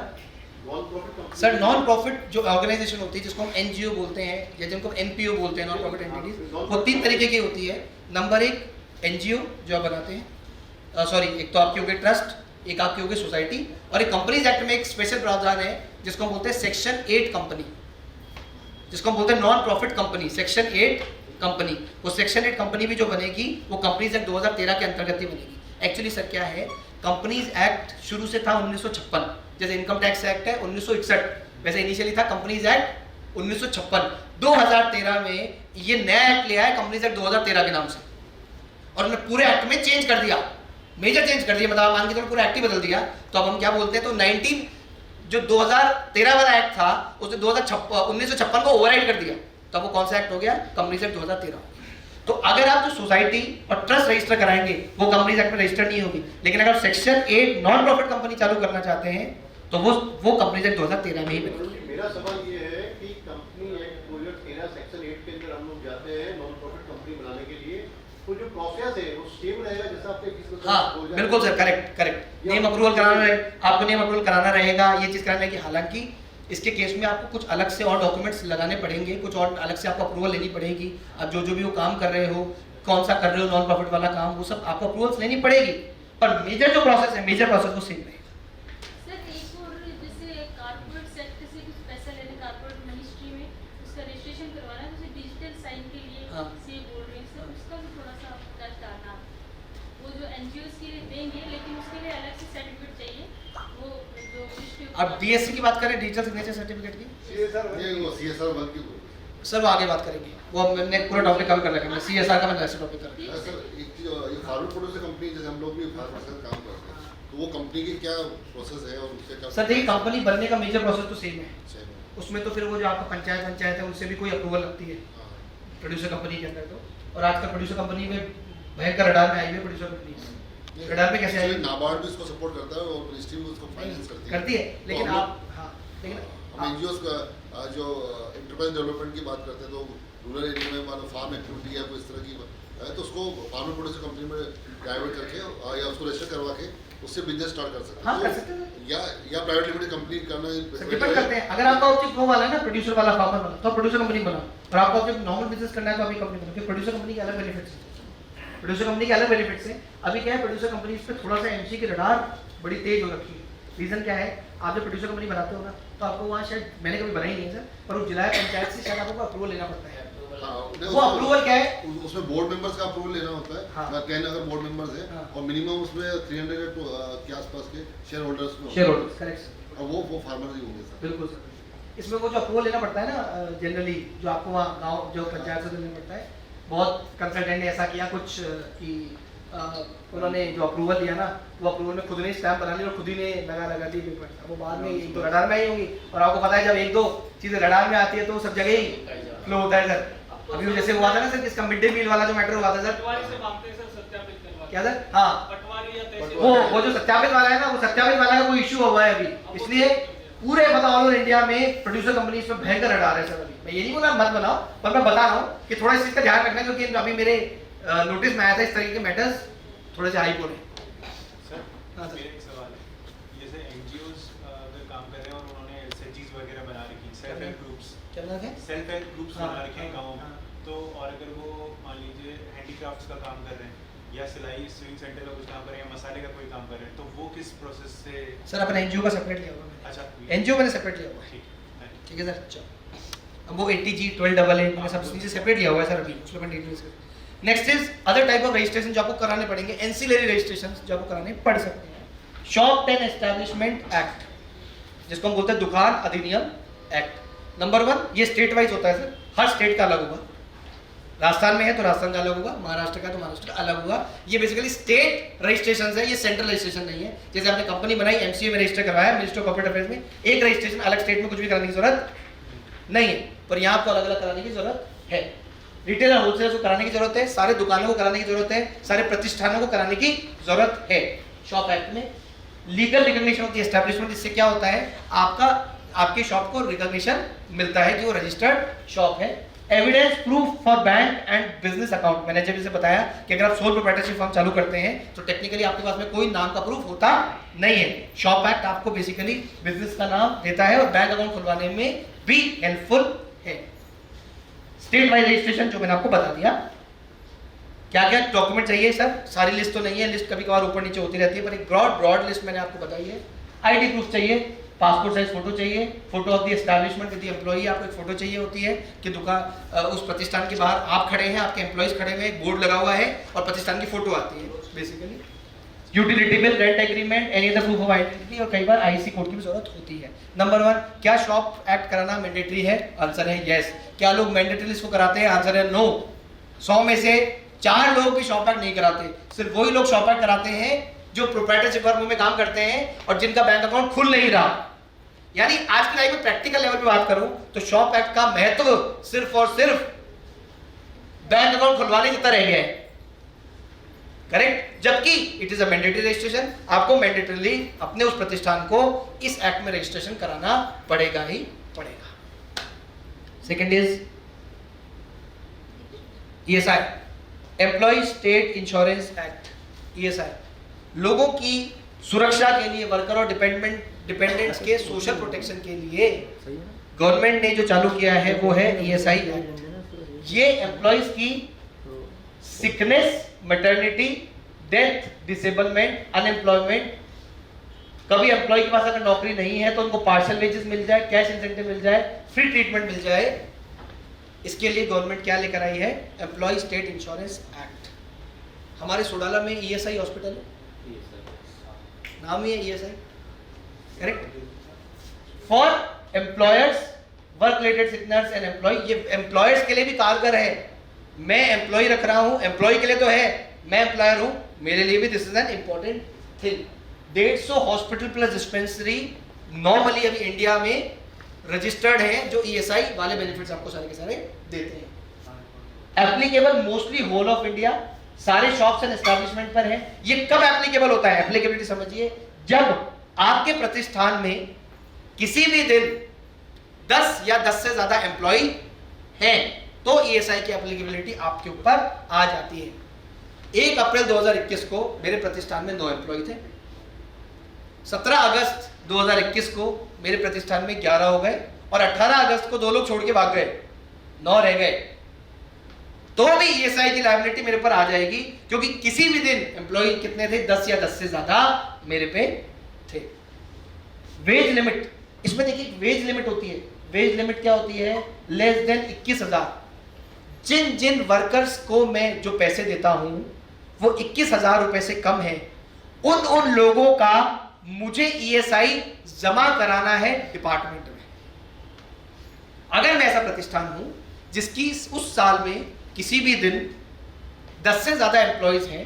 Speaker 3: non profit
Speaker 2: sir? Non profit जो ऑर्गेनाइजेशन होती है जिसको हम एनजीओ बोलते हैं या जिनको एनपीओ बोलते हैं, नॉन प्रॉफिट एंटिटीज, वो 3 तरीके की होती है। नंबर 1 एनजीओ जो आप बनाते हैं, सॉरी, एक तो आपकी हो गई ट्रस्ट, एक आपकी हो गई सोसाइटी, और एक कंपनीज एक्ट में एक स्पेशल प्रावधान है जिसको हम बोलते हैं सेक्शन 8 कंपनी, जिसको हम बोलते हैं non profit company, section 8 company. वो सेक्शन 8 कंपनी भी जो बनेगी वो कंपनीज एक्ट 2013 के अंतर्गत ही बनेगी। एक्चुअली सर क्या है, कंपनीज एक्ट शुरू से था 1956, जैसे इनकम टैक्स एक्ट है 1961, वैसे इनिशियली था कंपनीज एक्ट 1956। 2013 में ये नया एक्ट ले आया कंपनीज एक्ट 2013 के नाम से, और उन्होंने पूरे एक्ट में चेंज कर दिया, मेजर चेंज कर दिया, मतलब मान के चलो पूरा एक्ट ही बदल दिया। तो अब हम क्या बोलते हैं, तो 19 जो 2013 वाला एक्ट था उसने 1956 को ओवरराइड कर दिया, तो वो कौन सा एक्ट हो गया, कंपनीज एक्ट 2013। तो अगर आप जो सोसाइटी और ट्रस्ट रजिस्टर कराएंगे वो कंपनीज एक्ट में रजिस्टर नहीं होगी, लेकिन अगर सेक्शन 8 नॉन प्रॉफिट कंपनी चालू करना चाहते हैं तो वो कंपनीज एक्ट 2013 में ही बनेगी।
Speaker 3: मेरा सवाल ये है कि कंपनी एक्ट 2013 सेक्शन 8 के अंदर हम लोग जाते हैं नॉन प्रॉफिट कंपनी बनाने के लिए, तो जो प्रोसेस है वो सेम रहेगा जैसा आपने किसी
Speaker 2: हाँ बिल्कुल सर, करेक्ट। नेम अप्रूवल कराना रहेगा, आपको नेम अप्रूवल कराना रहेगा, ये चीज़ कराना है कि हालांकि इसके केस में आपको कुछ अलग से और डॉक्यूमेंट्स लगाने पड़ेंगे, कुछ और अलग से आपको अप्रूवल लेनी पड़ेगी। आप जो भी वो काम कर रहे हो, कौन सा कर रहे हो नॉन प्रॉफिट वाला काम, वो सब आपको अप्रूवल्स लेनी पड़ेगी, पर मेजर जो प्रोसेस है, मेजर प्रोसेस वो सेम रहेगा।
Speaker 6: सर एक और जैसे कारपोरेट सेक्टर से कुछ पैसा लेने, कारपोरेट मिनिस्ट्री में उसका रजिस्ट्रेशन करवाना है, जैसे डिजिटल साइन के लिए
Speaker 2: हाँ।
Speaker 6: से बोल रहे हैं सर, उसका भी थोड़ा सा टच डालना। वो जो एनजीओस के लिए देंगे लेकिन उसके लिए अलग से सर्टिफिकेट चाहिए, वो जो मिनिस्ट्री।
Speaker 2: अब डीएससी की बात करें, डिजिटल सिग्नेचर सर्टिफिकेट की,
Speaker 3: सीएसआर वर्क की
Speaker 2: सर वो आगे बात करेंगे, वो हमने पूरा टॉपिक कम कर रखा है, सीएसआर का मैंने ऐसे टॉपिक कर रखा है।
Speaker 3: सर एक चीज, ये फार्मर प्रोड्यूसर कंपनी जैसे हम लोग भी फार्मर से काम करते हैं, तो वो कंपनी की क्या प्रोसेस है और उससे क्या?
Speaker 2: सर देखिए, कंपनी बनने का मेजर प्रोसेस तो सेम है,
Speaker 3: सेम है।
Speaker 2: उसमें तो फिर वो जो आपका पंचायत है उनसे भी कोई अप्रूवल लगती है
Speaker 3: हाँ।
Speaker 2: प्रोड्यूसर कंपनी के अंदर। तो और आजकल प्रोड्यूसर कंपनी में भयंकर रडार में आई हुई है प्रोड्यूसर कंपनी, रडार में कैसे आई?
Speaker 3: नाबार्ड भी इसको सपोर्ट करता है और मिनिस्ट्री भी उसको फाइनेंस करती है।
Speaker 2: लेकिन
Speaker 3: तो
Speaker 2: आप हाँ, लेकिन
Speaker 3: हम एनजीओस का जो एंटरप्राइज डेवलपमेंट की बात करते हैं, तो रूरल एरिया में मान लो फार्म एक्टिविटी या कोई इस तरह की है, तो उसको फार्मर प्रोड्यूसर कंपनी में डाइवर्ट करके या उसको रजिस्टर करवा के उससे बिजनेस स्टार्ट कर सकते हैं।
Speaker 2: हाँ, कर सकते हैं।
Speaker 3: या प्राइवेट लिमिटेड कंपनी करना
Speaker 2: डिपेंड करते हैं। अगर आपका ऑब्जेक्ट वो वाला है ना, प्रोड्यूसर वाला, फार्मर वाला, तो प्रोड्यूसर कंपनी बनाओ, और आपका ऑब्जेक्ट नॉर्मल बिजनेस करना है तो अभी कंपनी बनाओ। प्रोड्यूसर कंपनी के अलग बेनिफिट्स हैं, प्रोड्यूसर कंपनी के अलग बेनिफिट्स हैं। अभी क्या है, प्रोड्यूसर कंपनी पे थोड़ा सा एमसी की रडार बड़ी तेज हो रखी है। रीजन क्या है, आप जब प्रोड्यूसर कंपनी बनाते हो ना, तो आपको वहाँ शायद, मैंने कभी बनाई नहीं है सर, पर वो जिला पंचायत से शायद आपको अप्रूवल लेना पड़ता है। वो अप्रूवल क्या है,
Speaker 3: उसमें बोर्ड मेंबर्स का अप्रूवल लेना होता है।
Speaker 2: हाँ।
Speaker 3: 10 अगर बोर्ड मेंबर्स है,
Speaker 2: हाँ।
Speaker 3: और मिनिमम उसमें 300 के आसपास के शेयर होल्डर्स में
Speaker 2: शेयर होल्डर्स, करेक्ट।
Speaker 3: और वो फार्मर ही होंगे सर।
Speaker 2: बिल्कुल सर। इसमें वो जो अप्रूवल लेना पड़ता है ना, जनरली जो आपको वहाँ गांव जो पंचायत से लेना पड़ता है, बहुत कंसल्टेंट ने ऐसा किया कुछ कि उन्होंने जो अप्रूवल लिया ना, वो अप्रूवल में खुद ने स्टैम्प बना लिया और खुद ही ने लगा दी पेपर। वो बाद में एक दो रडार में आई होंगी, और आपको पता है जब एक दो चीज़ें रडार में आती है तो सब जगह ही फ्लो होता है सर। अभी जैसे हुआ था ना सर, किसका मिड डे मील वाला जो मैटर हुआ था सर,
Speaker 5: पटवारी से मांगते हैं सर सत्यापित करवा।
Speaker 2: क्या सर? हाँ,
Speaker 5: पटवारी या तहसील।
Speaker 2: वो जो सत्यापित वाला है ना, वो सत्यापित वाला का कोई इशू हुआ है अभी, इसलिए पूरे मतलब ऑल ओवर इंडिया में प्रोड्यूसर कंपनी इसमें भयंकर रडार है सर। अभी मैं ये नहीं बोला मत बनाओ, पर मैं बता रहा हूँ कि थोड़ा इस चीज़ का ध्यान रखना, क्योंकि अभी मेरे नोटिस में आया था इस तरीके के मैटर्स थोड़े से हाई हो रहे हैं।
Speaker 7: सर
Speaker 2: हाँ सर।
Speaker 7: मेरा एक सवाल है, जैसे एनजीओस अगर काम कर रहे हैं और उन्होंने एसएचजीज वगैरह बना रखी, सेल्फ हेल्प ग्रुप्स,
Speaker 2: चलना है
Speaker 7: सेल्फ हेल्प ग्रुप्स
Speaker 2: हाँ,
Speaker 7: बना रखे हैं
Speaker 2: हाँ,
Speaker 7: गाँव में,
Speaker 2: हाँ।
Speaker 7: तो और अगर वो मान लीजिए हैंडीक्राफ्ट्स का काम कर रहे हैं या सिलाई स्विंग सेंटर का कुछ काम कर रहे हैं या मसाले का कोई काम कर रहे हैं, तो वो किस प्रोसेस से?
Speaker 2: सर अपना एनजीओ का सेपरेट लिया हुआ है।
Speaker 7: अच्छा,
Speaker 2: एनजीओ मैंने सेपरेट लिया हुआ है,
Speaker 7: ठीक।
Speaker 2: ठीक है सर। चलो अब वो 80G 1288 मैंने सब नीचे सेपरेट लिया हुआ है सर, अभी उसमें details. Next is other type of registration जो आपको कराने पड़ेंगे, एंसिलरी रजिस्ट्रेशन जो आपको कराने पड़ सकते हैं। शॉप एंड एस्टैब्लिशमेंट एक्ट, जिसको हम बोलते हैं दुकान अधिनियम एक्ट, नंबर 1, ये स्टेट वाइज होता है सर, हर स्टेट का अलग होगा। राजस्थान में है तो राजस्थान का अलग होगा, महाराष्ट्र का तो महाराष्ट्र का अलग होगा। ये बेसिकली स्टेट रजिस्ट्रेशन है, ये सेंट्रल रजिस्ट्रेशन नहीं है। जैसे आपने कंपनी बनाई, एमसीए में रजिस्टर करवाया, मिनिस्ट्री ऑफ कॉर्पोरेट अफेयर्स में, एक रजिस्ट्रेशन अलग स्टेट में कुछ भी कराने की जरूरत नहीं है, पर यहाँ आपको अलग अलग कराने की जरूरत है। रिटेल और होलसेलर को कराने की जरूरत है, सारे दुकानों को कराने की जरूरत है, सारे प्रतिष्ठानों को कराने की जरूरत है। शॉप एक्ट में legal recognition of the establishment, इससे क्या होता है, आपके शॉप को रिकॉग्निशन मिलता है कि वो रजिस्टर्ड शॉप है। Evidence proof for bank and business account, मैंने जब इसे बताया कि अगर आप सोल प्रोप्राइटरशिप फर्म चालू करते हैं तो टेक्निकली आपके पास में कोई नाम का प्रूफ होता नहीं है। शॉप एक्ट आपको बेसिकली बिजनेस का नाम देता है और बैंक अकाउंट खुलवाने में भी हेल्पफुल है। स्टेट वाइज रजिस्ट्रेशन जो मैंने आपको बता दिया, क्या क्या डॉक्यूमेंट चाहिए सर, सारी लिस्ट तो नहीं है, लिस्ट कभी कभार ऊपर नीचे होती रहती है, पर एक ब्रॉड लिस्ट मैंने आपको बताई है। आईडी प्रूफ चाहिए, पासपोर्ट साइज फोटो चाहिए, photo of the establishment with the employee, आपको एक फोटो चाहिए होती है कि दुकान उस प्रतिष्ठान के बाहर आप खड़े हैं, आपके एम्प्लॉइज खड़े हुए हैं, एक बोर्ड लगा हुआ है और प्रतिष्ठान की फोटो आती है basically. Utility bill, rent agreement, any other proof of identity, और कई बार आईसी कोड की भी जरूरत होती है। नंबर 1, क्या शॉप एक्ट कराना मैंडेटरी है? आंसर है यस। क्या लोग मैंडेटरी इसको कराते हैं? आंसर है नो। 100 में से 4 लोग भी शॉप एक्ट नहीं कराते, सिर्फ वही लोग शॉप एक्ट कराते हैं जो प्रोप्राइटरशिप फर्म में काम करते हैं और जिनका बैंक अकाउंट खुल नहीं रहा। यानी आज की लाइफ में प्रैक्टिकल लेवल पे बात करूं तो शॉप एक्ट का महत्व सिर्फ और सिर्फ बैंक अकाउंट खुलवाने जितना रह गया है, करेक्ट। जबकि it is a mandatory registration, आपको मैंडेटरीली अपने उस प्रतिष्ठान को इस एक्ट में रजिस्ट्रेशन कराना पड़ेगा ही पड़ेगा। Second is ESI, employ state insurance act. ESI लोगों की सुरक्षा के लिए, वर्कर और डिपेंडेंट्स के सोशल प्रोटेक्शन के लिए गवर्नमेंट ने जो चालू किया है वो है ईएसआई एक्ट। ये एम्प्लॉयज की sickness, maternity, death, disablement, unemployment, कभी एम्प्लॉय के पास अगर नौकरी नहीं है तो उनको पार्शियल वेजेस मिल जाए, कैश इंसेंटिव मिल जाए, फ्री ट्रीटमेंट मिल जाए, इसके लिए गवर्नमेंट क्या लेकर आई है? Employ state insurance act. हमारे सोडाला में ईएसआई हॉस्पिटल है, नाम ही है ESI, correct. For employers, work related sickness and employ, ये एम्प्लॉयर्स के लिए भी कारगर है। मैं एम्प्लॉय रख रहा हूं, एम्प्लॉय के लिए तो है, मैं एम्प्लॉयर हूं, मेरे लिए भी this is an important thing. 150 hospital plus dispensary normally अभी इंडिया में रजिस्टर्ड है जो ईएसआई वाले बेनिफिट्स आपको सारे के सारे देते हैं। Applicable mostly whole of India, सारे शॉप्स एंड एस्टैब्लिशमेंट पर है। ये कब एप्लीकेबल होता है? एप्लीकेबिलिटी समझिए, जब आपके प्रतिष्ठान में किसी भी दिन 10 या 10 से ज्यादा एम्प्लॉय हैं तो ईएसआई की एप्लीकेबिलिटी आपके ऊपर आ जाती है। 1 अप्रैल 2021 को मेरे प्रतिष्ठान में 9 एम्प्लॉय थे। 17 अगस्त 2021 को मेरे प्रतिष्ठान में 11 हो गए और 18 अगस्त को 2 लोग छोड़ के भाग गए, 9 रह गए। तो भी ईएसआई की लायबिलिटी मेरे पर आ जाएगी क्योंकि किसी भी दिन एम्प्लॉय कितने थे? 10 या 10 से ज्यादा मेरे पे थे। वेज लिमिट, इसमें देखिए वेज लिमिट होती है। वेज लिमिट क्या होती है? Less than 21,000। जिन जिन वर्कर्स को मैं जो पैसे देता हूं वो 21,000 रुपए से कम है, उन लोगों का मुझे ईएसआई जमा कराना है डिपार्टमेंट में। अगर मैं ऐसा प्रतिष्ठान हूं जिसकी उस साल में किसी भी दिन 10 से ज्यादा एम्प्लॉयज हैं,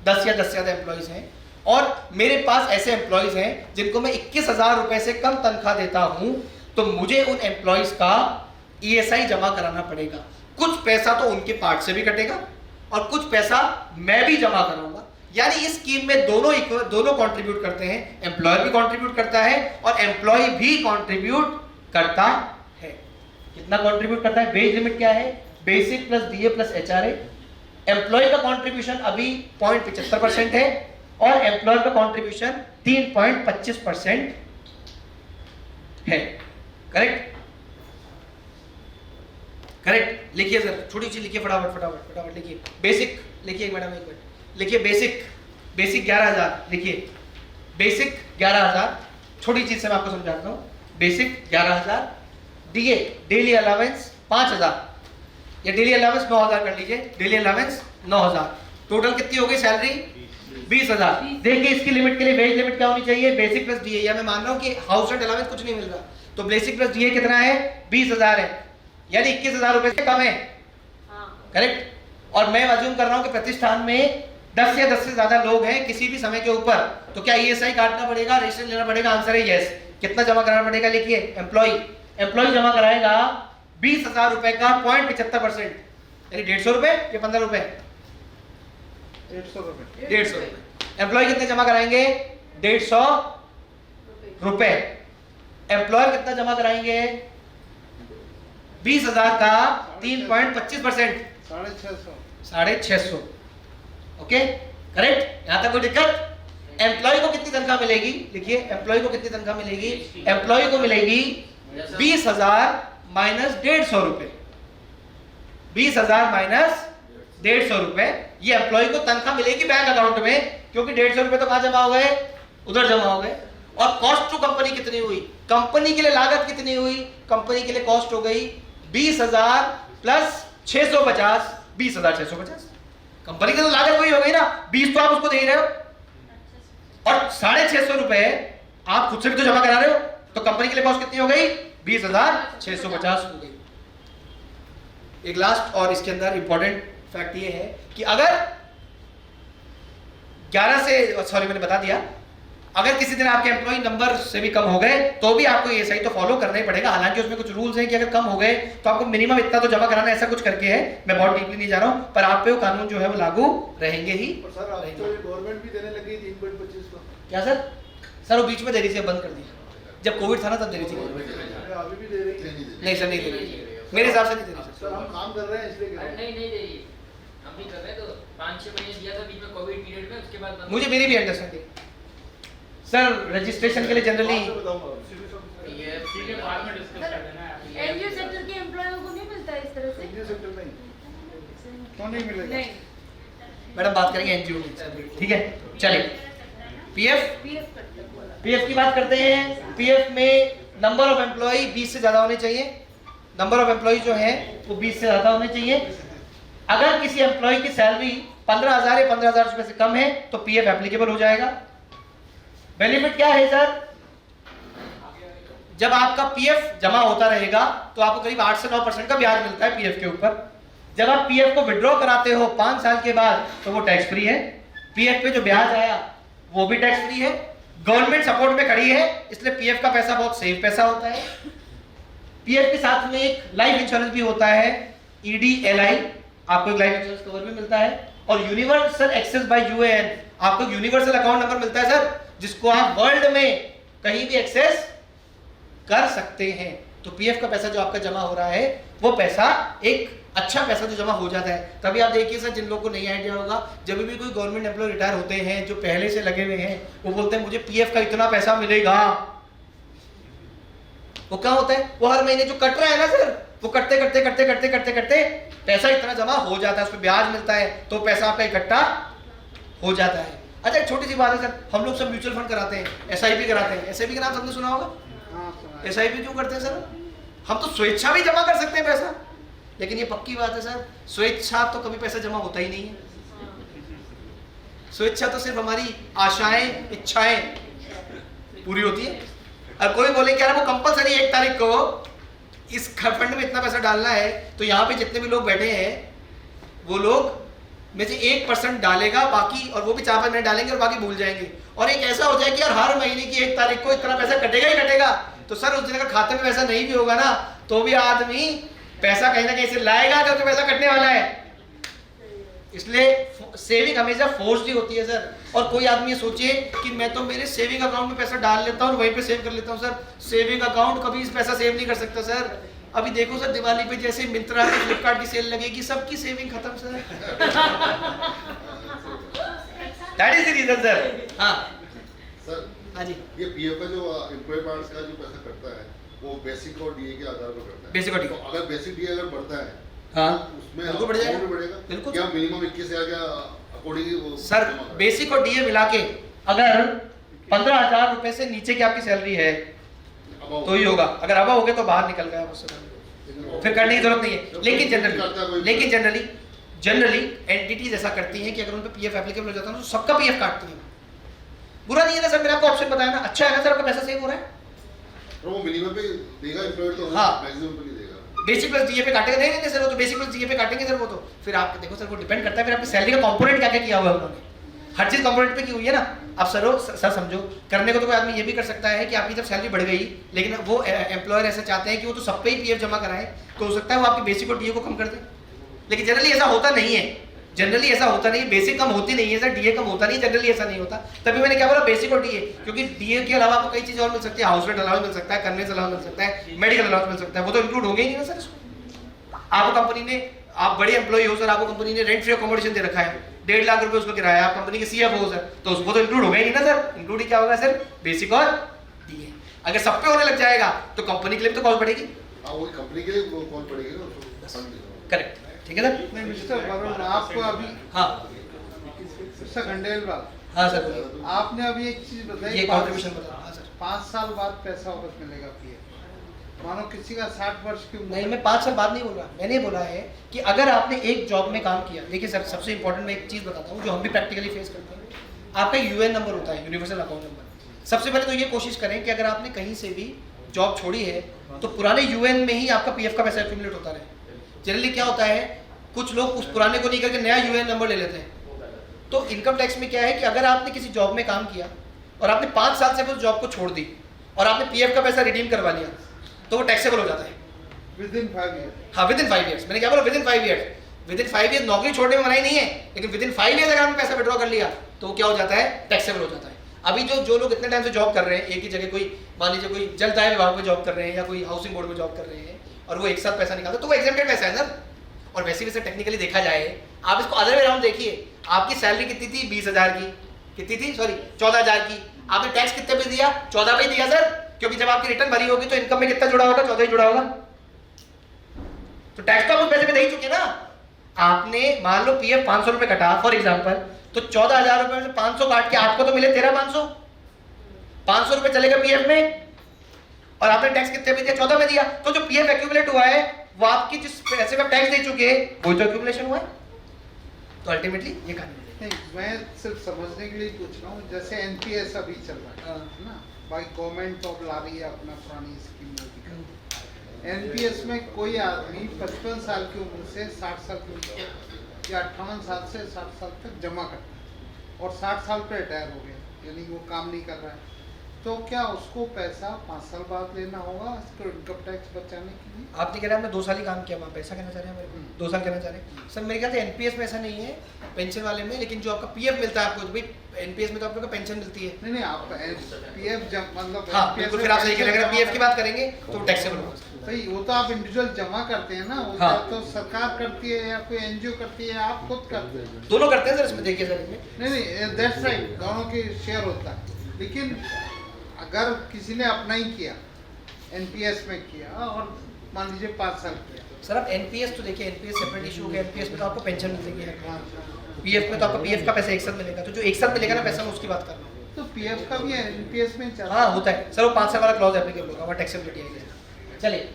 Speaker 2: 10 या 10 से ज्यादा एम्प्लॉयज हैं और मेरे पास ऐसे एम्प्लॉयज हैं जिनको मैं 21,000 रुपए से कम तनख्वाह देता हूं, तो मुझे उन एम्प्लॉयज का ईएसआई जमा कराना पड़ेगा। कुछ पैसा तो उनके पार्ट से भी कटेगा और कुछ पैसा मैं भी जमा कराऊंगा। यानी इस स्कीम में दोनों कंट्रीब्यूट करते हैं, एम्प्लॉयर भी कंट्रीब्यूट करता है और एम्प्लॉय भी कंट्रीब्यूट करता है। कितना कंट्रीब्यूट करता है? वेज लिमिट क्या है? Basic plus DA plus HRA. Employ का कंट्रीब्यूशन अभी 0.75% है और एम्प्लॉयर का कंट्रीब्यूशन 3.25% है। करेक्ट? करेक्ट। लिखिए सर, छोटी सी लिखिए, फटाफट लिखिए। बेसिक लिखिए, मैडम एक मिनट लिखिए। बेसिक 11,000 लिखिए। बेसिक 11,000, छोटी चीज से मैं आपको समझाता हूँ। बेसिक 11,000, डीए डेली अलावेंस 5,000 या डेली अलावेंस 9,000 कर लीजिए। डेली अलावेंस 9,000, टोटल कितनी हो गई सैलरी? 20,000। देखिए इसकी लिमिट के लिए वेज लिमिट क्या होनी चाहिए? Basic plus DA. या मैं मान रहा हूँ कि हाउस रेंट अलावेंस कुछ नहीं मिल रहा, तो बेसिक प्लस डीए कितना है? 20,000 है, यानी 21,000 रुपए से कम है। करेक्ट। और मैं अज्यूम कर रहा हूं कि प्रतिष्ठान में 10 या 10 से ज्यादा लोग हैं किसी भी समय के ऊपर, तो क्या ईएसआई काटना पड़ेगा, रजिस्ट्रेशन लेना पड़ेगा? आंसर है यस। कितना जमा कराना पड़ेगा? लिखिए, एम्प्लॉय जमा कराएगा 20,000 रुपए का 0.75%, यानी 150 रुपए या 15 रुपए? 150 रुपए। एम्प्लॉय कितने जमा कराएंगे? 150 रुपए। एम्प्लॉय कितना जमा कराएंगे? 20,000 का 3.25%, 650। Okay, correct. यहां तक कोई दिक्कत? एम्प्लॉय को कितनी तनख्वाह मिलेगी? लिखिए, एम्प्लॉय को कितनी तनख्वाह मिलेगी? एम्प्लॉय को मिलेगी 20,000 माइनस 150 रुपए। 20,000 माइनस 150 रुपए, ये एम्प्लॉय को तनख्वाह मिलेगी बैंक अकाउंट में, क्योंकि 150 रुपए तो कहां जमा हो गए? उधर जमा हो गए। और कॉस्ट टू कंपनी कितनी हुई? कंपनी के लिए लागत कितनी हुई? कंपनी के लिए कॉस्ट हो गई 20,000 प्लस 650, 20,650। कंपनी की तो लागत वही हो गई ना, 20 तो आप उसको दे रहे हो, और 650 रुपए आप खुद से भी तो जमा करा रहे हो, तो कंपनी के लिए कॉस्ट कितनी हो गई? 20,650 हो गई। एक लास्ट और इसके अंदर इंपॉर्टेंट फैक्ट ये है कि अगर 11 से, सॉरी मैंने बता दिया, अगर किसी दिन आपके एम्प्लॉय नंबर से भी कम हो गए तो भी आपको ये सही तो फॉलो करना ही पड़ेगा। हालांकि उसमें कुछ रूल्स हैं कि अगर कम हो गए तो आपको मिनिमम इतना तो जमा कराना, ऐसा कुछ करके है, मैं बहुत डीपली नहीं जा रहा हूं, पर आप पे वो कानून जो है वो लागू रहेंगे ही।
Speaker 8: सर अब तो गवर्नमेंट भी देने लगी 3.25 का।
Speaker 2: क्या सर? सर वो बीच में दे रही थी, बंद कर दिया, जब कोविड था ना तब दे रही थी।
Speaker 8: अभी भी दे रही है?
Speaker 2: नहीं सर, नहीं दे रही, मेरे हिसाब से नहीं दे रही
Speaker 8: सर हम काम कर रहे हैं इसलिए कह रहे हैं।
Speaker 4: नहीं दे रही, हम भी कर रहे हैं, तो 5-6 महीने दिया था बीच में कोविड पीरियड में, उसके बाद
Speaker 2: मुझे मेरी भी अंडरस्टैंडिंग सर, रजिस्ट्रेशन के लिए जनरली
Speaker 5: ठीक है, बाद में डिस्कस कर लेना है।
Speaker 6: एनजीओ सेक्टर के एम्प्लॉयों को नहीं मिलता इस तरह से?
Speaker 8: एनजीओ सेक्टर नहीं, क्यों नहीं मिलेगा?
Speaker 2: मैडम बात करेंगे एनजीओ की, ठीक है। चलिए, पीएफ की बात करते हैं। पीएफ में नंबर ऑफ एम्प्लॉय 20 से ज्यादा होने चाहिए। नंबर ऑफ एम्प्लॉय जो है वो 20 से ज्यादा होने चाहिए। अगर किसी एम्प्लॉय की सैलरी 15,000 या 15,000 रुपए से कम है तो पीएफ एप्लीकेबल हो जाएगा। बेनिफिट क्या है सर? जब आपका पीएफ जमा होता रहेगा तो आपको करीब 8 से 9% का ब्याज मिलता है पीएफ के ऊपर। जब आप पीएफ को विड्रॉ कराते हो 5 साल के बाद तो वो टैक्स फ्री है। पीएफ पे जो ब्याज आया वो भी टैक्स फ्री है। गवर्नमेंट सपोर्ट में खड़ी है, इसलिए पीएफ का पैसा बहुत सेफ पैसा होता है। पीएफ के साथ में एक लाइफ इंश्योरेंस भी होता है, ईडीएलआई, आपको एक लाइफ इंश्योरेंस कवर भी मिलता है। और यूनिवर्सल एक्सेस बाय यूएएन, आपको यूनिवर्सल अकाउंट नंबर मिलता है सर, जिसको आप वर्ल्ड में कहीं भी एक्सेस कर सकते हैं। तो पीएफ का पैसा जो आपका जमा हो रहा है वो पैसा एक अच्छा पैसा जो जमा हो जाता है। तभी आप देखिए सर, जिन लोगों को नहीं आइडिया होगा, जब भी कोई गवर्नमेंट एम्प्लॉय रिटायर होते हैं जो पहले से लगे हुए हैं, वो बोलते हैं मुझे पीएफ का इतना पैसा मिलेगा। वो क्या होता है, वो हर महीने जो कट रहा है ना सर, वो करते करते करते करते करते करते पैसा इतना जमा हो जाता है, उसमें ब्याज मिलता है, तो पैसा आपका इकट्ठा हो जाता है। अच्छा, एक छोटी सी बात है सर, हम लोग सब म्यूचुअल फंड कराते हैं, एसआईपी कराते हैं। एसआईपी का नाम सबने सुना होगा? एसआईपी क्यों करते हैं सर? हम तो स्वेच्छा भी जमा कर सकते हैं पैसा, लेकिन ये पक्की बात है सर, स्वेच्छा तो कभी पैसा जमा होता ही नहीं है। स्वेच्छा तो सिर्फ हमारी आशाएं, इच्छाएं पूरी होती है। और कोई बोले क्या वो कंपलसरी 1 तारीख को इस फंड में इतना पैसा डालना है, तो यहाँ पे जितने भी लोग बैठे हैं वो लोग में से 1% डालेगा, बाकी और वो भी 4-5 मिनट डालेंगे और बाकी भूल जाएंगे। और एक ऐसा हो जाए कि यार हर महीने की 1 तारीख को इतना पैसा कटेगा ही कटेगा, तो सर उस दिन अगर खाते में पैसा नहीं भी होगा ना, तो भी आदमी पैसा कहीं ना कहीं से लाएगा, क्योंकि पैसा कटने वाला है। इसलिए सेविंग हमेशा फोर्स्ड ही होती है सर। और कोई आदमी ये सोचे कि मैं तो मेरे सेविंग अकाउंट में पैसा डाल लेता हूँ और वहीं पे सेव कर लेता हूँ। सर सेविंग अकाउंट कभी इस पैसा सेव नहीं कर सकता सर। अभी देखो सर, दिवाली पे जैसे मिंत्रा पे फ्लिपकार्ट की सेल लगेगी, सबकी सेविंग खत्म sir. That is the reason sir. हाँ
Speaker 3: सर,
Speaker 2: हाँ जी,
Speaker 3: ये पीएफ का जो एम्प्लॉय पार्ट्स का जो पैसा कटता है वो बेसिक और डीए के आधार पर कटता है।
Speaker 2: बेसिक और डीए।
Speaker 3: तो अगर बेसिक डीए अगर बढ़ता है
Speaker 2: हाँ,
Speaker 3: उसमें
Speaker 2: बिल्कुल बढ़ जाएगा।
Speaker 3: amount भी बढ़ेगा।
Speaker 2: बिल्कुल।
Speaker 3: क्या मिनिमम 21,000 क्या अकॉर्डिंगली वो
Speaker 2: सर बेसिक और डीए मिला के अगर 15,000 रुपए से नीचे की आपकी सैलरी है तो ही होगा। अगर अब हो गया तो बाहर निकल गया मुझसे, फिर करने की जरूरत नहीं है। लेकिन जनरली एंटिटीज ऐसा करती हैं कि अगर उन पे पीएफ एप्लीकेबल हो जाता है तो सबका पीएफ काटती है। बुरा नहीं है ना सर, मैंने आपको ऑप्शन बताया ना, अच्छा है ना सर, आपका पैसा सेव हो रहा है।
Speaker 3: वो मिनिमम पे देगा एम्प्लॉयर तो,
Speaker 2: हाँ।
Speaker 3: मैक्सिमम पे नहीं देगा।
Speaker 2: बेसिक प्लस डीए पे काटेंगे, नहीं नहीं सर वो तो बेसिक प्लस डीए पे काटेंगे सर वो तो, फिर आप देखो सर वो डिपेंड करता है फिर आपकी सैलरी का कंपोनेंट क्या क्या किया हुआ है उन्होंने, हर चीज कंपोनेंट पे की हुई है ना। अब सर समझो करने को तो कोई आदमी ये भी कर सकता है कि आपकी जब सैलरी बढ़ गई लेकिन वो एम्प्लॉयर ऐसा चाहते हैं कि वो तो सब पे ही पीएफ जमा कराए, तो हो सकता है वो आपकी बेसिक और डीए को कम कर दे, लेकिन जनरली ऐसा होता नहीं है, जनरली ऐसा होता नहीं, बेसिक कम होती नहीं है सर, डीए कम होता नहीं, जनरली ऐसा नहीं होता। तभी मैंने क्या बोला बेसिक और डीए, क्योंकि डीए के अलावा आपको कई चीजें और मिल सकती है, हाउस रेंट अलाउंस मिल सकता है, कन्वेंस अलाउंस मिल सकता है, मेडिकल अलाउंस मिल सकता है, वो तो इंक्लूड होंगे ही नहीं ना सर इसको। आपको कंपनी ने, आप बड़े एम्प्लॉई हो सर, आपको कंपनी ने रेंट फ्री अकोमोडेशन दे रखा है, 1.5 लाख रुपए उसको किराया, आप कंपनी के सीएफओ हो सर, तो उसको तो इंक्लूड होगा ही नहीं ना सर, इंक्लूड ही क्या होगा सर, बेसिक और डीए। अगर सब पे होने लग जाएगा तो कंपनी के लिए भी तो कॉस्ट बढ़ेगी।
Speaker 3: हाँ वो कंपनी के लिए कौन पड़ेगी ना,
Speaker 2: करेक्ट, ठीक है सर।
Speaker 8: नहीं मिस्टर वरुण, आपको अभी
Speaker 2: हाँ
Speaker 8: मिस्टर खंडेलवाल,
Speaker 2: हाँ सर,
Speaker 8: आपने अभी एक चीज बताई,
Speaker 2: ये कॉन्ट्रीब्यूशन बता। हाँ सर,
Speaker 8: 5 साल बाद पैसा वापस मिलेगा पीएफ। मानो किसी का 60 वर्ष की उम्र,
Speaker 2: नहीं मैं 5 साल बाद नहीं बोल रहा, मैंने बोला है कि अगर आपने एक जॉब में काम किया, देखिए सर सबसे इंपॉर्टेंट मैं एक चीज बताता हूँ जो हम भी प्रैक्टिकली फेस करते हैं, आपका यूएन नंबर होता है, यूनिवर्सल अकाउंट नंबर। सबसे पहले तो ये कोशिश करें कि अगर आपने कहीं से भी जॉब छोड़ी है तो पुराने यूएन में ही आपका पीएफ का पैसा एक्यूमुलेट होता रहे। जनरली क्या होता है, कुछ लोग उस पुराने को नहीं करके नया यूएन नंबर ले लेते हैं। तो इनकम टैक्स में क्या है कि अगर आपने किसी जॉब में काम किया और आपने 5 साल से उस जॉब को छोड़ दी और आपने पीएफ का पैसा रिडीम करवा लिया तो वो टैक्सेबल हो जाता है
Speaker 8: विदिन 5 ईयर।
Speaker 2: हाँ विदिन 5 ईयर्स, मैंने क्या बोला विदिन 5 ईयर्स, विदिन 5 ईयर्स नौकरी छोड़ने में मनाही नहीं है, लेकिन विदिन 5 ईयर्स अगर आपने पैसा विड्रॉ कर लिया तो वो क्या हो जाता है, टैक्सेबल हो जाता है। अभी जो लोग इतने टाइम से जॉब कर रहे हैं एक ही जगह, कोई मान लीजिए कोई जलदाय विभाग में जॉब कर रहे हैं या कोई हाउसिंग बोर्ड में जॉब कर रहे हैं और वो एक साथ पैसा निकालते तो वो एग्जेम्प्टेड पैसा है सर। और वैसे वैसे टेक्निकली देखा जाए, आप इसको अदर वे अराउंड देखिए, आपकी सैलरी कितनी थी 20,000 की, कितनी थी सॉरी 14,000 की, आपने टैक्स कितने पे दिया, 14 पे दिया सर, क्योंकि जब आपकी रिटर्न भरी होगी तो इनकम में कितना जुड़ा होगा, 14 ही जुड़ा होगा, तो टैक्स तो आप उस पैसे पे दे ही चुके ना। आपने मान लो पीएफ 500 रुपए कटा फॉर एग्जांपल, तो 14,000 रुपए में से 500 काट के आपको तो मिले 13,500, 500 रुपए चलेगा पीएफ में और आपने टैक्स कितने पे दिया, 14 में दिया, तो जो पीएफ एक्यूमुलेट हुआ है वो आपकी जिस पैसे में टैक्स दे चुके हैं वो तो एक्यूमुलेशन हुआ है, तो अल्टीमेटली ये कहानी है।
Speaker 8: नहीं, मैं सिर्फ समझने के लिए पूछ रहा हूँ, जैसे एनपीएस अभी चल रहा है ना, भाई गवर्नमेंट तो अब ला रही है अपना पुरानी स्कीम में। एनपीएस में कोई आदमी 55 साल की उम्र से 60 साल की उम्र या 58 साल से 60 साल तक जमा करता है और 60 साल पे रिटायर हो गया, यानी वो काम नहीं कर रहा है, तो क्या उसको पैसा 5 साल बाद लेना होगा इसको इनकम टैक्स बचाने के लिए?
Speaker 2: आपने कह रहे हैं हमने 2 साल ही काम किया, वहाँ पैसा कहना चाह रहे हैं मेरे को 2 साल कहना चाह रहे हैं सर। मेरे ख्याल से एनपीएस में ऐसा नहीं है, पेंशन वाले में, लेकिन जो आपका पीएफ मिलता है आपको, भाई एनपीएस में तो आपको पेंशन मिलती है।
Speaker 8: नहीं आप पीएफ जब मतलब
Speaker 2: हाँ बिल्कुल, फिर आप सही कह रहे हैं, अगर पीएफ की बात करेंगे तो टैक्सेबल होगा।
Speaker 8: भाई वो तो आप इंडिविजुअल जमा करते हैं ना, वो
Speaker 2: हाँ।
Speaker 8: तो सरकार करती है या कोई एनजीओ करती है, आप खुद करते हैं?
Speaker 2: दोनों करते हैं सर इसमें, देखिए सर इसमें
Speaker 8: नहीं दैट्स राइट, दोनों की शेयर होता है, लेकिन अगर किसी ने अपना ही किया एनपीएस में किया और मान लीजिए 5 साल किया
Speaker 2: सर, आप एनपीएस तो देखिए, एनपीएस सेपरेट इशू हो गया, एनपीएस में तो आपको पेंशन मिलेगी, पीएफ में तो आपका पीएफ का पैसा एक साथ मिलेगा, तो जो एक साथ मिलेगा ना पैसा मैं उसकी बात कर रहा हूँ।
Speaker 8: तो पीएफ का भी एनपीएस में चल
Speaker 2: हाँ होता है सर, वो 5 साल वाला क्लॉज एप्लीकेबल होगा, वहाँ टैक्सेबिलिटी आएगी। चलिए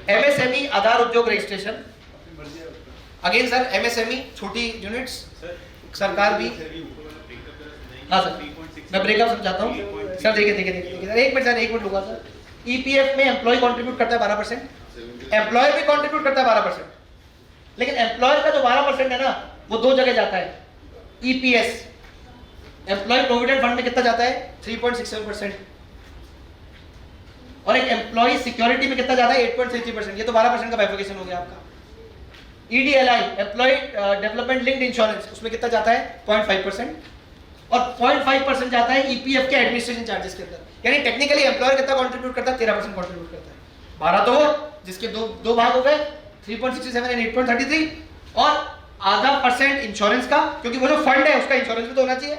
Speaker 2: एमएसएमई आधार उद्योग रजिस्ट्रेशन, अगेन सर एमएसएमई छोटी यूनिट्स, सरकार भी, हाँ सर मैं ब्रेकअप समझाता हूँ सर। देखिए सर, एक मिनट लूंगा सर। ईपीएफ में एम्प्लॉय कंट्रीब्यूट करता है 12%, एम्प्लॉयर भी कंट्रीब्यूट करता है 12%, लेकिन एम्प्लॉयर का जो 12% है ना वो 2 जगह जाता है। ईपीएस एम्प्लॉय प्रोविडेंट फंड में कितना जाता है 3.67%, और एक एम्प्लॉय सिक्योरिटी में कितना जाता है 8.33%, ये तो 12% का बाइफिकेशन हो गया आपका। ईडीएलआई एम्प्लॉय डेवलपमेंट लिंक्ड इंश्योरेंस, उसमें कितना जाता है 0.5%, और 0.5% जाता है ईपीएफ के एडमिनिस्ट्रेशन चार्जेस के अंदर। यानी टेक्निकली एम्प्लॉयर कितना कंट्रीब्यूट करता है 13% कंट्रीब्यूट करता है। 12 तो वो जिसके दो भाग हो गए 3.67 एंड 8.33, और आधा परसेंट इंश्योरेंस का, क्योंकि वो जो फंड है उसका इंश्योरेंस भी तो होना चाहिए,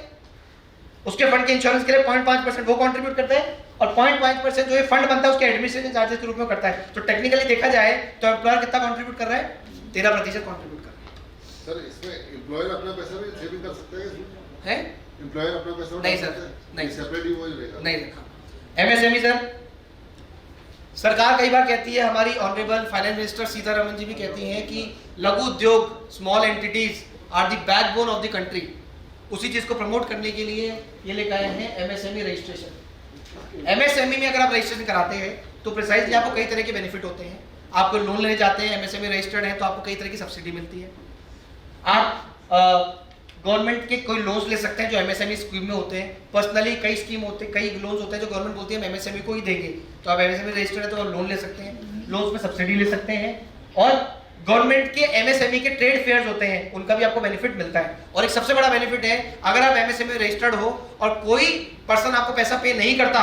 Speaker 2: उसके फंड के इंश्योरेंस के लिए 0.5% वो कंट्रीब्यूट करते हैं, और 0.5% जो ये फंड बनता है उसके एडमिनिस्ट्रेशन चार्जेस के रूप में करता है। तो टेक्निकली देखा जाए तो एम्प्लॉयर कितना कंट्रीब्यूट कर रहा है 13% कंट्रीब्यूट कर रहा है।
Speaker 3: सर इसमें एम्प्लॉयर अपना पैसा भी सेविंग कर सकते हैं?
Speaker 2: है
Speaker 3: एम्प्लॉयर अपना पैसा
Speaker 2: नहीं सर, नहीं
Speaker 3: सेपरेट ही वो ही रहेगा?
Speaker 2: नहीं रखा। एमएसएमई सर, सरकार कई बार कहती है, हमारी honourable finance minister Sitharaman ji भी कहती हैं कि लघु उद्योग small entities are the backbone of the country. उसी चीज को प्रमोट करने के लिए ये लेकर आए हैं एमएसएमई रजिस्ट्रेशन। एमएसएमई में अगर आप रजिस्ट्रेशन कराते हैं तो प्रिसाइजली आपको कई तरह के बेनिफिट होते हैं। आपको लोन लेने जाते हैं, एमएसएमई रजिस्टर्ड है तो आपको कई तरह की सब्सिडी मिलती है। आप गवर्नमेंट के कोई लोन्स ले सकते हैं जो एमएसएमई स्कीम में होते हैं। पर्सनली कई स्कीम होते हैं, कई लोन्स होते हैं जो गवर्नमेंट बोलती है हम एमएसएमई को ही देंगे, तो आप एमएसएमई रजिस्टर्ड है तो आप लोन ले सकते हैं, लोन्स में सब्सिडी ले सकते हैं। और गवर्नमेंट के एमएसएमई के ट्रेड फेयर्स होते हैं, उनका भी आपको बेनिफिट मिलता है। और एक सबसे बड़ा बेनिफिट है, अगर आप एमएसएमई रजिस्टर्ड हो और कोई पर्सन आपको पैसा पे नहीं करता,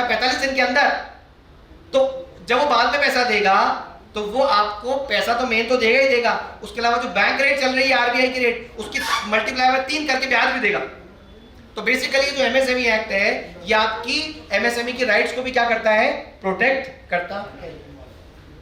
Speaker 2: 45 दिन के अंदर, तो जब वो बाद में पैसा देगा तो वो आपको पैसा तो मेन तो देगा ही देगा, उसके अलावा जो बैंक रेट चल रही है आरबीआई की रेट, उसकी मल्टीप्लाई बाय 3 करके ब्याज भी देगा। तो बेसिकली जो एमएसएमई एक्ट है ये आपकी एमएसएमई की राइट्स को भी क्या करता है, प्रोटेक्ट करता है।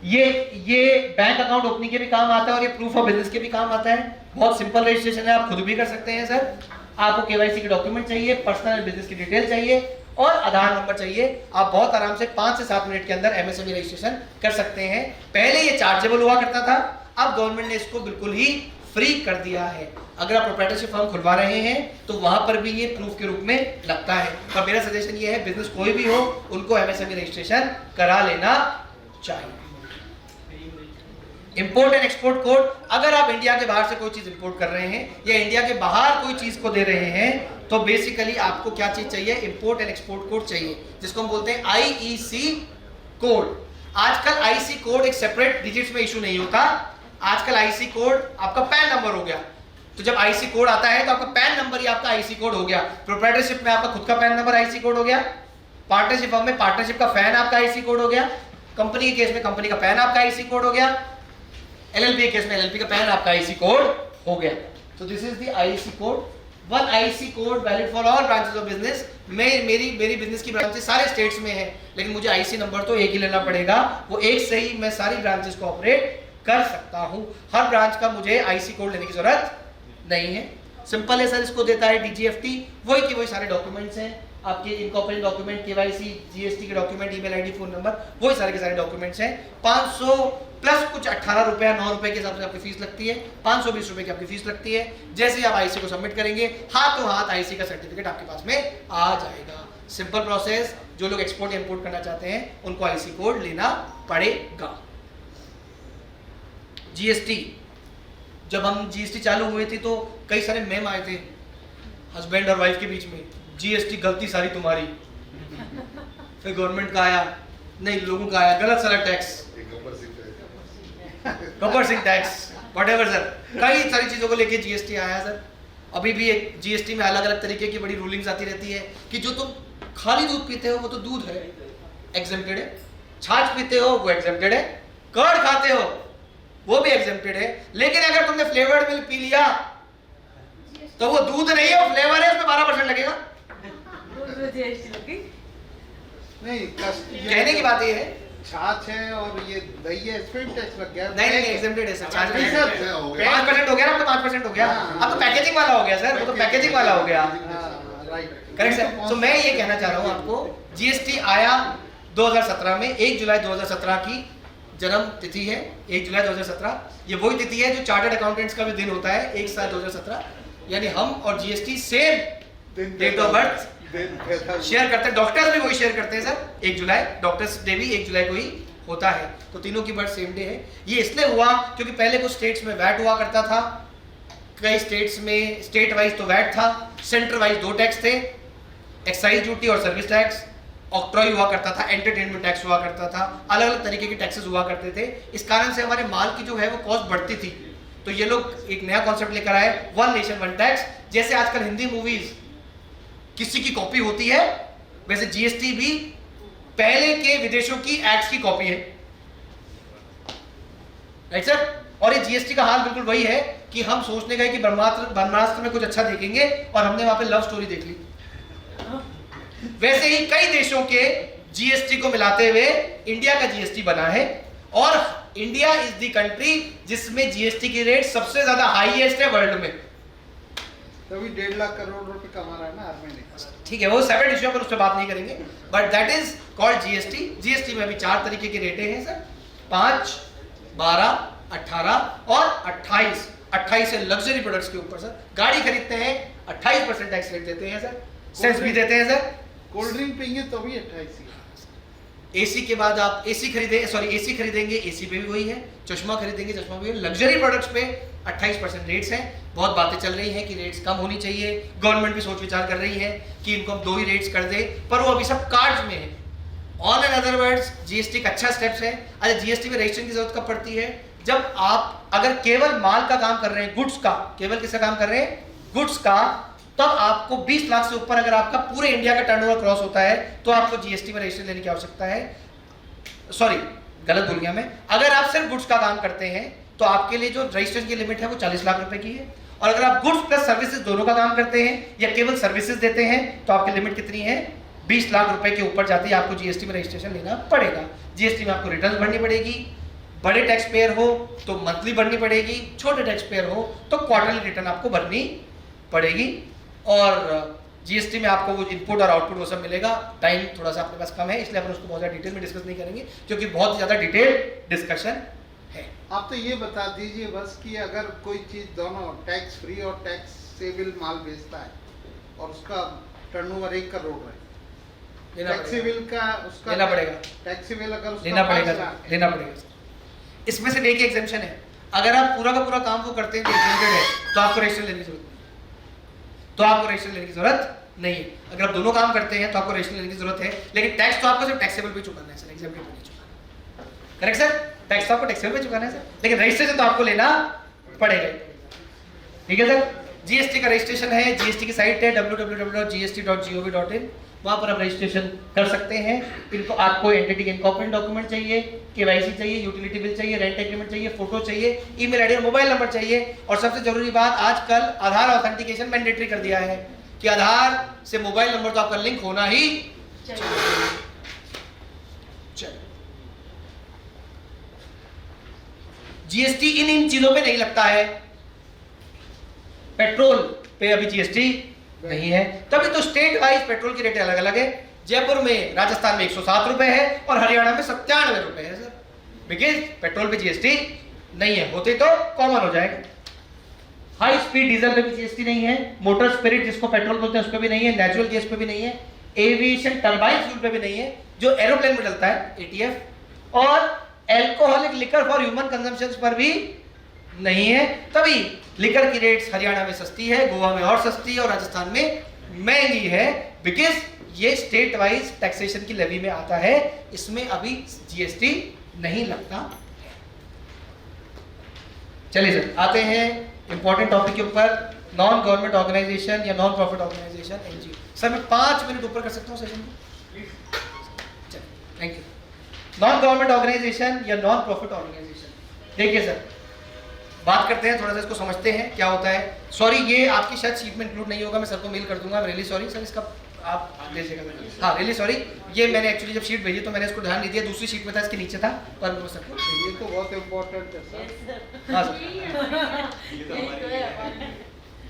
Speaker 2: ये बैंक अकाउंट ओपनिंग के भी काम आता है और ये प्रूफ ऑफ बिजनेस के भी काम आता है। बहुत सिंपल रजिस्ट्रेशन है, आप खुद भी कर सकते हैं सर। आपको केवाईसी के डॉक्यूमेंट चाहिए, पर्सनल बिजनेस की डिटेल चाहिए और आधार नंबर चाहिए। आप बहुत आराम से 5 से 7 मिनट के अंदर एमएसएमई रजिस्ट्रेशन कर सकते हैं। पहले ये चार्जेबल हुआ करता था, अब गवर्नमेंट ने इसको बिल्कुल ही फ्री कर दिया है। अगर आप प्रोप्राइटरशिप फर्म खुलवा रहे हैं तो वहां पर भी ये प्रूफ के रूप में लगता है। और मेरा सजेशन ये है, बिजनेस कोई भी हो उनको एमएसएमई रजिस्ट्रेशन करा लेना चाहिए। इंपोर्ट एंड एक्सपोर्ट कोड, अगर आप इंडिया के बाहर से कोई चीज इंपोर्ट कर रहे हैं या इंडिया के बाहर कोई चीज को दे रहे हैं तो बेसिकली आपको क्या चीज चाहिए, इंपोर्ट एंड एक्सपोर्ट कोड चाहिए, जिसको हम बोलते हैं आईईसी कोड। आजकल आईसी कोड एक सेपरेट डिजिट्स में इशू नहीं होता, आजकल आईसी कोड आपका पैन नंबर हो गया। तो जब आईसी कोड आता है तो आपका पैन नंबर ही आपका आईसी कोड हो गया। प्रोप्राइटरशिप में आपका खुद का पैन नंबर आईसी कोड हो गया, पार्टनरशिप फर्म में पार्टनरशिप का पैन आपका आईसी कोड हो गया, कंपनी के केस में कंपनी का पैन आपका आईसी कोड हो गया, एलएलपी के केस में एलएलपी का पैन आपका आईसी कोड हो गया। तो this is the IC code, one IC code valid for all branches of business. मेरी बिजनेस की ब्रांचेस सारे स्टेट्स में है, लेकिन मुझे आईसी नंबर तो एक ही लेना पड़ेगा, वो एक से ही मैं सारी ब्रांचेस को ऑपरेट कर सकता हूं। हर ब्रांच का मुझे आईसी कोड लेने की जरूरत नहीं है। सिंपल है सर, इसको देता है डीजीएफटी, वही की वही सारे डॉक्यूमेंट्स हैं आपके, इनकॉर्पोरेट डॉक्यूमेंट, केवाईसी, जीएसटी के document, email ID, phone number, वही सारे के सारे डॉक्यूमेंट्स हैं। 500 प्लस कुछ 18 रुपया 9 रुपए के हिसाब से आपकी फीस लगती है, 520 रुपए की आपकी फीस लगती है। जैसे ही आप आईसी को सबमिट करेंगे हाथों हाथ आईसी का सर्टिफिकेट आपके पास में आ जाएगा। Simple process. जो लोग एक्सपोर्ट इंपोर्ट करना चाहते हैं उनको आईसी कोड लेना पड़ेगा। जीएसटी, जब हम जीएसटी चालू हुए थे तो कई सारे मेम आए थे हस्बैंड और वाइफ के बीच में, जीएसटी गलती सारी तुम्हारी। फिर गवर्नमेंट का आया, नहीं लोगों का आया गलत सारा tax, Gabbar Singh tax, whatever sir, कई सारी चीजों को लेके जीएसटी आया सर। अभी भी एक जीएसटी में अलग अलग तरीके की बड़ी रूलिंग्स आती रहती है कि जो तुम खाली दूध पीते हो वो तो दूध है, एग्जेम्प्टेड है, छाछ पीते हो वो एग्जेम्प्टेड है, कर्ड खाते हो वो भी एग्जेम्प्टेड है, लेकिन अगर तुमने फ्लेवर्ड मिल्क पी लिया तो वो दूध नहीं है, वो फ्लेवर है, उसमें 12% लगेगा।
Speaker 8: नहीं,
Speaker 2: कहने की बात ये है,
Speaker 8: छाछ है और ये दही है, इसमें भी टैक्स लग गया।
Speaker 2: नहीं एग्जेम्प्टेड है सर, छाछ
Speaker 8: नहीं
Speaker 2: में
Speaker 8: सर,
Speaker 2: 5% हो गया ना, अब तो 5% हो गया, अब तो पैकेजिंग वाला हो गया सर, वो तो पैकेजिंग वाला हो गया।
Speaker 8: Right,
Speaker 2: correct sir. तो मैं ये कहना चाह रहा हूँ आपको, जीएसटी आया 2017 में, 1 जुलाई 2017 की जन्म तिथि है, 1 जुलाई 2017। ये वही तिथि है जो चार्टर्ड अकाउंटेंट्स का भी दिन होता है, 1/7/2017, यानी हम और GST same date of birth share करते हैं। डॉक्टर्स भी वही शेयर करते हैं सर, 1 जुलाई, डॉक्टर्स डे भी 1 जुलाई को ही होता है, तो तीनों की बर्थ सेम डे है। ये इसलिए हुआ क्योंकि पहले कुछ स्टेट्स में वैट हुआ करता था, कई स्टेट्स में स्टेट वाइज तो वैट था, सेंटर वाइज 2 टैक्स थे, एक्साइज ड्यूटी और सर्विस टैक्स, ऑक्ट्रॉय हुआ करता था, एंटरटेनमेंट टैक्स हुआ करता था, अलग अलग तरीके के टैक्सेस हुआ करते थे। इस कारण से हमारे माल की जो है वो कॉस्ट बढ़ती थी, तो ये लोग एक नया कॉन्सेप्ट लेकर आए, वन नेशन वन टैक्स। जैसे आजकल हिंदी मूवीज किसी की कॉपी होती है, वैसे जीएसटी भी पहले के विदेशों की एक्ट्स की कॉपी है, राइट सर। और ये जीएसटी का हाल बिल्कुल वही है कि हम सोचने गए कि ब्रह्मास्त्र में कुछ अच्छा देखेंगे और हमने वहां पे लव स्टोरी देख ली। वैसे ही कई देशों के जीएसटी को मिलाते हुए इंडिया का जीएसटी बना है, और इंडिया इज द कंट्री जिसमें जीएसटी की रेट सबसे ज्यादा हाईएस्ट है वर्ल्ड में।
Speaker 8: तभी 1.5 लाख करोड़ रुपए कमा रहा है ना हर महीने।
Speaker 2: ठीक है, वो सेपरेट इश्यू पर उस पर बात नहीं करेंगे, but that is called GST. GST में अभी 4 तरीके के रेटे हैं सर, 5, 12, 18 और 28। 28 है लग्जरी प्रोडक्ट्स के ऊपर सर, गाड़ी खरीदते हैं 28% टैक्स रेट देते हैं सर, सेस भी देते हैं सर।
Speaker 8: कोल्ड ड्रिंक पियेंगे तो भी 28 ही।
Speaker 2: एसी के बाद आप एसी खरीदेंगे, एसी पे भी वही है, चश्मा खरीदेंगे, चश्मा भी, लग्जरी प्रोडक्ट्स पे 28% रेट्स हैं। बहुत बातें चल रही हैं कि रेट्स कम होनी चाहिए, गवर्नमेंट भी सोच विचार कर रही है कि इनको हम 2 ही रेट्स कर दे, पर वो अभी सब कार्ड्स में है। On and other words GST का अच्छा स्टेप्स है। अच्छा, जीएसटी में रजिस्ट्रेशन की जरूरत कब पड़ती है? जब आप अगर केवल माल का काम कर रहे हैं, गुड्स का, केवल किसका काम कर रहे हैं? गुड्स का, तब आपको 20 लाख से ऊपर अगर आपका पूरे इंडिया का टर्नओवर क्रॉस होता है तो आपको जीएसटी में रजिस्ट्रेशन लेने की आवश्यकता है। सॉरी, गलत बोल गया मैं। अगर आप सिर्फ गुड्स का काम करते हैं तो आपके लिए जो रजिस्ट्रेशन की लिमिट है वो 40 लाख रुपए की है, और अगर आप गुड्स प्लस सर्विसेज दोनों का काम करते हैं या केवल सर्विसेज देते हैं तो आपकी लिमिट कितनी है? 20 लाख रुपए के ऊपर जाती है, आपको जीएसटी में रजिस्ट्रेशन लेना पड़ेगा। जीएसटी में आपको रिटर्न भरनी पड़ेगी, बड़े टैक्स पेयर हो तो मंथली भरनी पड़ेगी, छोटे टैक्स पेयर हो तो क्वार्टरली रिटर्न आपको भरनी पड़ेगी। और जीएसटी में आपको वो इनपुट और आउटपुट वो सब मिलेगा। टाइम थोड़ा सा अपने पास कम है, इसलिए अपन उसको बहुत ज़्यादा डिटेल में डिस्कस नहीं करेंगे, क्योंकि बहुत ज़्यादा डिटेल डिस्कशन है।
Speaker 8: आप तो ये बता दीजिए बस कि अगर कोई चीज़ दोनों टैक्स फ्री और टैक्सेबल माल बेचता है और उसका टर्नओवर 1 करोड़ है, टैक्सेबल का उसका
Speaker 2: लेना पड़ेगा,
Speaker 8: टैक्सेबल अगर उसका
Speaker 2: लेना
Speaker 8: 5
Speaker 2: पड़ेगा,
Speaker 8: लाख है।
Speaker 2: लेना पड़ेगा। इसमें से एक एग्जाम्पशन है, अगर आप पूरा का पूरा काम वो करते हैं तो exempted है, तो आपको रजिस्ट्रेशन लेने की जरूरत नहीं, तो आपको रजिस्ट्रेशन लेने की जरूरत नहीं है। अगर आप दोनों काम करते हैं तो आपको रजिस्ट्रेशन लेने की जरूरत है, लेकिन टैक्स तो आपको सिर्फ टैक्सेबल पे चुकाना है सर, एग्जाम्प्टेड पे नहीं चुकाना। Correct sir? टैक्स तो आपको टैक्सेबल पे चुकाना है सर, लेकिन रजिस्ट्रेशन तो आपको लेना पड़ेगा। ठीक है सर? जीएसटी का रजिस्ट्रेशन है, जीएसटी की साइट है www.gst.gov.in, वहां पर आप रजिस्ट्रेशन कर सकते हैं। इनको आपको एंटिटी इनकॉर्पोरेट डॉक्यूमेंट चाहिए, केवाईसी चाहिए, यूटिलिटी बिल चाहिए, रेंट एग्रीमेंट चाहिए, फोटो चाहिए, ईमेल आईडी और मोबाइल नंबर चाहिए, और सबसे जरूरी बात, आजकल आधार ऑथेंटिकेशन मैंडेटरी कर दिया है कि आधार से मोबाइल नंबर तो आपका लिंक होना ही चाहिए। जीएसटी इन चीजों पे नहीं लगता है। पेट्रोल पे अभी जीएसटी नहीं है, तभी तो स्टेट वाइज पेट्रोल की रेट अलग अलग है। जयपुर में, राजस्थान में 107 रुपए है और हरियाणा में 97 रुपए है सर, बिकॉज पेट्रोल पे जीएसटी नहीं है, होते तो कॉमन हो जाएगा। हाई स्पीड डीजल पे भी जीएसटी नहीं है, मोटर स्पिरिट जिसको पेट्रोल बोलते हैं उस पे भी नहीं है, नेचुरल गैस पे भी नहीं है, एविएशन टरबाइन फ्यूल पे भी नहीं है, जो एरोप्लेन में डलता है एटीएफ, और alcoholic liquor for human consumption पर भी नहीं है। तभी लिकर की रेट्स हरियाणा में सस्ती है, गोवा में और सस्ती है, और राजस्थान में महंगी है, बिकॉज ये स्टेट वाइज टैक्सेशन की लेवी में आता है, इसमें अभी जीएसटी नहीं लगता। चलिए सर, आते हैं इंपॉर्टेंट टॉपिक के ऊपर, नॉन गवर्नमेंट ऑर्गेनाइजेशन या non profit organisation, NGO. Sir मैं 5 मिनट ऊपर कर सकता हूँ सेशन को? Thank you. Non government organisation या नॉन प्रॉफिट ऑर्गेनाइजेशन, देखिए सर, बात करते हैं, थोड़ा सा इसको समझते हैं क्या होता है। सॉरी, ये आपकी शायद शीट में इंक्लूड नहीं होगा, मैं सर को मेल कर दूंगा, रियली सॉरी सर, इसका आप लीजिएगा। हाँ, रियली सॉरी, ये मैंने एक्चुअली जब शीट भेजी तो मैंने इसको ध्यान नहीं दिया, दूसरी शीट में था, इसके नीचे था, पर मैं सबको
Speaker 8: ये तो बहुत इम्पोर्टेंट है सर।
Speaker 2: हाँ सर,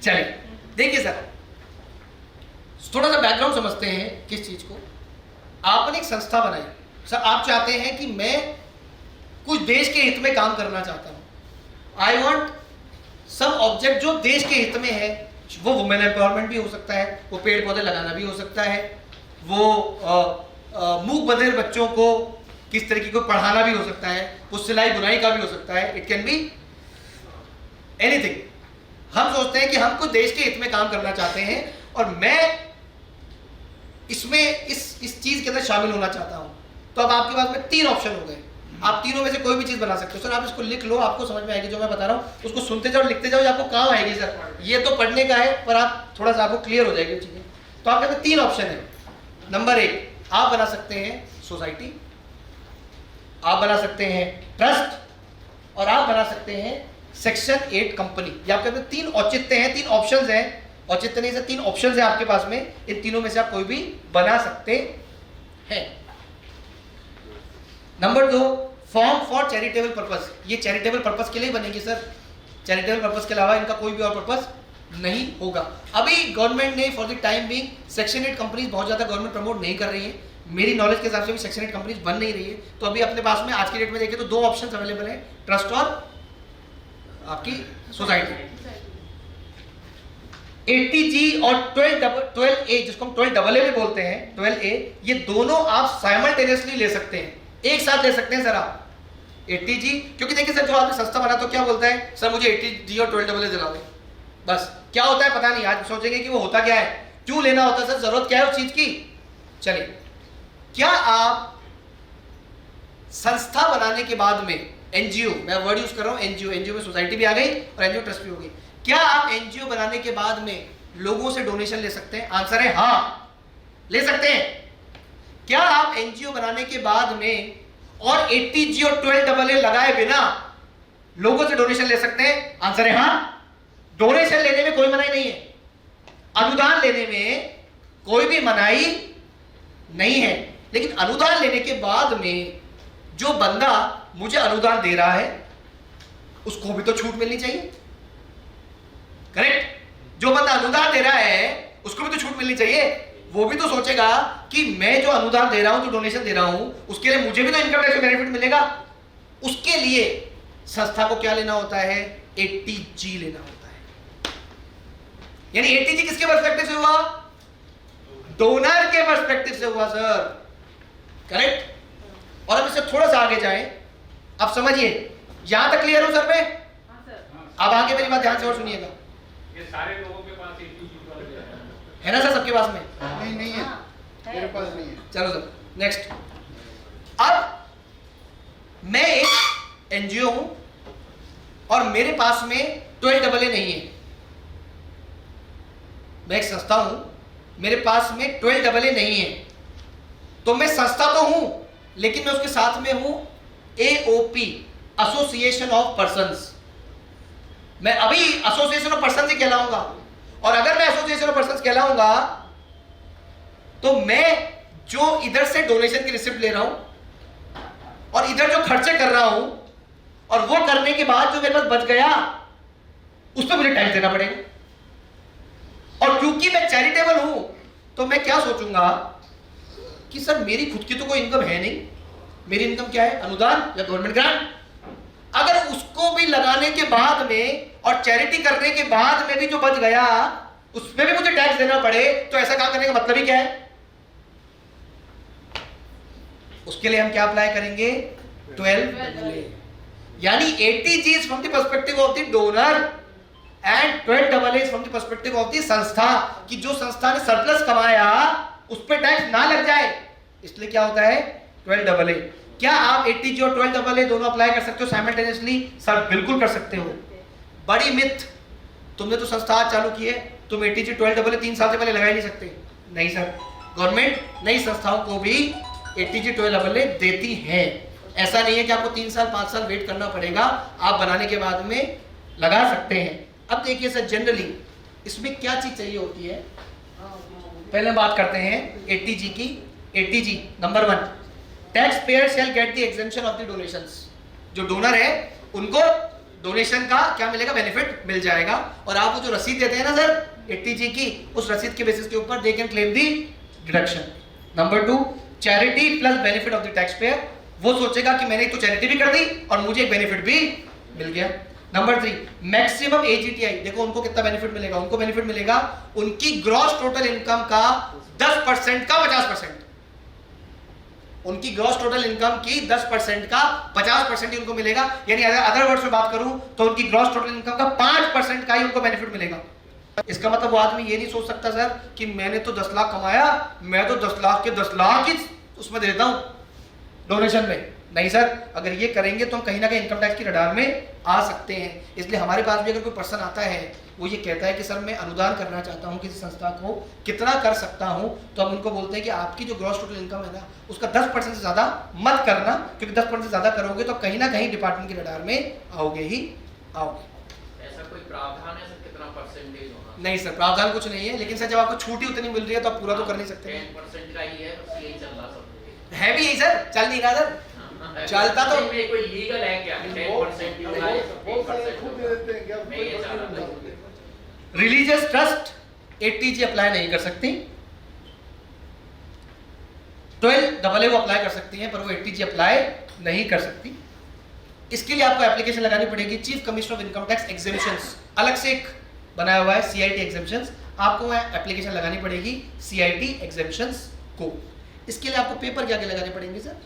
Speaker 2: चलिए देखिए सर, थोड़ा सा बैकग्राउंड समझते हैं किस चीज को। आपने एक संस्था बनाई सर, आप चाहते हैं कि मैं कुछ देश के हित में काम करना चाहता हूं, आई वॉन्ट सम ऑब्जेक्ट जो देश के हित में है, वो वुमेन एम्पावरमेंट भी हो सकता है, वो पेड़ पौधे लगाना भी हो सकता है, वो मूक बधिर बच्चों को किस तरीके को पढ़ाना भी हो सकता है, वो सिलाई बुनाई का भी हो सकता है, इट कैन बी एनीथिंग। हम सोचते हैं कि हम कुछ देश के हित में काम करना चाहते हैं और मैं इसमें इस चीज के अंदर शामिल होना चाहता हूं, तो अब आपके पास में 3 ऑप्शन हो गए, आप तीनों में से कोई भी चीज बना सकते हो। सर आप इसको लिख लो, आपको समझ में आएगी जो मैं बता रहा हूँ, उसको सुनते जाओ, लिखते जाओ, आपको काम आएगी सर। ये तो पढ़ने का है, पर आप थोड़ा सा आपको क्लियर हो जाएगी चीजें। तो आपके पास 3 ऑप्शन है। नंबर 1, आप बना सकते हैं सोसाइटी, आप बना सकते हैं ट्रस्ट, और आप बना सकते हैं सेक्शन 8 कंपनी। ये आपके पास 3 औचित्य हैं, 3 ऑप्शंस हैं, औचित्य नहीं सर, 3 ऑप्शंस हैं आपके पास में, इन तीनों में से आप कोई भी बना सकते हैं। Number 2, form for charitable purpose, ये चैरिटेबल पर्पस के लिए बनेगी सर, चैरिटेबल पर्पस के अलावा इनका कोई भी और पर्पस नहीं होगा। अभी गवर्नमेंट ने for the time being section 8 companies बहुत ज्यादा गवर्नमेंट प्रमोट नहीं कर रही है, मेरी नॉलेज के हिसाब से भी सेक्शन 8 कंपनीज बन नहीं रही है। तो अभी अपने पास में आज की डेट में देखें तो 2 ऑप्शंस अवेलेबल है, ट्रस्ट और आपकी सोसाइटी। 80G और 12A, जिसको हम 12AA भी बोलते हैं, 12A, ये दोनों आप साइमल्टेनियसली ले सकते हैं, एक साथ ले सकते हैं सर आप 80G। क्योंकि देखिए सर, जो आदमी सस्ता बना तो क्या बोलता है, सर मुझे 80G और 12AA दिला दें, बस। क्या होता है पता नहीं, आज सोचेंगे कि वो होता क्या है, क्यों लेना होता है सर, जरूरत क्या है उस चीज की। चलिए, क्या आप संस्था बनाने के बाद में, एनजीओ, मैं वर्ड यूज कर रहा हूं एनजीओ, एनजीओ में सोसाइटी भी आ गई और एनजीओ ट्रस्ट भी हो गई, क्या आप एनजीओ बनाने के बाद में लोगों से डोनेशन ले सकते हैं? आंसर है हाँ, ले सकते हैं। क्या आप एनजीओ बनाने के बाद में और 80G और 12AA लगाए बिना लोगों से डोनेशन ले सकते हैं? आंसर है हाँ। डोनेशन लेने में कोई मनाही नहीं है, अनुदान लेने में कोई भी मनाही नहीं है, लेकिन अनुदान लेने के बाद में जो बंदा मुझे अनुदान दे रहा है उसको भी तो छूट मिलनी चाहिए, करेक्ट? जो बंदा अनुदान दे रहा है उसको भी तो छूट मिलनी चाहिए। वो भी तो सोचेगा कि मैं जो अनुदान दे रहा हूं, जो डोनेशन दे रहा हूं, उसके लिए मुझे भी तो इनकम टैक्स बेनिफिट मिलेगा। उसके लिए संस्था को क्या लेना होता है? 80G लेना होता है। यानी 80G किसके पर्सपेक्टिव से हुआ? डोनर के पर्सपेक्टिव से हुआ सर, करेक्ट? और अब इससे थोड़ा सा आगे जाएं, अब समझिए, यहां तक क्लियर हो सर में? अब आगे मेरी बात ध्यान से और सुनिएगा।
Speaker 5: ये सारे लोगों के पास 80G वाले
Speaker 2: है ना सर सबके पास में?
Speaker 8: नहीं है, मेरे पास नहीं है।
Speaker 2: चलो सर, नेक्स्ट। अब मैं एक एनजीओ हूं और मेरे पास में 12AA नहीं है। मैं एक संस्था हूं, मेरे पास में 12AA नहीं है, तो मैं संस्था तो हूं लेकिन मैं उसके साथ में हूं AOP, एसोसिएशन ऑफ पर्संस। मैं अभी एसोसिएशन ऑफ पर्संस ही कहलाऊंगा, और अगर मैं एसोसिएशन ऑफ पर्संस कहलाऊंगा तो मैं जो इधर से डोनेशन की रिसिप्ट ले रहा हूं और इधर जो खर्चे कर रहा हूं और वो करने के बाद जो मेरे पास बच गया उस पर मुझे टैक्स देना पड़ेगा। और क्योंकि मैं चैरिटेबल हूं तो मैं क्या सोचूंगा कि सर मेरी खुद की तो कोई इनकम है नहीं, मेरी इनकम क्या है? अनुदान या गवर्नमेंट ग्रांट। अगर उसको भी लगाने के बाद में और चैरिटी करने के बाद में भी जो बच गया उसमें भी मुझे टैक्स देना पड़े, तो ऐसा काम करने का मतलब ही क्या है? उसके लिए हम क्या अप्लाई करेंगे? 12AA। यानी 80G is from the perspective of the donor and 12AA is from the perspective of the संस्था, कि जो संस्था ने सरप्लस कमाया उस पर टैक्स ना लग जाए, इसलिए क्या होता है? 12AA। क्या आप 80G और 12AA दोनों अप्लाई कर सकते हो साइमल्टेनियसली? सर बिल्कुल कर सकते हो। बड़ी मिथ, तुमने तो संस्था आज चालू की है, तुम 80G 12AA 3 साल से पहले लगा ही नहीं सकते। नहीं सर, गवर्नमेंट नई संस्थाओं को भी 80G 12AA देती है। ऐसा नहीं है कि आपको 3 साल 5 साल वेट करना पड़ेगा, आप बनाने के बाद में लगा सकते हैं। अब देखिए सर, जनरली इसमें क्या चीज चाहिए होती है? पहले बात करते हैं 80G की। 80G number 1, tax payer shell get the exemption of the donations. जो डोनर है उनको डोनेशन का क्या मिलेगा? बेनिफिट मिल जाएगा। और आप वो जो रसीद देते हैं ना सर 80G की, उस रसीद के बेसिस के ऊपर they can claim the deduction. Number 2, charity plus benefit of the tax payer. वो सोचेगा कि मैंने तो चैरिटी भी कर दी और मुझे एक बेनिफिट भी मिल गया। Number 3, maximum AGTI। देखो उनको कितना बेनिफिट मिलेगा? उनको बेनिफिट मिलेगा उनकी ग्रॉस टोटल इनकम का 10% का 50%। उनकी ग्रॉस टोटल इनकम की 10% का 50% ही उनको मिलेगा। यानी अगर अदर वर्ड्स में बात करूं तो उनकी ग्रॉस टोटल इनकम का 5% का ही उनको बेनिफिट मिलेगा। इसका मतलब वो आदमी ये नहीं सोच सकता सर कि मैंने तो 10 लाख कमाया, मैं तो 10 लाख के 10 लाख ही उसमें देता हूं डोनेशन में। नहीं सर, अगर ये करेंगे तो हम कहीं ना कहीं इनकम टैक्स की रडार में आ सकते हैं। इसलिए हमारे पास भी अगर कोई पर्सन आता है, वो ये कहता है कि सर मैं अनुदान करना चाहता हूं किसी संस्था को, कितना कर सकता हूं, तो हम उनको बोलते हैं कि आपकी जो ग्रॉस टोटल इनकम है ना, उसका 10% से ज्यादा मत करना, क्योंकि 10% से ज्यादा करोगे तो कहीं ना कहीं डिपार्टमेंट की रडार में आओगे ही आओगे।
Speaker 4: ऐसा कोई प्रावधान है सर कितना परसेंटेज होगा?
Speaker 2: नहीं सर, प्रावधान कुछ नहीं है, लेकिन सर जब आपको छूट ही उतनी मिल रही है तो आप पूरा तो कर नहीं सकते।
Speaker 4: 10% का ही है, बस यही चल रहा सब
Speaker 2: है भी यही सर, चल नहीं रहा सर, चलता तो
Speaker 4: में कोई लीगल है क्या? 10% ही होगा, 1% होगा। मैं ये चाह रहा था।
Speaker 2: रिलीजियस ट्रस्ट 80G अप्लाई नहीं कर सकती, 12AA वो अप्लाई कर सकती हैं, पर वो 80G अप्लाई नहीं कर सकती। इसके लिए आपको एप्लीकेशन लगानी पड़ेगी chief commissioner of income tax exemptions. अलग से एक बनाया हुआ है CIT एग्जाम्पशंस, आपको वहाँ एप्लीकेशन लगानी पड़ेगी CIT एग्जाम्पशंस को। इसके लिए आपको पेपर क्या क्या लगाने पड़ेंगे सर?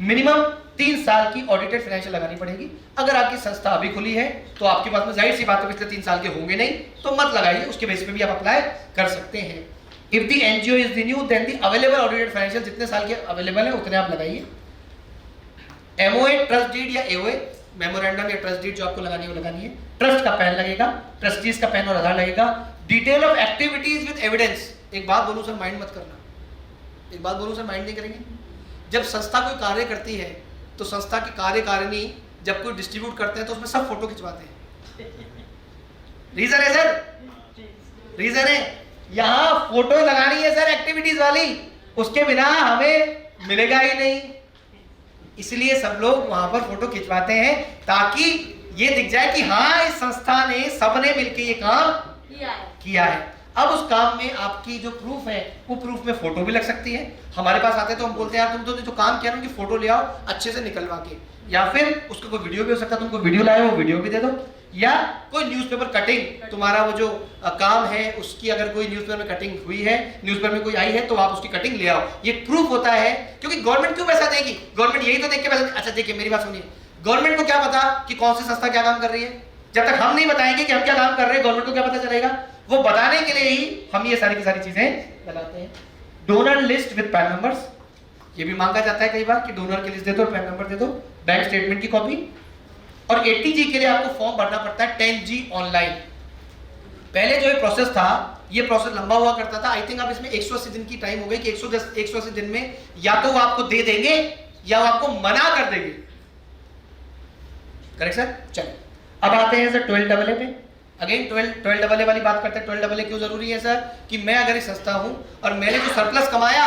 Speaker 2: मिनिमम 3 साल की ऑडिटेड फाइनेंशियल लगानी पड़ेगी। अगर आपकी संस्था अभी खुली है तो आपके पास में जाहिर सी बात है पिछले 3 साल के होंगे नहीं, तो मत लगाइए, उसके बेस पे भी आप अप्लाई कर सकते हैं। If the NGO is renew then the available audited financial, जितने साल के अवेलेबल है उतने आप लगाइए। MOA ट्रस्ट डीड या AOA मेमोरेंडम या ट्रस्ट डीड जो आपको लगानी है वो लगानी है। ट्रस्ट का पैन लगेगा, ट्रस्टीज का पैन और आधार लगेगा। Detail of activities with evidence. एक बात बोलूं सर, माइंड मत करना, एक बात बोलूं सर, माइंड नहीं करेंगे। जब संस्था कोई कार्य करती है तो संस्था की कार्यकारिणी जब कोई डिस्ट्रीब्यूट करते हैं तो उसमें सब फोटो खिंचवाते हैं। रीजन है सर, रीजन है, यहाँ फोटो लगानी है सर एक्टिविटीज वाली, उसके बिना हमें मिलेगा ही नहीं। इसलिए सब लोग वहां पर फोटो खिंचवाते हैं ताकि ये दिख जाए कि हाँ इस संस्था ने, सबने मिलकर ये काम किया है। अब उस काम में आपकी जो प्रूफ है वो प्रूफ में फोटो भी लग सकती है। हमारे पास आते हैं तो हम बोलते हैं यार तुम तो जो काम किया ना उनकी फोटो ले आओ अच्छे से निकलवा के, या फिर उसका कोई वीडियो भी हो सकता है, तुमको वीडियो लाए वो वीडियो भी दे दो, या कोई न्यूज़पेपर कटिंग तुम्हारा वो जो काम है उसकी अगर कोई न्यूज़पेपर में कटिंग हुई है, न्यूज़पेपर में कोई आई है तो आप उसकी कटिंग ले आओ। ये प्रूफ होता है, क्योंकि गवर्नमेंट क्यों पैसा देगी? गवर्नमेंट यही तो देख के पैसा। अच्छा देखिए मेरी बात सुनिए, गवर्नमेंट को क्या पता कि कौन सी संस्था क्या काम कर रही है? जब तक हम नहीं बताएंगे कि हम क्या काम कर रहे हैं गवर्नमेंट को क्या पता चलेगा? वो बताने के लिए ही हम ये सारी की सारी चीजें लगाते हैं। Donor list with pan numbers, ये भी मांगा जाता है कई बार कि डोनर की लिस्ट दे दो, पैन नंबर दे दो, बैंक स्टेटमेंट की कॉपी। और 80G के लिए आपको फॉर्म भरना पड़ता है 10G ऑनलाइन। पहले जो ये प्रोसेस था ये प्रोसेस लंबा हुआ करता था। आई थिंक अब इसमें 180 दिन की टाइम हो गई कि 180 दिन में या तो वो आपको दे देंगे या वो आपको मना कर देंगे। Correct sir? चलो अब आते हैं सर 12AA पे। अगेन 12AA वाली बात करते हैं। 12AA क्यों जरूरी है सर? कि मैं अगर एक संस्था हूं और मैंने जो सरप्लस कमाया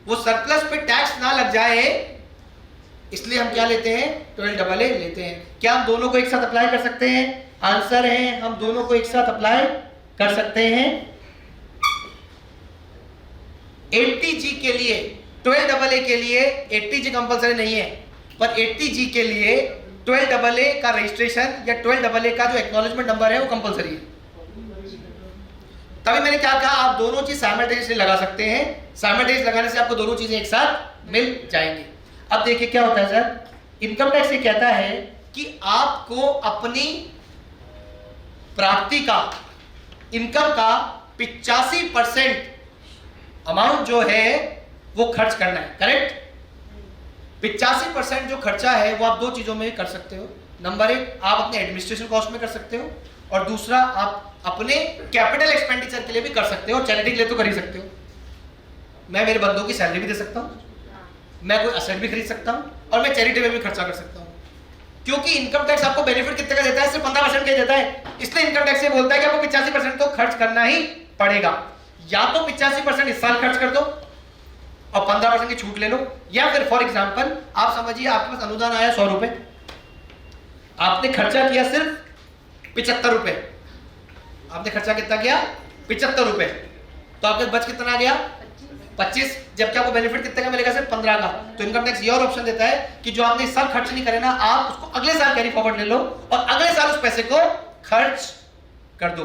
Speaker 2: वो सरप्लस पे टैक्स ना लग जाए, इसलिए हम क्या लेते हैं? 12AA लेते हैं। क्या हम दोनों को एक साथ अप्लाई कर सकते हैं? आंसर है हम दोनों को एक साथ अप्लाई कर सकते हैं। 80G के लिए, 12AA के लिए 80G कंपलसरी नहीं है, पर 80G के लिए 12AA का रजिस्ट्रेशन या 12AA का जो एक्नॉलेजमेंट नंबर है वो कंपलसरी है। तभी मैंने क्या कहा, आप दोनों चीज साइमल्टेनियसली लगा सकते हैं। साइमल्टेनियस लगाने से आपको दोनों चीजें एक साथ मिल जाएंगी। अब देखिए क्या होता है सर, इनकम टैक्स ये कहता है कि आपको अपनी प्राप्ति का, इनकम का 85% अमाउंट जो है वो खर्च करना है। करेक्ट? 85% जो खर्चा है वो आप दो चीजों में कर सकते हो। नंबर 1 आप अपने एडमिनिस्ट्रेशन कॉस्ट में कर सकते हो, और दूसरा आप अपने कैपिटल एक्सपेंडिचर के लिए भी कर सकते हो। चैरिटी के लिए तो कर ही सकते हो। मैं मेरे बंदों की सैलरी भी दे सकता हूँ, मैं कोई असेट भी खरीद सकता हूँ, और मैं चैरिटी में भी खर्चा कर सकता हूँ। क्योंकि इनकम टैक्स आपको बेनिफिट कितने का देता है? सिर्फ 15% का देता है। इसलिए इनकम टैक्स ये बोलता है कि आपको 85% तो खर्च करना ही पड़ेगा। या तो 85% इस साल खर्च कर दो और 15% की छूट ले लो, या फिर फॉर एग्जांपल आप समझिए आपके पास अनुदान आया 100 रुपए, आपने खर्चा किया सिर्फ 75 रुपए। आपने खर्चा कितना किया? 75 रुपए। तो आपके बच कितना आ गया? 25। जबकि आपको बेनिफिट कितने का मिलेगा? सिर्फ 15 का। तो इनकम टैक्स ये और ऑप्शन देता है कि जो आपने इस साल खर्च नहीं करे ना, आप उसको अगले साल कैरी फॉरवर्ड ले लो और अगले साल उस पैसे को खर्च कर दो।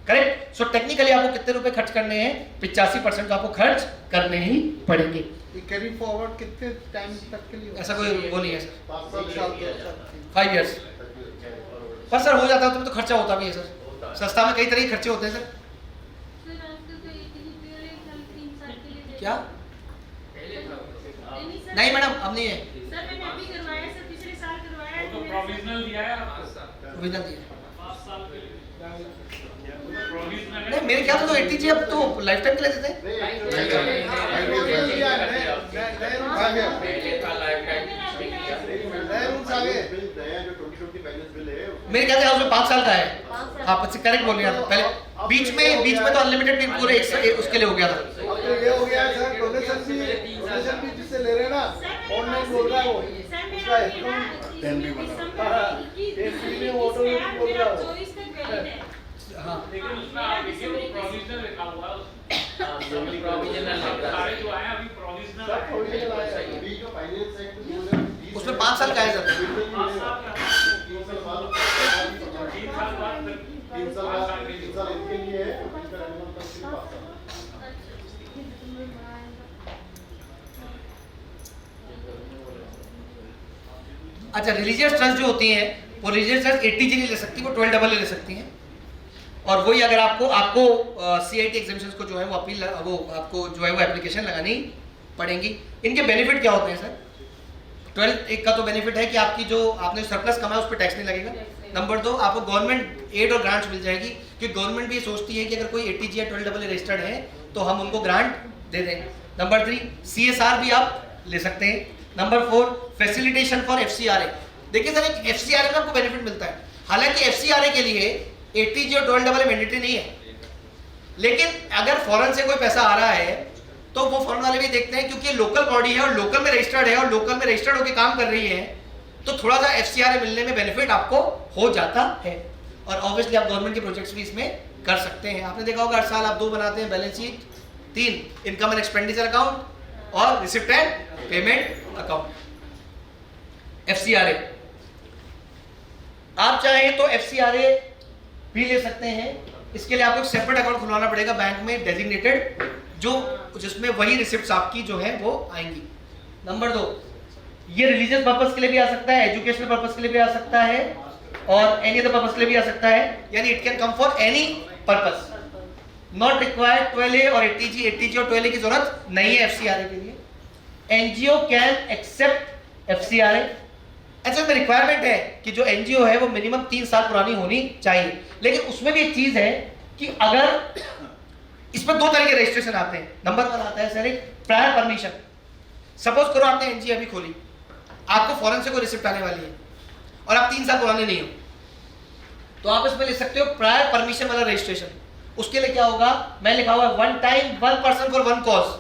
Speaker 2: करेक्ट? सो टेक्निकली आपको कितने रुपए खर्च करने हैं? 85% तो आपको खर्च करने ही पड़ेंगे।
Speaker 8: ये कैरी फॉरवर्ड कितने टाइम तक के लिए?
Speaker 2: ऐसा कोई वो नहीं है सर।
Speaker 8: 5 साल
Speaker 2: 5 इयर्स। पर सर हो जाता है तो खर्चा होता भी है सर। संस्था में कई तरह के खर्चे होते हैं सर। क्या? नहीं मैडम अब नहीं है।
Speaker 1: सर मैंने अभी करवाया सर, पिछले साल करवाया
Speaker 5: वो तो प्रोविजनल दिया है आपको,
Speaker 2: प्रोविजनल दिया
Speaker 5: 5 साल के लिए प्रोविजनल है।
Speaker 2: नहीं मेरे ख्याल से तो 80G अब तो लाइफ टाइम के लिए देते हैं। मेरे ख्याल से उसमें 5 साल का है। हाँ करेक्ट बोल रहे हैं। पहले बीच में तो अनलिमिटेड पूरे उसके लिए हो गया था।
Speaker 8: अब तो ये हो गया सर, डोनेशन भी जिससे ले रहे हैं ना, ऑनलाइन बोल रहा है वो, उसका
Speaker 2: हाँ
Speaker 5: लेकिन उसमें आप देखिए वो प्रोविजनल लिखा हुआ है उसमें।
Speaker 4: प्रोविजनल
Speaker 5: सारे जो आए अभी प्रोविजनल
Speaker 2: उसमें 5 साल का है सर।
Speaker 5: 5 साल का 3 साल बाद 3 साल बाद
Speaker 2: अच्छा, रिलीजियस ट्रस्ट जो होती हैं वो रिलीजियस ट्रस्ट 80G नहीं ले सकती, वो 12AA ले सकती हैं। और वही अगर आपको CIT एग्जामिनेशंस को जो है वो अपील वो आपको जो है वो एप्लीकेशन लगानी पड़ेंगी। इनके बेनिफिट क्या होते हैं सर? 12 एक का तो बेनिफिट है कि आपकी जो आपने सरप्लस कमाया उस पर टैक्स नहीं लगेगा। नंबर 2, आपको गवर्नमेंट एड और ग्रांट्स मिल जाएगी, क्योंकि गवर्नमेंट भी ये सोचती है कि अगर कोई 80G या 12AA रजिस्टर्ड है तो हम उनको ग्रांट दे दें। नंबर 3, CSR भी आप ले सकते हैं। Number 4, facilitation for FCRA। देखिए सर, एक FCRA में आपको बेनिफिट मिलता है। हालांकि FCRA के लिए 80G और 12AA मैंडेटरी नहीं है, लेकिन अगर फॉरेन से कोई पैसा आ रहा है तो वो फॉरेन वाले भी देखते हैं, क्योंकि लोकल बॉडी है और लोकल में रजिस्टर्ड है और लोकल में रजिस्टर्ड होकर काम कर रही है, तो थोड़ा सा FCRA मिलने में बेनिफिट आपको हो जाता है। और ऑब्वियसली आप गवर्नमेंट के प्रोजेक्ट्स भी इसमें कर सकते हैं। आपने देखा होगा हर साल आप 2 बनाते हैं, balance sheet, 3 income and expenditure account और receipt and payment account. FCRA आप चाहें तो FCRA भी ले सकते हैं। इसके लिए आपको एक सेपरेट अकाउंट खुलवाना पड़ेगा बैंक में डेजिग्नेटेड, जिसमें वही रिसिप्ट्स आपकी जो है वो आएंगी। नंबर 2, ये रिलीजियस पर्पस के लिए भी आ सकता है, एजुकेशनल पर्पस के लिए भी आ सकता है और एनी अदर पर्पस के लिए भी आ सकता है, यानी it can come for any purpose. Not required 12A और 80G और 12A की जरूरत नहीं है FCRA के लिए। NGO can accept FCRA। अच्छा, इसमें रिक्वायरमेंट है कि जो NGO है वो मिनिमम 3 साल पुरानी होनी चाहिए, लेकिन उसमें भी एक चीज है कि अगर इसमें 2 तरह के रजिस्ट्रेशन आते हैं। नंबर 1 आता है सर एक प्रायर परमिशन। सपोज करो आपने NGO अभी खोली, आपको फॉरेन से कोई रिसिप्ट आने वाली है और आप 3 साल पुराने नहीं हो, तो आप इसमें ले सकते हो प्रायर परमिशन वाला रजिस्ट्रेशन। उसके लिए क्या होगा, मैं लिखा हुआ 1 टाइम 1 पर्सन फॉर 1 कॉज।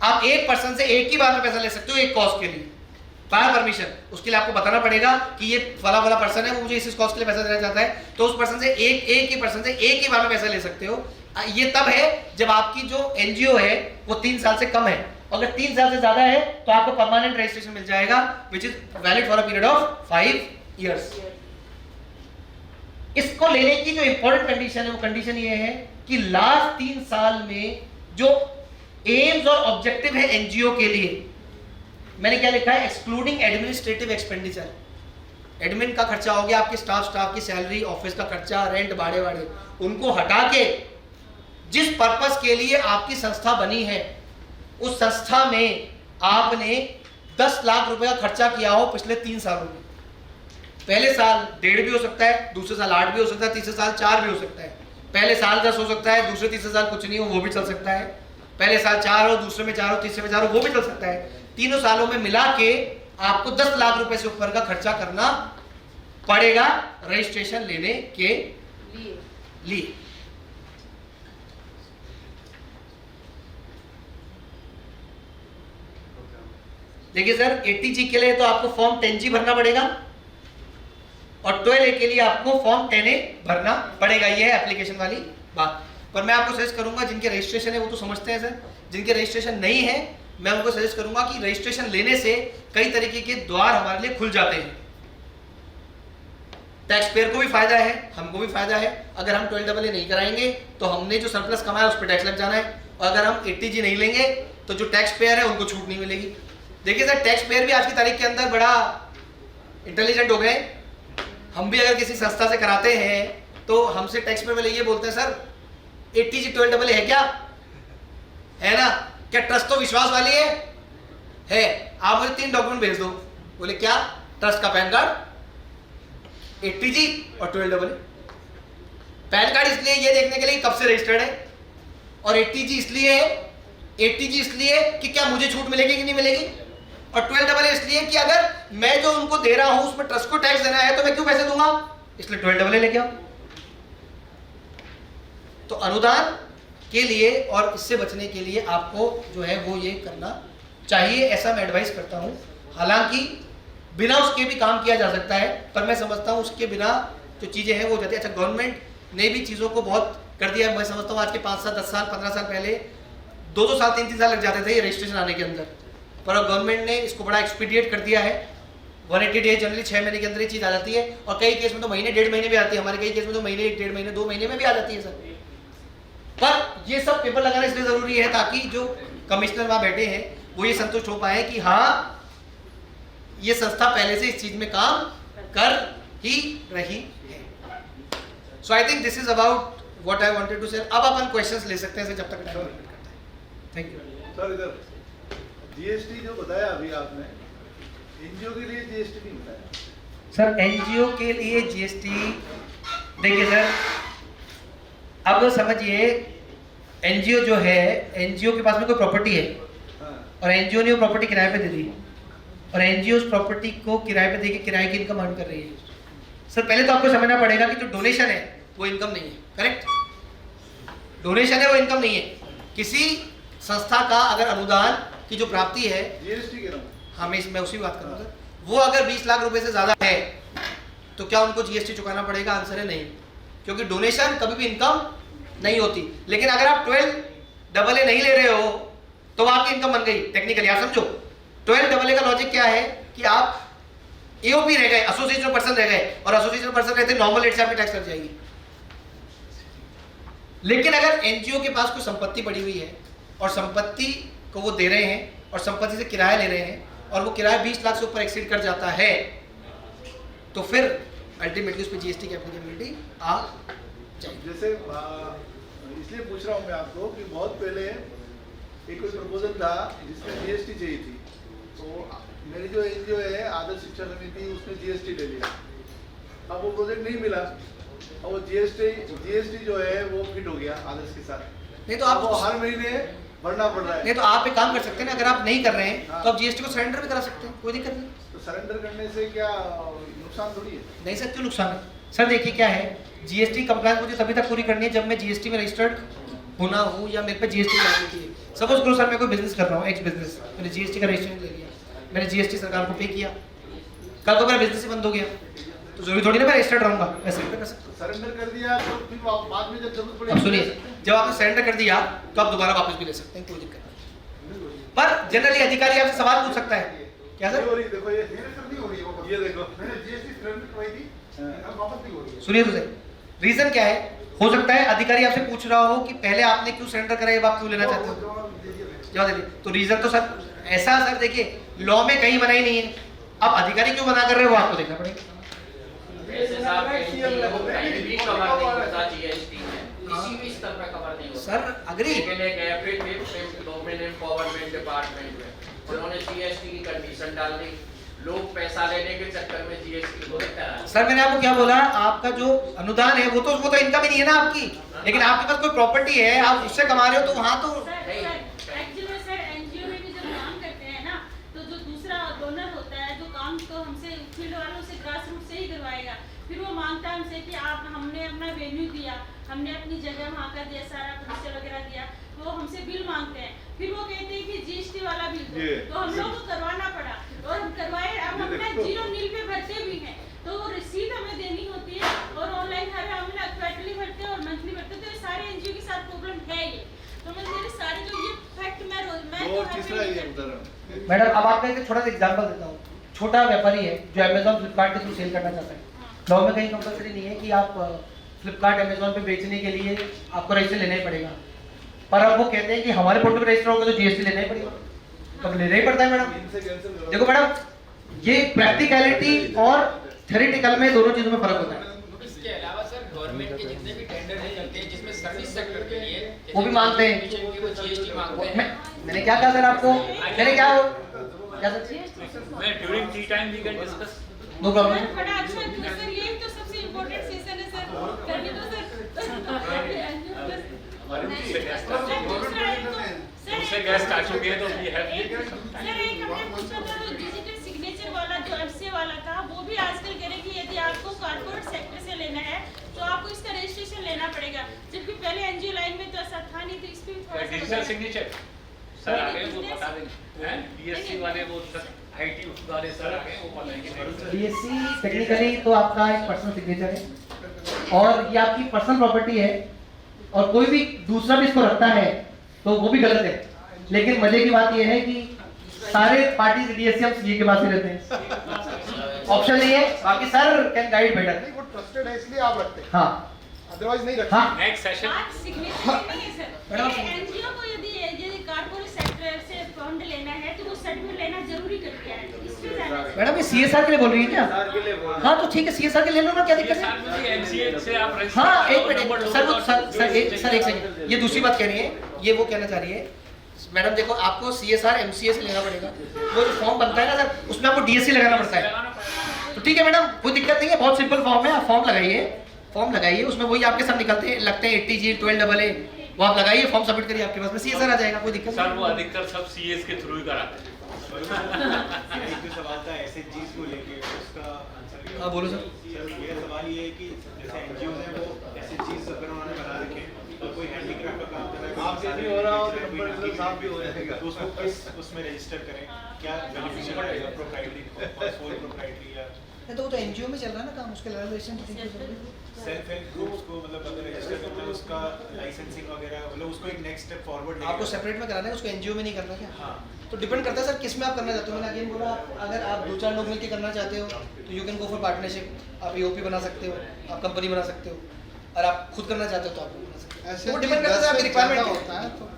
Speaker 2: आप एक पर्सन से एक ही बार में पैसा ले सकते हो एक कॉज के लिए। प्रायर परमिशन, उसके लिए आपको बताना पड़ेगा कि ये फला वाला पर्सन है, वो मुझे इस कॉज के लिए पैसा देना चाहता है, तो उस पर्सन से एक ही पर्सन से एक ही बार में पैसा ले सकते हो। ये तब है जब आपकी जो NGO है वो 3 साल से कम है। अगर 3 साल से ज्यादा है तो आपको परमानेंट रजिस्ट्रेशन मिल जाएगा, which is valid for a period of 5 years. इसको लेने की जो इंपॉर्टेंट कंडीशन है वो कंडीशन ये है कि लास्ट 3 साल में जो एम्स और ऑब्जेक्टिव है NGO के लिए, मैंने क्या लिखा है, एक्सक्लूडिंग एडमिनिस्ट्रेटिव एक्सपेंडिचर। एडमिन का खर्चा हो गया, आपके स्टाफ की सैलरी, ऑफिस का खर्चा, रेंट, भाड़े, उनको हटा के जिस पर्पस के लिए आपकी संस्था बनी है उस संस्था में आपने 10 लाख रुपए का खर्चा किया हो पिछले 3 सालों में। पहले साल 1.5 भी हो सकता है, दूसरे साल 8 भी हो सकता है, तीसरे साल 4 भी हो सकता है। पहले साल 10 हो सकता है, दूसरे तीसरे साल कुछ नहीं हो, वो भी चल सकता है। पहले साल 4 हो, दूसरे में 4 हो, तीसरे में 4 हो, वो भी चल सकता है। 3 सालों में मिला के आपको 10 लाख रुपए से ऊपर का खर्चा करना पड़ेगा रजिस्ट्रेशन लेने के लिए। देखिए सर, 80G के लिए तो आपको फॉर्म 10G भरना पड़ेगा और 12A के लिए आपको फॉर्म 10A भरना पड़ेगा। ये है एप्लीकेशन वाली बात। पर मैं आपको सजेस्ट करूंगा, जिनके रजिस्ट्रेशन है वो तो समझते हैं सर, जिनके रजिस्ट्रेशन नहीं है मैं उनको सजेस्ट करूंगा कि रजिस्ट्रेशन लेने से कई तरीके के द्वार हमारे लिए खुल जाते हैं। टैक्स पेयर को भी फायदा है, हमको भी फायदा है। अगर हम 12AA नहीं कराएंगे तो हमने जो सरप्लस कमाया उस पर टैक्स लग जाना है, और अगर हम 80G नहीं लेंगे तो जो टैक्स पेयर है उनको छूट नहीं मिलेगी। देखिए सर, टैक्स पेयर भी आज की तारीख के अंदर बड़ा इंटेलिजेंट हो गए। हम भी अगर किसी संस्था से कराते हैं तो हमसे टैक्स पेयर वाले ये बोलते हैं, सर 80G 12AA है क्या? है ना? क्या ट्रस्ट तो विश्वास वाली है? आप मुझे 3 डॉक्यूमेंट भेज दो। बोले क्या? ट्रस्ट का पैन कार्ड, 80G और 12AA। पैन कार्ड इसलिए ये देखने के लिए कब से रजिस्टर्ड है, और 80G इसलिए कि क्या मुझे छूट मिलेगी कि नहीं मिलेगी, और 12AA इसलिए कि अगर मैं जो उनको दे रहा हूं उसमें ट्रस्ट को टैक्स देना है तो मैं क्यों पैसे दूंगा, इसलिए 12AA लेके आओ। तो अनुदान के लिए और इससे बचने के लिए आपको जो है वो ये करना चाहिए, ऐसा मैं एडवाइस करता हूं। हालांकि बिना उसके भी काम किया जा सकता है, पर मैं समझता हूं उसके बिना जो चीजें हैं वो हो जाती है। अच्छा, गवर्नमेंट ने भी चीजों को बहुत कर दिया है। मैं समझता हूं आज के 5 साल 10 साल 15 साल पहले 2-2 साल 3-3 साल लग जाते थे ये रजिस्ट्रेशन आने के अंदर, पर गवर्नमेंट ने इसको बड़ा एक्सपीडिएट कर दिया है। 180 डेज जनरली 6 महीने के अंदर ये चीज आ जाती है, और कई केस में तो महीने 1.5 महीने भी आती है। हमारे कई केस में तो महीने 1-1.5 महीने 2 महीने में भी आ जाती है सर। पर ये सब पेपर लगाना इसलिए जरूरी है ताकि जो कमिश्नर वहां बैठे हैं वो ये संतुष्ट हो पाए कि हाँ ये संस्था पहले से इस चीज में काम कर ही रही है। So I think this is about what I wanted to say. अब अपन क्वेश्चंस ले सकते हैं जब तक टाइम लिमिट करता है। Thank you
Speaker 9: sir. इधर जीएसटी जो बताया अभी आपने, एनजीओ के लिए जीएसटी नहीं बताया
Speaker 2: सर। एनजीओ के लिए जीएसटी देखिए सर, अब समझिए एनजीओ जो है, एनजीओ के पास में कोई प्रॉपर्टी है और एनजीओ ने वो प्रॉपर्टी किराए पे दे दी और एनजीओ उस प्रॉपर्टी को किराए पे देके किराए की इनकम अर्न कर रही है। सर पहले तो आपको समझना पड़ेगा कि जो डोनेशन है वो इनकम नहीं है। करेक्ट? डोनेशन है वो इनकम नहीं है। किसी संस्था का अगर अनुदान की जो प्राप्ति है,
Speaker 9: जीएसटी के नाम,
Speaker 2: हाँ मैं उसी बात कर रहा हूँ सर, वो अगर 20 लाख रुपए से ज्यादा है तो क्या उनको जीएसटी चुकाना पड़ेगा? आंसर है नहीं, क्योंकि डोनेशन कभी भी इनकम नहीं होती। लेकिन अगर आप 12AA नहीं ले रहे हो तो आपकी इनकम बन गई टेक्निकली। आप समझो 12AA का लॉजिक क्या है कि आप एओपी रह गए, एसोसिएशन पर्सन रह गए, और एसोसिएशन पर्सन रहते नॉर्मल रेट से आपकी टैक्स लग जाएगी। लेकिन अगर एनजीओ के पास कोई संपत्ति पड़ी हुई है और संपत्ति को वो दे रहे हैं और संपत्ति से किराया ले रहे हैं और वो किराया 20 लाख से ऊपर एक्सीड कर जाता है तो फिर अल्टीमेटली उस पर जीएसटी की एप्लीकेबिलिटी आ जाएगी।
Speaker 9: जैसे इसलिए पूछ रहा हूँ मैं आपको कि बहुत पहले एक कोई प्रपोजल था जिसमें जीएसटी चाहिए थी, तो मेरी जो एनजीओ है आदर्श शिक्षा समिति, उसने जीएसटी ले लिया। अब वो प्रोजेक्ट नहीं मिला और वो जीएसटी जो है वो फिट हो गया आदर्श के साथ।
Speaker 2: नहीं तो आप
Speaker 9: हर महीने भरना पड़ रहा है।
Speaker 2: नहीं तो आप एक काम कर सकते हैं ना, अगर आप नहीं कर रहे हैं तो आप जीएसटी को सरेंडर भी करा सकते हैं, कोई दिक्कत नहीं।
Speaker 9: तो सरेंडर करने से क्या नुकसान थोड़ी है?
Speaker 2: नहीं सर, क्यों नुकसान है? सर देखिए क्या है, जीएसटी कंप्लायंस मुझे तभी तक पूरी करनी है जब मैं जीएसटी में रजिस्टर्ड होना हूँ या मेरे पे जीएसटी लायबिलिटी है। सपोज करो सर मैं कोई बिजनेस कर रहा हूँ, एक्स बिजनेस, मैंने जीएसटी का रजिस्ट्रेशन ले लिया, मैंने जीएसटी सरकार को पे किया, कल को मेरा बिजनेस ही बंद हो गया तो जरूरी थोड़ी ना मैं रजिस्टर्ड रहूंगा, वैसे भी कर सकता हूँ।
Speaker 9: सरेंडर कर दिया तो फिर बाद में जब जरूरत पड़े।
Speaker 2: अब सुनिए, जब आपने सरेंडर कर दिया तो आप दोबारा वापस भी ले सकते हैं, कोई दिक्कत नहीं। पर जनरली अधिकारी आपसे सवाल पूछ सकता है, क्या सर?
Speaker 9: देखो ये देखो मैंने जीएसटी सरेंडर करवाई थी, अब वापस नहीं हो रही है।
Speaker 2: सुनिए तो सही, रीजन क्या है? हो सकता है अधिकारी आपसे पूछ रहा हो कि पहले आपने क्यों सरेंडर करा, ये आप क्यों लेना चाहते हो, जवाब दीजिए। तो रीजन तो सर ऐसा, सर देखिए लॉ में कहीं बना ही नहीं है, अब अधिकारी क्यों मना कर रहे हो वो आपको देखना पड़ेगा।
Speaker 4: वैसे साहब भी कवर नहीं होता जीएसटी में, किसी भी स्तर पर कवर नहीं होता
Speaker 2: सर अग्री,
Speaker 4: लेकिन एक एफिडेविट गवर्नमेंट एम्पावरमेंट डिपार्टमेंट में उन्होंने जीएसटी की कंडीशन डाल दी, लोग पैसा लेने के चक्कर में जीएसटी को देता है।
Speaker 2: सर मैंने आपको क्या बोला, आपका जो अनुदान है वो तो इनकम ही नहीं है ना आपकी, लेकिन आपके पास कोई प्रॉपर्टी है, आप उससे कमा रहे हो तो वहाँ तो
Speaker 6: एक्चुअली में सर एनजीओ में भी जब काम करते हैं ना तो जो दूसरा डोनर होता है जो काम तो हमसे फील्ड वालों से ग्रास रूट से ही करवाएगा, फिर वो मांगता है हमसे कि आप हमने अपना वेन्यू दिया, हमने अपनी जगह वहाँ का दिया, सारा फर्नीचर वगैरह दिया, वो हमसे बिल मांगते हैं, फिर वो कहते हैं कि जीएसटी वाला बिल दो, तो हम लोग को करवाना पड़ा और हम करवाए, अब अपना जीरो नील पे भरते भी हैं तो वो रसीद हमें देनी होती है और ऑनलाइन हर हम क्वार्टरली भरते हैं और मंथली भरते हैं, तो ये सारे एनजीओ के साथ प्रॉब्लम है ये। तो मैं मेरे सारे जो ये फैक्ट मैं
Speaker 9: और तीसरा ये उदाहरण
Speaker 2: मैडम, अब आपका एक छोटा सा एग्जांपल देता हूँ। छोटा व्यापारी है जो अमेजोन फ्लिपकार्ट के थ्रू सेल करना चाहता है, लॉ में कहीं कंपलसरी नहीं है कि आप फ्लिपकार्ट अमेजोन पे बेचने के लिए आपको रजिस्टर लेना ही पड़ेगा, पर अब वो कहते हैं कि हमारे पोर्टल पे रजिस्टर होगा तो जीएसटी लेना ही पड़ेगा, तब लेना ही पड़ता है मैडम। देखो मैडम, ये प्रैक्टिकलिटी और थ्योरेटिकल में दोनों चीजों में फर्क होता है।
Speaker 4: इसके अलावा सर गवर्नमेंट के जितने भी टेंडर निकलते हैं जिसमें सर्विस सेक्टर के लिए
Speaker 2: वो भी मांगते हैं,
Speaker 4: वो जीएसटी मांगते हैं।
Speaker 2: मैंने क्या कहा सर आपको, मैंने क्या सर
Speaker 5: मैं during tea time we can discuss,
Speaker 2: no problem.
Speaker 6: बड़ा अच्छा है सर, ये तो सबसे इम्पोर्टेंट सेशन है सर, करने दो सर।
Speaker 5: दूसरे गेस्ट आ चुके हैं तो वी हैव
Speaker 6: सर एक हमने पूछा था जो डिजिटल सिग्नेचर वाला जो एफसी वाला था, वो भी आजकल कह रहे कि यदि आपको कॉर्पोरेट सेक्टर से लेना है तो आपको इसका रजिस्ट्रेशन लेना पड़ेगा, जबकि पहले एनजीओ लाइन में तो ऐसा था नहीं, तो इस पे थोड़ा सा
Speaker 5: डिजिटल सिग्नेचर सर आ गए वो बता देंगे हैं, बीएससी वाले वो आईटी वाले सर आ गए वो बताएंगे।
Speaker 2: बीएससी टेक्निकली तो आपका एक पर्सनल सिग्नेचर है और ये आपकी पर्सनल प्रॉपर्टी है और कोई भी दूसरा भी इसको रखता है तो वो भी गलत है, लेकिन मजे की बात ये है कि सारे पार्टी डीएससी हम सीए के पास ही रहते हैं, ऑप्शन नहीं है, बाकी सर कैन गाइड बेटर।
Speaker 9: वो ट्रस्टेड है इसलिए आप रखते हैं,
Speaker 2: हाँ
Speaker 9: अदरवाइज नहीं रखते।
Speaker 2: हाँ
Speaker 5: नेक्स्ट सेशन
Speaker 6: आज सिग्नेचर नहीं है सर, एनजीओ को यदि कॉर्पोरेट सेक्टर से फंड लेना है तो वो सर्टिफिकेट लेना जरूरी कर दिया है, इसमें ज़्यादा है।
Speaker 2: मैडम ये CSR के लिए बोल रही है क्या? हाँ तो ठीक है, CSR के ले लो ना, क्या दिक्कत है?
Speaker 5: MCA से आप
Speaker 2: हाँ एक मिनट सर, एक सेकंड, ये दूसरी बात कह रही है, ये वो कहना चाह रही है मैडम। देखो आपको CSR MCA से लेना पड़ेगा, वो जो फॉर्म बनता है ना सर उसमें आपको DSC लगाना पड़ता है। तो ठीक है मैडम, कोई दिक्कत नहीं है, बहुत सिंपल फॉर्म है, आप फॉर्म लगाइए, उसमें वही आपके साथ निकलते हैं, लगते हैं 80G 12AA, वो आप लगाइए, फॉर्म सबमिट करिए, आपके पास में CSR आ जाएगा, कोई दिक्कत
Speaker 5: सर
Speaker 2: नहीं।
Speaker 5: वो अधिकतर सब CS के थ्रू ही कराते हैं।
Speaker 7: एक जो सवाल था SHGs को लेके, उसका आंसर
Speaker 2: हाँ बोलो सर।
Speaker 7: मेरा सवाल ये है कि जैसे NGOs हैं वो SHGs अगर उन्होंने बना रखे हैं और कोई हैंडीक्राफ्ट का काम कर रहा है,
Speaker 9: आपसे भी हो रहा हो तो कंपनी साफ भी हो जाएगा।
Speaker 7: तो उसको किस उसमें रजिस्टर करें, क्या बेनिफिशियल रहेगा, प्रोप्राइटरी सोल प्रोप्राइटरी या
Speaker 2: नहीं तो वो तो NGO में चल रहा है ना काम, उसके लाइसेंस
Speaker 7: सेल्फ हेल्प ग्रुप्स को मतलब अगर रजिस्टर करते हैं उसका लाइसेंसिंग वगैरह, मतलब उसको एक नेक्स्ट स्टेप फॉरवर्ड
Speaker 2: आपको सेपरेट में कराना है, उसको NGO में नहीं करना क्या?
Speaker 7: हाँ
Speaker 2: तो डिपेंड करता है सर किस में आप करना चाहते हो। मैंने अगेन बोला, अगर आप 2-4 लोग मिलकर करना चाहते हो तो you can go for partnership, आप EOP बना सकते हो, आप कंपनी बना सकते हो, और आप खुद करना चाहते हो तो आप बना सकते हो।
Speaker 8: ऐसे
Speaker 2: वो डिपेंड करता है आपकी रिक्वायरमेंट
Speaker 8: होता है तो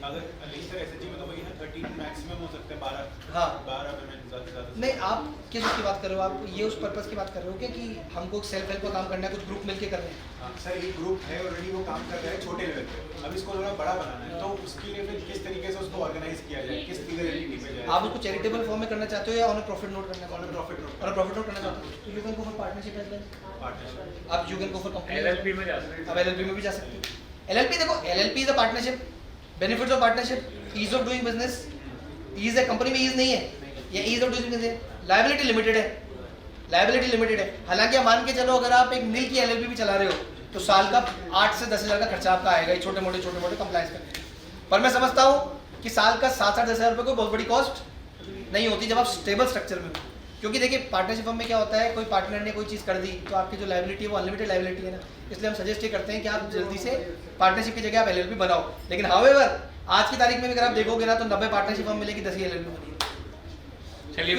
Speaker 7: अगर नहीं सर SHG में तो वही है 13 मैक्सिमम हो सकता है, 12
Speaker 2: हाँ।
Speaker 7: 12 पेमेंट ज़्यादा
Speaker 2: नहीं, आप किस की बात कर रहे हो? आप ये उस पर्पस की बात कर रहे हो क्या कि हमको सेल्फ हेल्प का काम करना है, कुछ ग्रुप मिलके करना है?
Speaker 7: हाँ, सर ये ग्रुप है ऑलरेडी, वो काम कर रहा है छोटे लेवल पे, अब इसको थोड़ा बड़ा बनाना है, तो उसके लिए फिर किस तरीके से उसको ऑर्गेनाइज किया जाए, किस लीगल एंटिटी पे जाए?
Speaker 2: आप उसको चैरिटेबल फॉर्म में करना चाहते हो या ऑन प्रॉफिट नोट करना
Speaker 7: ऑन प्रॉफिट
Speaker 2: और प्रॉफिट नोट करना चाहते हो तो you can go for partnership as well.
Speaker 7: Partnership
Speaker 2: आप you can go for company,
Speaker 5: LLP में जा सकते हैं।
Speaker 2: आप LLP में भी जा सकते हो। LLP देखो, LLP is a partnership, benefits of partnership, ease of doing business, ease है, कंपनी में ईज नहीं है, ये ईज ऑफ डूइंग बिजनेस है, लायबिलिटी लिमिटेड है, लायबिलिटी लिमिटेड है। हालांकि आप मान के चलो अगर आप एक नील की LLP भी चला रहे हो तो साल का 8 से 10 हज़ार का खर्चा आपका आएगा, छोटे मोटे कंप्लायंस करने में। पर मैं समझता हूँ कि साल का 7-8 हज़ार रुपये कोई बहुत बड़ी कॉस्ट नहीं होती जब आप स्टेबल स्ट्रक्चर में हो। क्योंकि देखिए पार्टनरशिप में क्या होता है, कोई पार्टनर ने कोई चीज़ कर दी तो आपकी जो लायबिलिटी है वो अनलिमिटेड लायबिलिटी है ना, इसलिए हम सजेस्ट ये करते हैं कि आप जल्दी से पार्टनरशिप की जगह आप LLP बनाओ। लेकिन हाउएवर आज की तारीख में अगर आप देखोगे ना तो 90 पार्टनरशिप हम मिलेगी, 10 ही LLP बनी है।
Speaker 5: चलिए